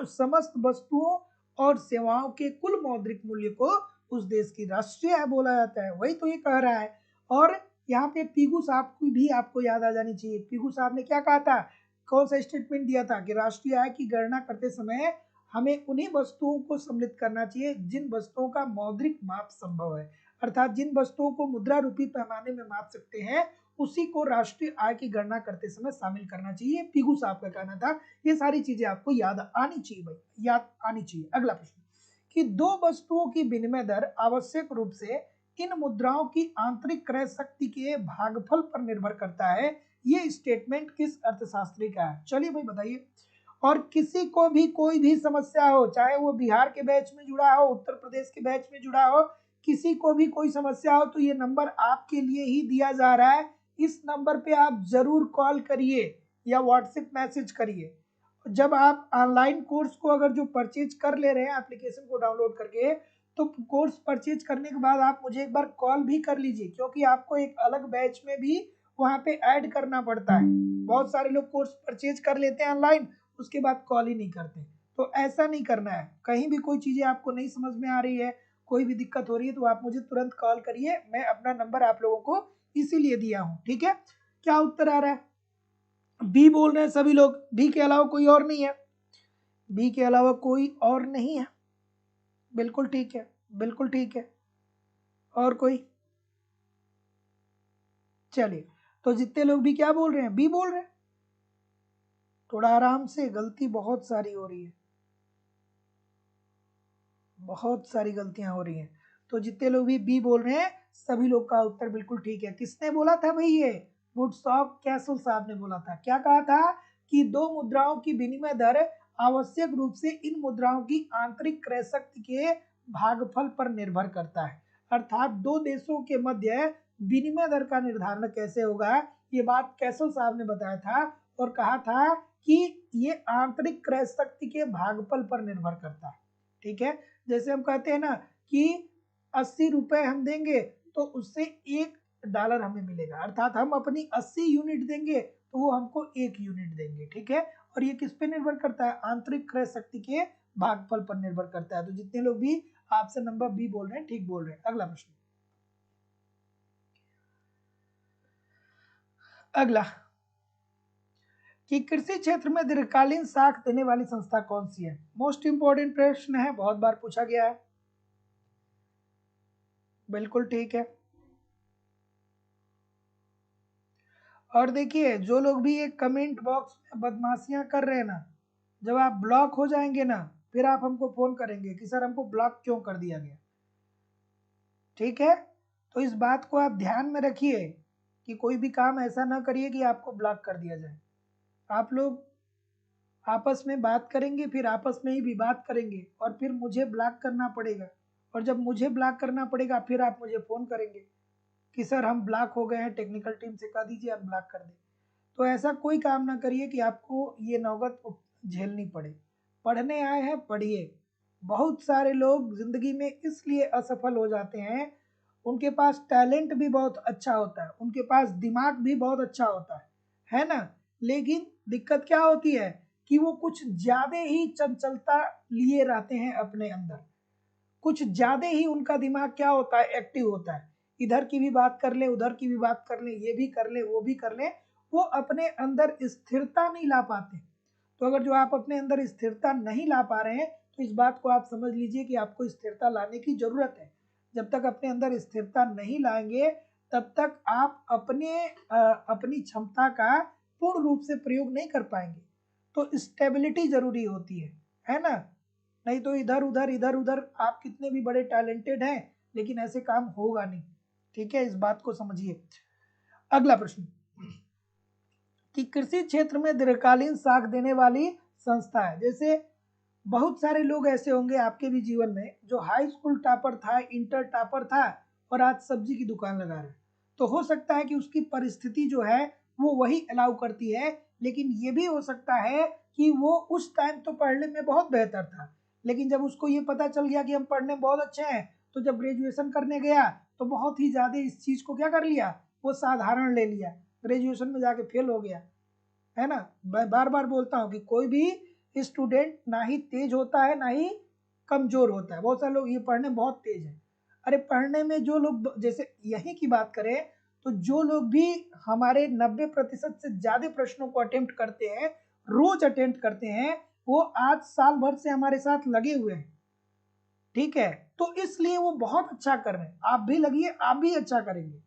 समस्त वस्तुओं और सेवाओं के कुल मौद्रिक मूल्य को उस देश की राष्ट्रीय आय बोला जाता है। वही तो ये कह रहा है। और यहाँ पे पीगू साहब की भी आपको याद आ जानी चाहिए। पीगू साहब ने क्या कहा था? कौन सा स्टेटमेंट दिया था कि राष्ट्रीय आय की गणना करते समय हमें उन्हीं वस्तुओं को सम्मिलित करना चाहिए जिन वस्तुओं का मौद्रिक माप संभव है, अर्थात जिन वस्तुओं को मुद्रा रूपी पैमाने में माप सकते हैं उसी को राष्ट्रीय आय की गणना करते समय शामिल करना चाहिए। पीगू साहब का कहना था। ये सारी चीजें आपको याद आनी चाहिए भाई, याद आनी चाहिए। अगला प्रश्न, कि दो वस्तुओं की विनिमय दर आवश्यक रूप से इन मुद्राओं की आंतरिक क्रय शक्ति के भागफल पर निर्भर करता है। ये स्टेटमेंट किस अर्थशास्त्री का है? चलिए भाई बताइए। और किसी को भी कोई भी समस्या हो, चाहे वो बिहार के बैच में जुड़ा हो, उत्तर प्रदेश के बैच में जुड़ा हो, किसी को भी कोई समस्या हो तो ये नंबर आपके लिए ही दिया जा रहा है। इस नंबर पे आप जरूर कॉल करिए। या व्हाट्सएप मैसेज करिए। जब आप ऑनलाइन कोर्स को अगर जो परचेज कर ले रहे हैं एप्लीकेशन को डाउनलोड करके, तो कोर्स परचेज करने के बाद आप मुझे एक बार कॉल भी कर लीजिए, क्योंकि आपको एक अलग बैच में भी वहाँ पे ऐड करना पड़ता है। बहुत सारे लोग कोर्स परचेज कर लेते हैं ऑनलाइन, उसके बाद कॉल ही नहीं करते। तो ऐसा नहीं करना है। कहीं भी कोई चीज़ें आपको नहीं समझ में आ रही है, कोई भी दिक्कत हो रही है, तो आप मुझे तुरंत कॉल करिए। मैं अपना नंबर आप लोगों को इसीलिए दिया हूँ। ठीक है, क्या उत्तर आ रहा है? बी बोल रहे हैं सभी लोग। बी के अलावा कोई और नहीं है? बी के अलावा कोई और नहीं है? बिल्कुल ठीक है, बिल्कुल ठीक है। और कोई? चलिए, तो जितने लोग भी क्या बोल रहे हैं, बी बोल रहे हैं। थोड़ा आराम से, गलती बहुत सारी हो रही है, बहुत सारी गलतियां हो रही हैं। तो जितने लोग भी बी बोल रहे हैं, सभी लोग का उत्तर बिल्कुल ठीक है। किसने बोला था भाई? ये वुडस्टॉक कैसल साहब ने बोला था। क्या कहा था? कि दो मुद्राओं की विनिमय दर आवश्यक रूप से इन मुद्राओं की आंतरिक क्रय शक्ति के भागफल पर निर्भर करता है। अर्थात दो देशों के मध्य विनिमय दर का निर्धारण कैसे होगा, ये बात कैसल साहब ने बताया था और कहा था कि ये आंतरिक क्रय शक्ति के भागफल पर निर्भर करता है। ठीक है, जैसे हम कहते हैं ना कि 80 रुपए हम देंगे तो उससे $1 हमें मिलेगा, अर्थात हम अपनी 80 यूनिट देंगे तो वो हमको 1 यूनिट देंगे। ठीक है, और ये किस पे निर्भर करता है? आंतरिक क्रय शक्ति के भागफल पर निर्भर करता है। तो जितने लोग भी आपसे नंबर बी बोल रहे हैं, ठीक बोल रहे हैं। अगला प्रश्न, अगला कि कृषि क्षेत्र में दीर्घकालीन साख देने वाली संस्था कौन सी है? मोस्ट इंपोर्टेंट प्रश्न है, बहुत बार पूछा गया है। बिल्कुल ठीक है। और देखिए, जो लोग भी ये कमेंट बॉक्स में बदमाशियां कर रहे हैं ना, जब आप ब्लॉक हो जाएंगे ना, फिर आप हमको फोन करेंगे कि सर हमको ब्लॉक क्यों कर दिया गया। ठीक है, तो इस बात को आप ध्यान में रखिए कि कोई भी काम ऐसा ना करिए कि आपको ब्लॉक कर दिया जाए। आप लोग आपस में बात करेंगे, फिर आपस में ही विवाद करेंगे और फिर मुझे ब्लॉक करना पड़ेगा। और जब मुझे ब्लॉक करना पड़ेगा, फिर आप मुझे फोन करेंगे कि सर हम ब्लॉक हो गए हैं, टेक्निकल टीम से कह दीजिए अनब्लॉक कर दे। तो ऐसा कोई काम ना करिए कि आपको ये नौबत झेलनी पड़े। पढ़ने आए हैं, पढ़िए। बहुत सारे लोग जिंदगी में इसलिए असफल हो जाते हैं, उनके पास टैलेंट भी बहुत अच्छा होता है, उनके पास दिमाग भी बहुत अच्छा होता है ना, लेकिन दिक्कत क्या होती है कि वो कुछ ज्यादा ही चंचलता लिए रहते हैं अपने अंदर। कुछ ज्यादा ही उनका दिमाग क्या होता है, एक्टिव होता है। इधर की भी बात कर ले, उधर की भी बात कर ले, ये भी कर ले, वो भी कर ले। वो अपने अंदर स्थिरता नहीं ला पाते। तो अगर जो आप अपने अंदर स्थिरता नहीं ला पा रहे हैं, तो इस बात को आप समझ लीजिए कि आपको स्थिरता लाने की जरूरत है। जब तक अपने अंदर स्थिरता नहीं लाएंगे, तब तक आप अपनी क्षमता का पूर्ण रूप से प्रयोग नहीं कर पाएंगे। तो स्टेबिलिटी जरूरी होती है ना। नहीं तो इधर उधर आप कितने भी बड़े टैलेंटेड हैं, लेकिन ऐसे काम होगा नहीं। ठीक है, इस बात को समझिए। अगला प्रश्न कि कृषि क्षेत्र में दीर्घकालीन साख देने वाली संस्था है। जैसे बहुत सारे लोग ऐसे होंगे आपके भी जीवन में जो हाई स्कूल टॉपर था, इंटर टॉपर था और आज सब्जी की दुकान लगा रहा है। तो हो सकता है कि उसकी परिस्थिति जो है वो वही अलाउ करती है, लेकिन ये भी हो सकता है कि वो उस टाइम तो पढ़ने में बहुत बेहतर था, लेकिन जब उसको ये पता चल गया कि हम पढ़ने में बहुत अच्छे हैं, तो जब ग्रेजुएशन करने गया तो बहुत ही ज्यादा इस चीज को क्या कर लिया, वो साधारण ले लिया, ग्रेजुएशन में जाके फेल हो गया। है ना, मैं बार बार बोलता हूँ कि कोई भी स्टूडेंट ना ही तेज होता है ना ही कमजोर होता है। बहुत सारे लोग ये पढ़ने में बहुत तेज है। अरे पढ़ने में जो लोग, जैसे यही की बात करें तो जो लोग भी हमारे 90% से ज्यादा प्रश्नों को अटेम्प्ट करते हैं, रोज अटेम्प्ट करते हैं, वो आज साल भर से हमारे साथ लगे हुए हैं। ठीक है, तो इसलिए वो बहुत अच्छा कर रहे हैं। आप भी लगिए, आप भी अच्छा करेंगे।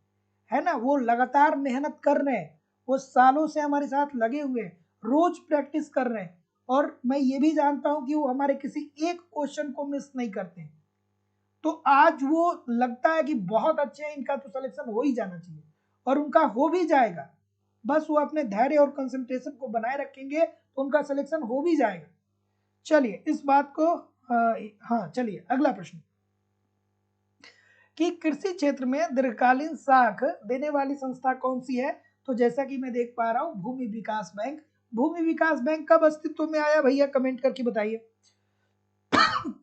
है ना, वो लगातार मेहनत कर रहे हैं, वो सालों से हमारे साथ लगे हुए हैं, रोज प्रैक्टिस कर रहे हैं। और मैं ये भी जानता हूं कि वो हमारे किसी एक क्वेश्चन को मिस नहीं करते। तो आज वो लगता है कि बहुत अच्छे हैं, इनका तो सिलेक्शन हो ही जाना चाहिए, और उनका हो भी जाएगा। बस वो अपने धैर्य और कंसंट्रेशन को बनाए रखेंगे तो उनका सिलेक्शन हो भी जाएगा। चलिए इस बात को हाँ, चलिए अगला प्रश्न कि कृषि क्षेत्र में दीर्घकालीन साख देने वाली संस्था कौन सी है? तो जैसा कि मैं देख पा रहा हूं, भूमि विकास बैंक भूमि विकास बैंक कब अस्तित्व में आया भैया, कमेंट करके बताइए।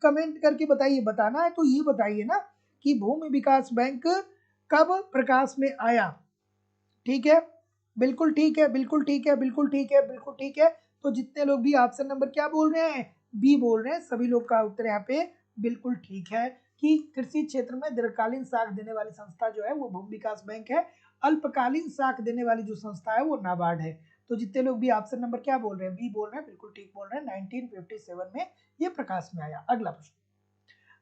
कमेंट करके बताइए, बताना है तो ये बताइए ना कि भूमि विकास बैंक कब प्रकाश में आया। ठीक है, बिल्कुल ठीक है, बिल्कुल ठीक है, बिल्कुल ठीक है, बिल्कुल ठीक है। तो जितने लोग भी ऑप्शन नंबर क्या बोल रहे हैं, बी बोल रहे हैं, सभी लोग का उत्तर यहाँ पे बिल्कुल ठीक है कि कृषि क्षेत्र में दीर्घकालीन साख देने वाली संस्था जो है वो भूमि विकास बैंक है, अल्पकालीन साख देने वाली जो संस्था है वो नाबार्ड है। तो जितने लोग भी ऑप्शन नंबर क्या बोल रहे हैं, बी बोल रहे हैं, बिल्कुल ठीक बोल रहे हैं, 1957 में ये प्रकाश में आया। अगला प्रश्न,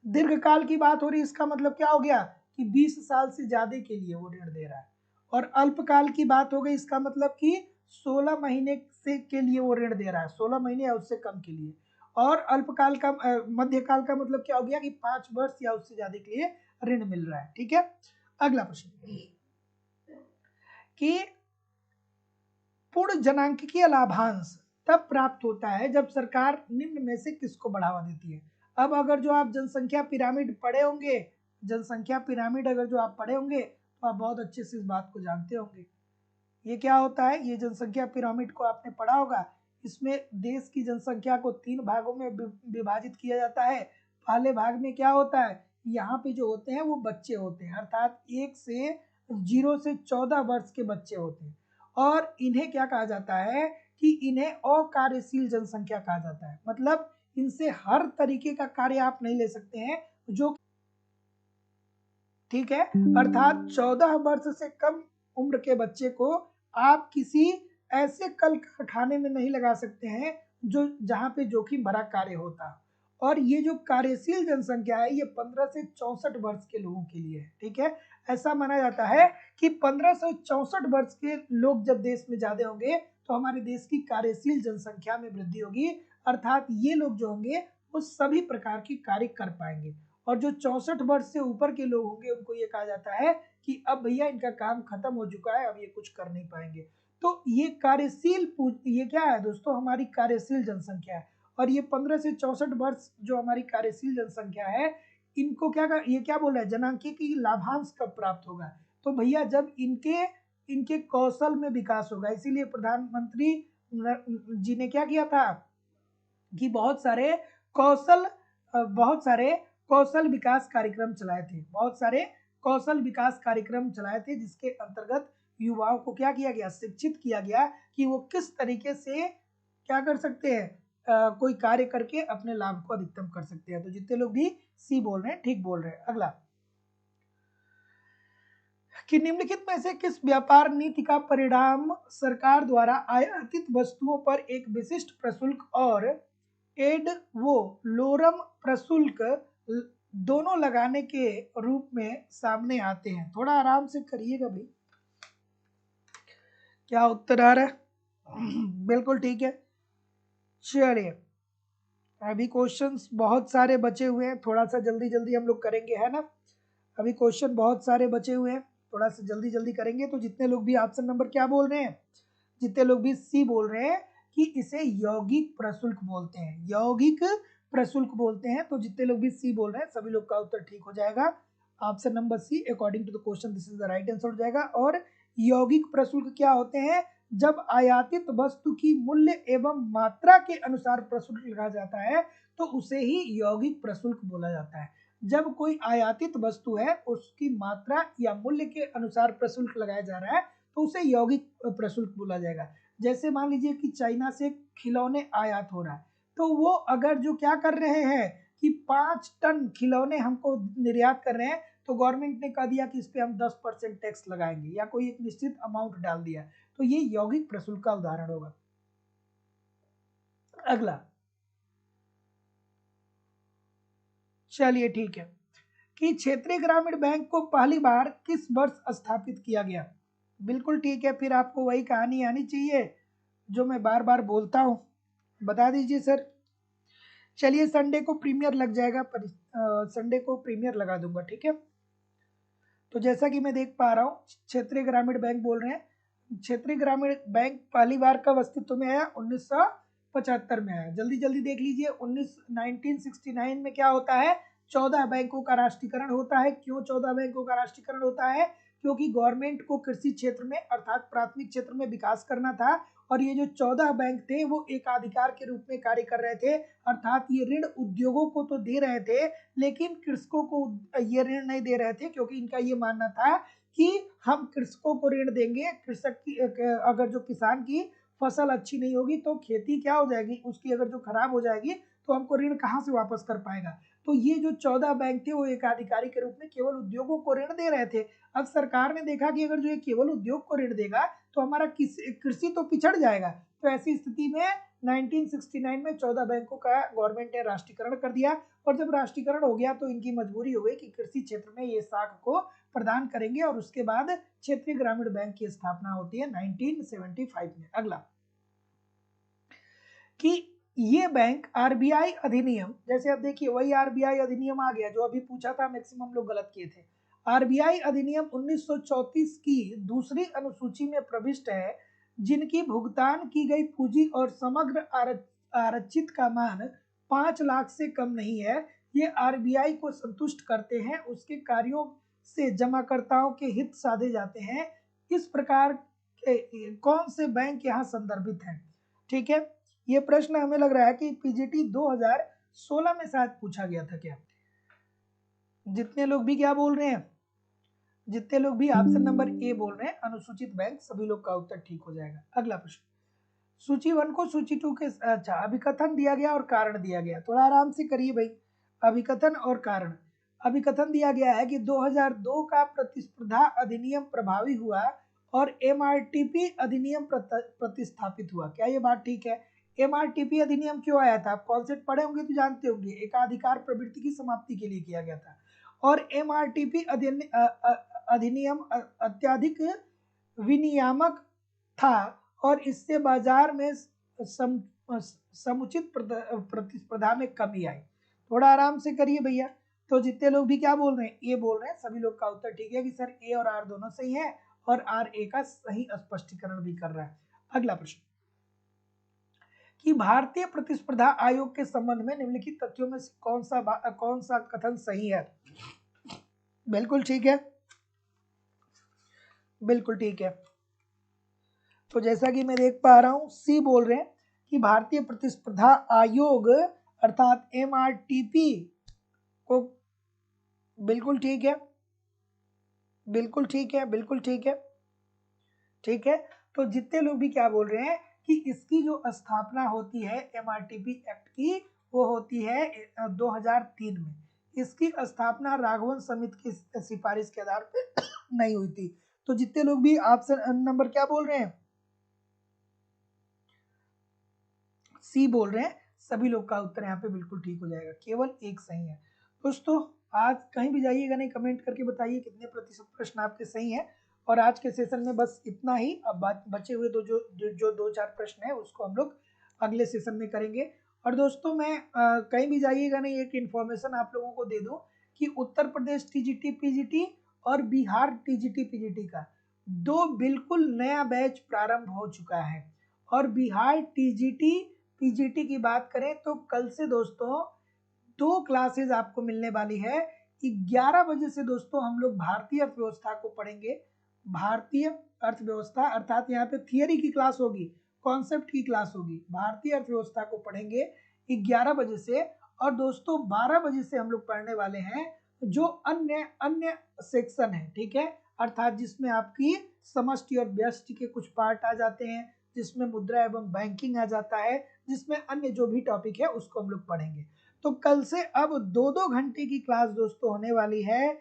दीर्घकाल की बात हो रही है, इसका मतलब क्या हो गया कि 20 साल से ज्यादा के लिए वो ऋण दे रहा है। और अल्पकाल की बात हो गई, इसका मतलब कि 16 महीने से के लिए वो ऋण दे रहा है, 16 महीने या उससे कम के लिए। और अल्पकाल का मध्यकाल का मतलब क्या हो गया कि 5 वर्ष या उससे ज्यादा के लिए ऋण मिल रहा है। ठीक है, अगला प्रश्न कि पूर्ण जनांकीय लाभांश तब प्राप्त होता है जब सरकार निम्न में से किसको बढ़ावा देती है। अब अगर जो आप जनसंख्या पिरामिड पढ़े होंगे, जनसंख्या पिरामिड अगर जो आप पढ़े होंगे तो आप बहुत अच्छे से इस बात को जानते होंगे। ये क्या होता है, ये जनसंख्या पिरामिड को आपने पढ़ा होगा। इसमें देश की जनसंख्या को 3 भागों में विभाजित किया जाता है। पहले भाग में क्या होता है, यहाँ पे जो होते हैं वो बच्चे होते हैं, अर्थात 0 से 14 वर्ष के बच्चे होते हैं। और इन्हें क्या कहा जाता है कि इन्हें अकार्यशील जनसंख्या कहा जाता है। मतलब इनसे हर तरीके का कार्य आप नहीं ले सकते हैं जो, ठीक है, अर्थात 14 वर्ष से कम उम्र के बच्चे को आप किसी ऐसे कल कारखाने में नहीं लगा सकते हैं जो जहां पे जोखिम भरा कार्य होता। और ये जो कार्यशील जनसंख्या है ये 15 से 64 वर्ष के लोगों के लिए है। ठीक है, ऐसा माना जाता है कि 15 से 64 वर्ष के लोग जब देश में ज्यादा होंगे तो हमारे देश की कार्यशील जनसंख्या में वृद्धि होगी, अर्थात ये लोग जो होंगे वो सभी प्रकार की कार्य कर पाएंगे। और जो 64 वर्ष से ऊपर के लोग होंगे उनको ये कहा जाता है कि अब भैया इनका काम खत्म हो चुका है, अब ये कुछ कर नहीं पाएंगे। तो ये कार्यशील, ये क्या है दोस्तों, हमारी कार्यशील जनसंख्या है। और ये 15 से 64 वर्ष जो हमारी कार्यशील जनसंख्या है, इनको क्या ये क्या बोल रहा है, जनांकीय की लाभांश कब प्राप्त होगा, तो भैया जब इनके इनके कौशल में विकास होगा। इसीलिए प्रधानमंत्री जी ने क्या किया था कि बहुत सारे कौशल विकास कार्यक्रम चलाए थे, बहुत सारे कौशल विकास कार्यक्रम चलाए थे, जिसके अंतर्गत युवाओं को क्या किया गया, शिक्षित किया गया कि वो किस तरीके से क्या कर सकते हैं, कोई कार्य करके अपने लाभ को अधिकतम कर सकते हैं। तो जितने लोग भी सी बोल रहे हैं ठीक बोल रहे हैं। अगला कि निम्नलिखित में से किस व्यापार नीति का परिणाम सरकार द्वारा आयातित वस्तुओं पर एक विशिष्ट प्रशुल्क और एड वो लोरम प्रशुल्क दोनों लगाने के रूप में सामने आते हैं। थोड़ा आराम से करिएगा भाई, क्या उत्तर आ रहा है? बिल्कुल ठीक है। चलिए अभी क्वेश्चंस बहुत सारे बचे हुए हैं, थोड़ा सा जल्दी जल्दी हम लोग करेंगे, है ना। अभी क्वेश्चन बहुत सारे बचे हुए हैं, थोड़ा सा जल्दी जल्दी करेंगे। तो जितने लोग भी ऑप्शन नंबर क्या बोल रहे हैं, जितने लोग भी सी बोल रहे हैं कि इसे यौगिक प्रशुल्क बोलते हैं, यौगिक प्रशुल्क बोलते हैं, तो जितने लोग भी सी बोल रहे हैं सभी लोग का उत्तर ठीक हो जाएगा। Option number C according to the question this is the right answer हो जाएगा। और यौगिक प्रशुल्क क्या होते हैं, जब आयातित वस्तु की मूल्य एवं मात्रा के अनुसार प्रशुल्क लगाया जाता है तो उसे ही यौगिक प्रशुल्क बोला जाता है। जब कोई आयातित वस्तु है उसकी मात्रा या मूल्य के अनुसार प्रशुल्क लगाया जा रहा है तो उसे यौगिक प्रशुल्क बोला जाएगा। जैसे मान लीजिए कि चाइना से खिलौने आयात हो रहा है, तो वो अगर जो क्या कर रहे हैं कि 5 टन खिलौने हमको निर्यात कर रहे हैं, तो गवर्नमेंट ने कह दिया कि इस पे हम 10% टैक्स लगाएंगे या कोई एक निश्चित अमाउंट डाल दिया, तो ये यौगिक प्रशुल्क का उदाहरण होगा। अगला चलिए ठीक है कि क्षेत्रीय ग्रामीण बैंक को पहली बार किस वर्ष स्थापित किया गया। बिल्कुल ठीक है, फिर आपको वही कहानी आनी चाहिए जो मैं बार बार बोलता हूं, बता दीजिए सर। चलिए संडे को प्रीमियर लग जाएगा, संडे को प्रीमियर लगा दूंगा, ठीक है। तो जैसा कि मैं देख पा रहा हूँ क्षेत्रीय ग्रामीण बैंक बोल रहे हैं, क्षेत्रीय ग्रामीण बैंक पहली बार कब अस्तित्व में आया, 1975 में आया। जल्दी जल्दी देख लीजिए, 1969 में क्या होता है, 14 बैंकों का राष्ट्रीयकरण होता है। क्यों 14 बैंकों का राष्ट्रीयकरण होता है, क्योंकि गवर्नमेंट को कृषि क्षेत्र में अर्थात प्राथमिक क्षेत्र में विकास करना था और ये जो 14 बैंक थे वो एकाधिकार के रूप में कार्य कर रहे थे, अर्थात ये ऋण उद्योगों को तो दे रहे थे लेकिन कृषकों को ये ऋण नहीं दे रहे थे, क्योंकि इनका ये मानना था कि हम कृषकों को ऋण देंगे, कृषक की अगर जो किसान की फसल अच्छी नहीं होगी तो खेती क्या हो जाएगी, उसकी अगर जो खराब हो जाएगी तो हमको ऋण कहाँ से वापस कर पाएगा। तो ये जो 14 बैंक थे वो एकाधिकारी के रूप में केवल उद्योगों को ऋण दे रहे थे। अब सरकार ने देखा कि अगर जो ये केवल उद्योग को ऋण देगा तो हमारा कृषि तो पिछड़ जाएगा। तो ऐसी स्थिति में 1969 में 14 बैंकों का गवर्नमेंट ने राष्ट्रीयकरण कर दिया, और जब राष्ट्रीयकरण हो गया तो इनकी मजबूरी हो गई कि कृषि क्षेत्र में ये साख को प्रदान करेंगे, और उसके बाद क्षेत्रीय ग्रामीण बैंक की स्थापना होती है 1975 में। अगला कि ये बैंक आरबीआई अधिनियम, जैसे अब देखिए वही आरबीआई अधिनियम आ गया जो अभी पूछा था, मैक्सिमम लोग गलत किए थे। आरबीआई अधिनियम 1934 की दूसरी अनुसूची में प्रविष्ट है, जिनकी भुगतान की गई पूंजी और समग्र आरक्षित का मान 5 लाख से कम नहीं है, ये आरबीआई को संतुष्ट करते हैं, उसके कार्यों से जमाकर्ताओं के हित साधे जाते हैं। इस प्रकार कौन से बैंक यहाँ संदर्भित हैं? ठीक है, ये प्रश्न हमें लग रहा है कि पीजीटी 2016 में शायद पूछा गया था क्या। जितने लोग भी क्या बोल रहे हैं, जितने लोग भी ऑप्शन नंबर ए बोल रहे हैं अनुसूचित बैंक, सभी लोग का उत्तर ठीक हो जाएगा। अगला प्रश्न, सूची 1 को सूची 2 के अच्छा अभिकथन दिया गया और कारण दिया गया, थोड़ा आराम से करिए भाई। अभिकथन और कारण। अभिकथन दिया गया है कि 2002 का प्रतिस्पर्धा अधिनियम प्रभावी हुआ और एमआरटीपी अधिनियम प्रतिस्थापित हुआ। क्या ये बात ठीक है? एमआरटीपी अधिनियम क्यों आया था? आप कॉन्सेप्ट पढ़े होंगे तो जानते होंगे, एकाधिकार प्रवृत्ति की समाप्ति के लिए किया गया था। और एमआरटीपी अधिनियम अत्यधिक विनियामक था और इससे बाजार में समुचित प्रतिस्पर्धा में कमी आई। थोड़ा आराम से करिए भैया। तो जितने लोग भी क्या बोल रहे हैं, ए बोल रहे हैं, सभी लोग का उत्तर ठीक है कि सर ए और आर दोनों सही है, और आर ए का सही स्पष्टीकरण भी कर रहा है। अगला प्रश्न कि भारतीय प्रतिस्पर्धा आयोग के संबंध में निम्नलिखित तथ्यों में से कौन सा कथन सही है? बिल्कुल ठीक है, बिल्कुल ठीक है। तो जैसा कि मैं देख पा रहा हूं, सी बोल रहे हैं कि भारतीय प्रतिस्पर्धा आयोग अर्थात एमआरटीपी को, बिल्कुल ठीक है, बिल्कुल ठीक है, बिल्कुल ठीक है, ठीक है। तो जितने लोग भी क्या बोल रहे हैं कि इसकी जो स्थापना होती है एमआरटीपी एक्ट की, वो होती है 2003 में। इसकी स्थापना राघवन समिति की सिफारिश के आधार पर नहीं हुई थी। तो जितने लोग भी ऑप्शन नंबर क्या बोल रहे हैं, सी बोल रहे हैं, सभी लोग का उत्तर यहाँ पे बिल्कुल ठीक हो जाएगा, केवल एक सही है। दोस्तों आज कहीं भी जाइएगा नहीं, कमेंट करके बताइए कितने प्रतिशत प्रश्न आपके सही हैं। और आज के सेशन में बस इतना ही। अब बचे हुए जो 2-4 प्रश्न है उसको हम लोग अगले सेशन में करेंगे। और दोस्तों मैं कहीं भी जाइएगा नहीं, एक इन्फॉर्मेशन आप लोगों को दे दूं कि उत्तर प्रदेश टीजीटी पीजीटी और बिहार टीजीटी पीजीटी का 2 बिल्कुल नया बैच प्रारंभ हो चुका है। और बिहार टीजीटी पीजीटी की बात करें तो कल से दोस्तों 2 क्लासेज आपको मिलने वाली है। 11 बजे से दोस्तों हम लोग भारतीय अर्थव्यवस्था को पढ़ेंगे। भारतीय अर्थव्यवस्था अर्थात यहाँ पे थियरी की क्लास होगी, कॉन्सेप्ट की क्लास होगी। भारतीय अर्थव्यवस्था को पढ़ेंगे 11 बजे से। और दोस्तों 12 बजे से हम लोग पढ़ने वाले हैं जो अन्य सेक्शन है, ठीक है, अर्थात जिसमें आपकी समष्टि और व्यष्टि के कुछ पार्ट आ जाते हैं, जिसमें मुद्रा एवं बैंकिंग आ जाता है, जिसमें अन्य जो भी टॉपिक है उसको हम लोग पढ़ेंगे। तो कल से अब 2-2 घंटे की क्लास दोस्तों होने वाली है।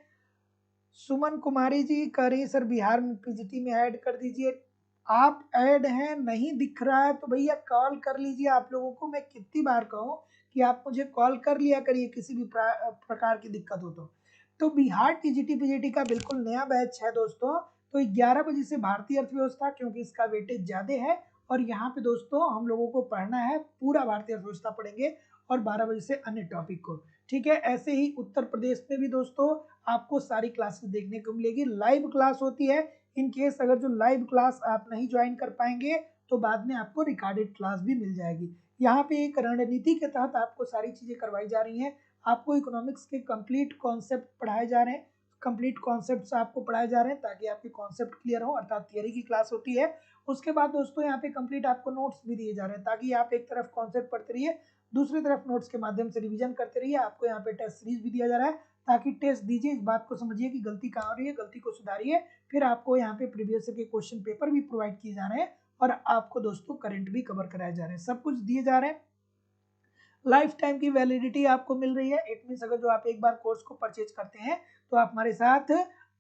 सुमन कुमारी जी कह रही सर बिहार में पीजीटी में ऐड कर दीजिए। आप ऐड हैं, नहीं दिख रहा है तो भैया कॉल कर लीजिए। आप लोगों को मैं कितनी बार कहूँ कि आप मुझे कॉल कर लिया करिए किसी भी प्रकार की दिक्कत हो तो बिहार टीजीटी पीजीटी का बिल्कुल नया बैच है दोस्तों। तो 11 बजे से भारतीय अर्थव्यवस्था, क्योंकि इसका वेटेज ज्यादा है, और यहाँ पे दोस्तों हम लोगों को पढ़ना है, पूरा भारतीय अर्थव्यवस्था पढ़ेंगे, और 12 बजे से अन्य टॉपिक को, ठीक है। ऐसे ही उत्तर प्रदेश में भी दोस्तों आपको सारी क्लासेस देखने को मिलेगी, लाइव क्लास होती है। इन केस अगर जो लाइव क्लास आप नहीं ज्वाइन कर पाएंगे तो बाद में आपको रिकॉर्डेड क्लास भी मिल जाएगी। यहाँ पे एक रणनीति के तहत आपको सारी चीजें करवाई जा रही हैं। आपको इकोनॉमिक्स के कंप्लीट कॉन्सेप्ट पढ़ाए जा रहे हैं, कंप्लीट कॉन्सेप्ट्स आपको पढ़ाए जा रहे हैं ताकि आपके कॉन्सेप्ट क्लियर हो, अर्थात थियरी की क्लास होती है। उसके बाद दोस्तों यहाँ पे कंप्लीट आपको नोट्स भी दिए जा रहे हैं ताकि आप एक तरफ कॉन्सेप्ट पढ़ते रहिए, दूसरी तरफ नोट्स के माध्यम से रिवीजन करते रहिए। आपको यहाँ पे टेस्ट सीरीज भी दिया जा रहा है ताकि टेस्ट दीजिए, इस बात को समझिए कि गलती कहाँ हो रही है, गलती को सुधारिए। फिर आपको यहाँ पे प्रीवियस के क्वेश्चन पेपर भी प्रोवाइड किए जा रहे हैं और आपको दोस्तों करंट भी कवर कराए जा रहे हैं, सब कुछ दिए जा रहे हैं। लाइफ टाइम की वैलिडिटी आपको मिल रही है। इट मीन्स अगर जो आप एक बार कोर्स को परचेज करते हैं तो आप हमारे साथ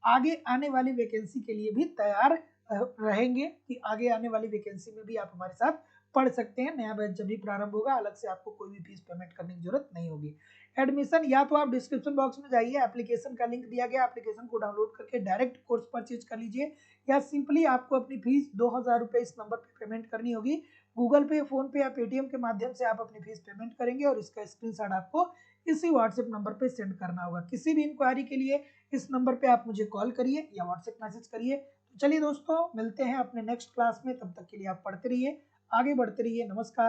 आगे आने वाली वैकेंसी के लिए भी तैयार रहेंगे कि आगे आने वाली वैकेंसी में भी आप हमारे साथ पढ़ सकते हैं। नया बैच जब भी प्रारंभ होगा अलग से आपको कोई भी फीस पेमेंट करने की जरूरत नहीं होगी। एडमिशन या तो आप डिस्क्रिप्शन बॉक्स में जाइए, एप्लीकेशन का लिंक दिया गया, एप्लीकेशन को डाउनलोड करके डायरेक्ट कोर्स परचेज कर लीजिए, या सिंपली आपको अपनी फीस 2000 रुपये इस नंबर पर पेमेंट करनी होगी। गूगल पे, फोन पे या पेटीएम के माध्यम से आप अपनी फीस पेमेंट करेंगे और इसका स्क्रीनशॉट आपको इसी व्हाट्सएप नंबर पे सेंड करना होगा। किसी भी इंक्वायरी के लिए इस नंबर पे आप मुझे कॉल करिए या व्हाट्सएप मैसेज करिए। तो चलिए दोस्तों, मिलते हैं अपने नेक्स्ट क्लास में, तब तक के लिए आप पढ़ते रहिए, आगे बढ़ते रहिए। नमस्कार।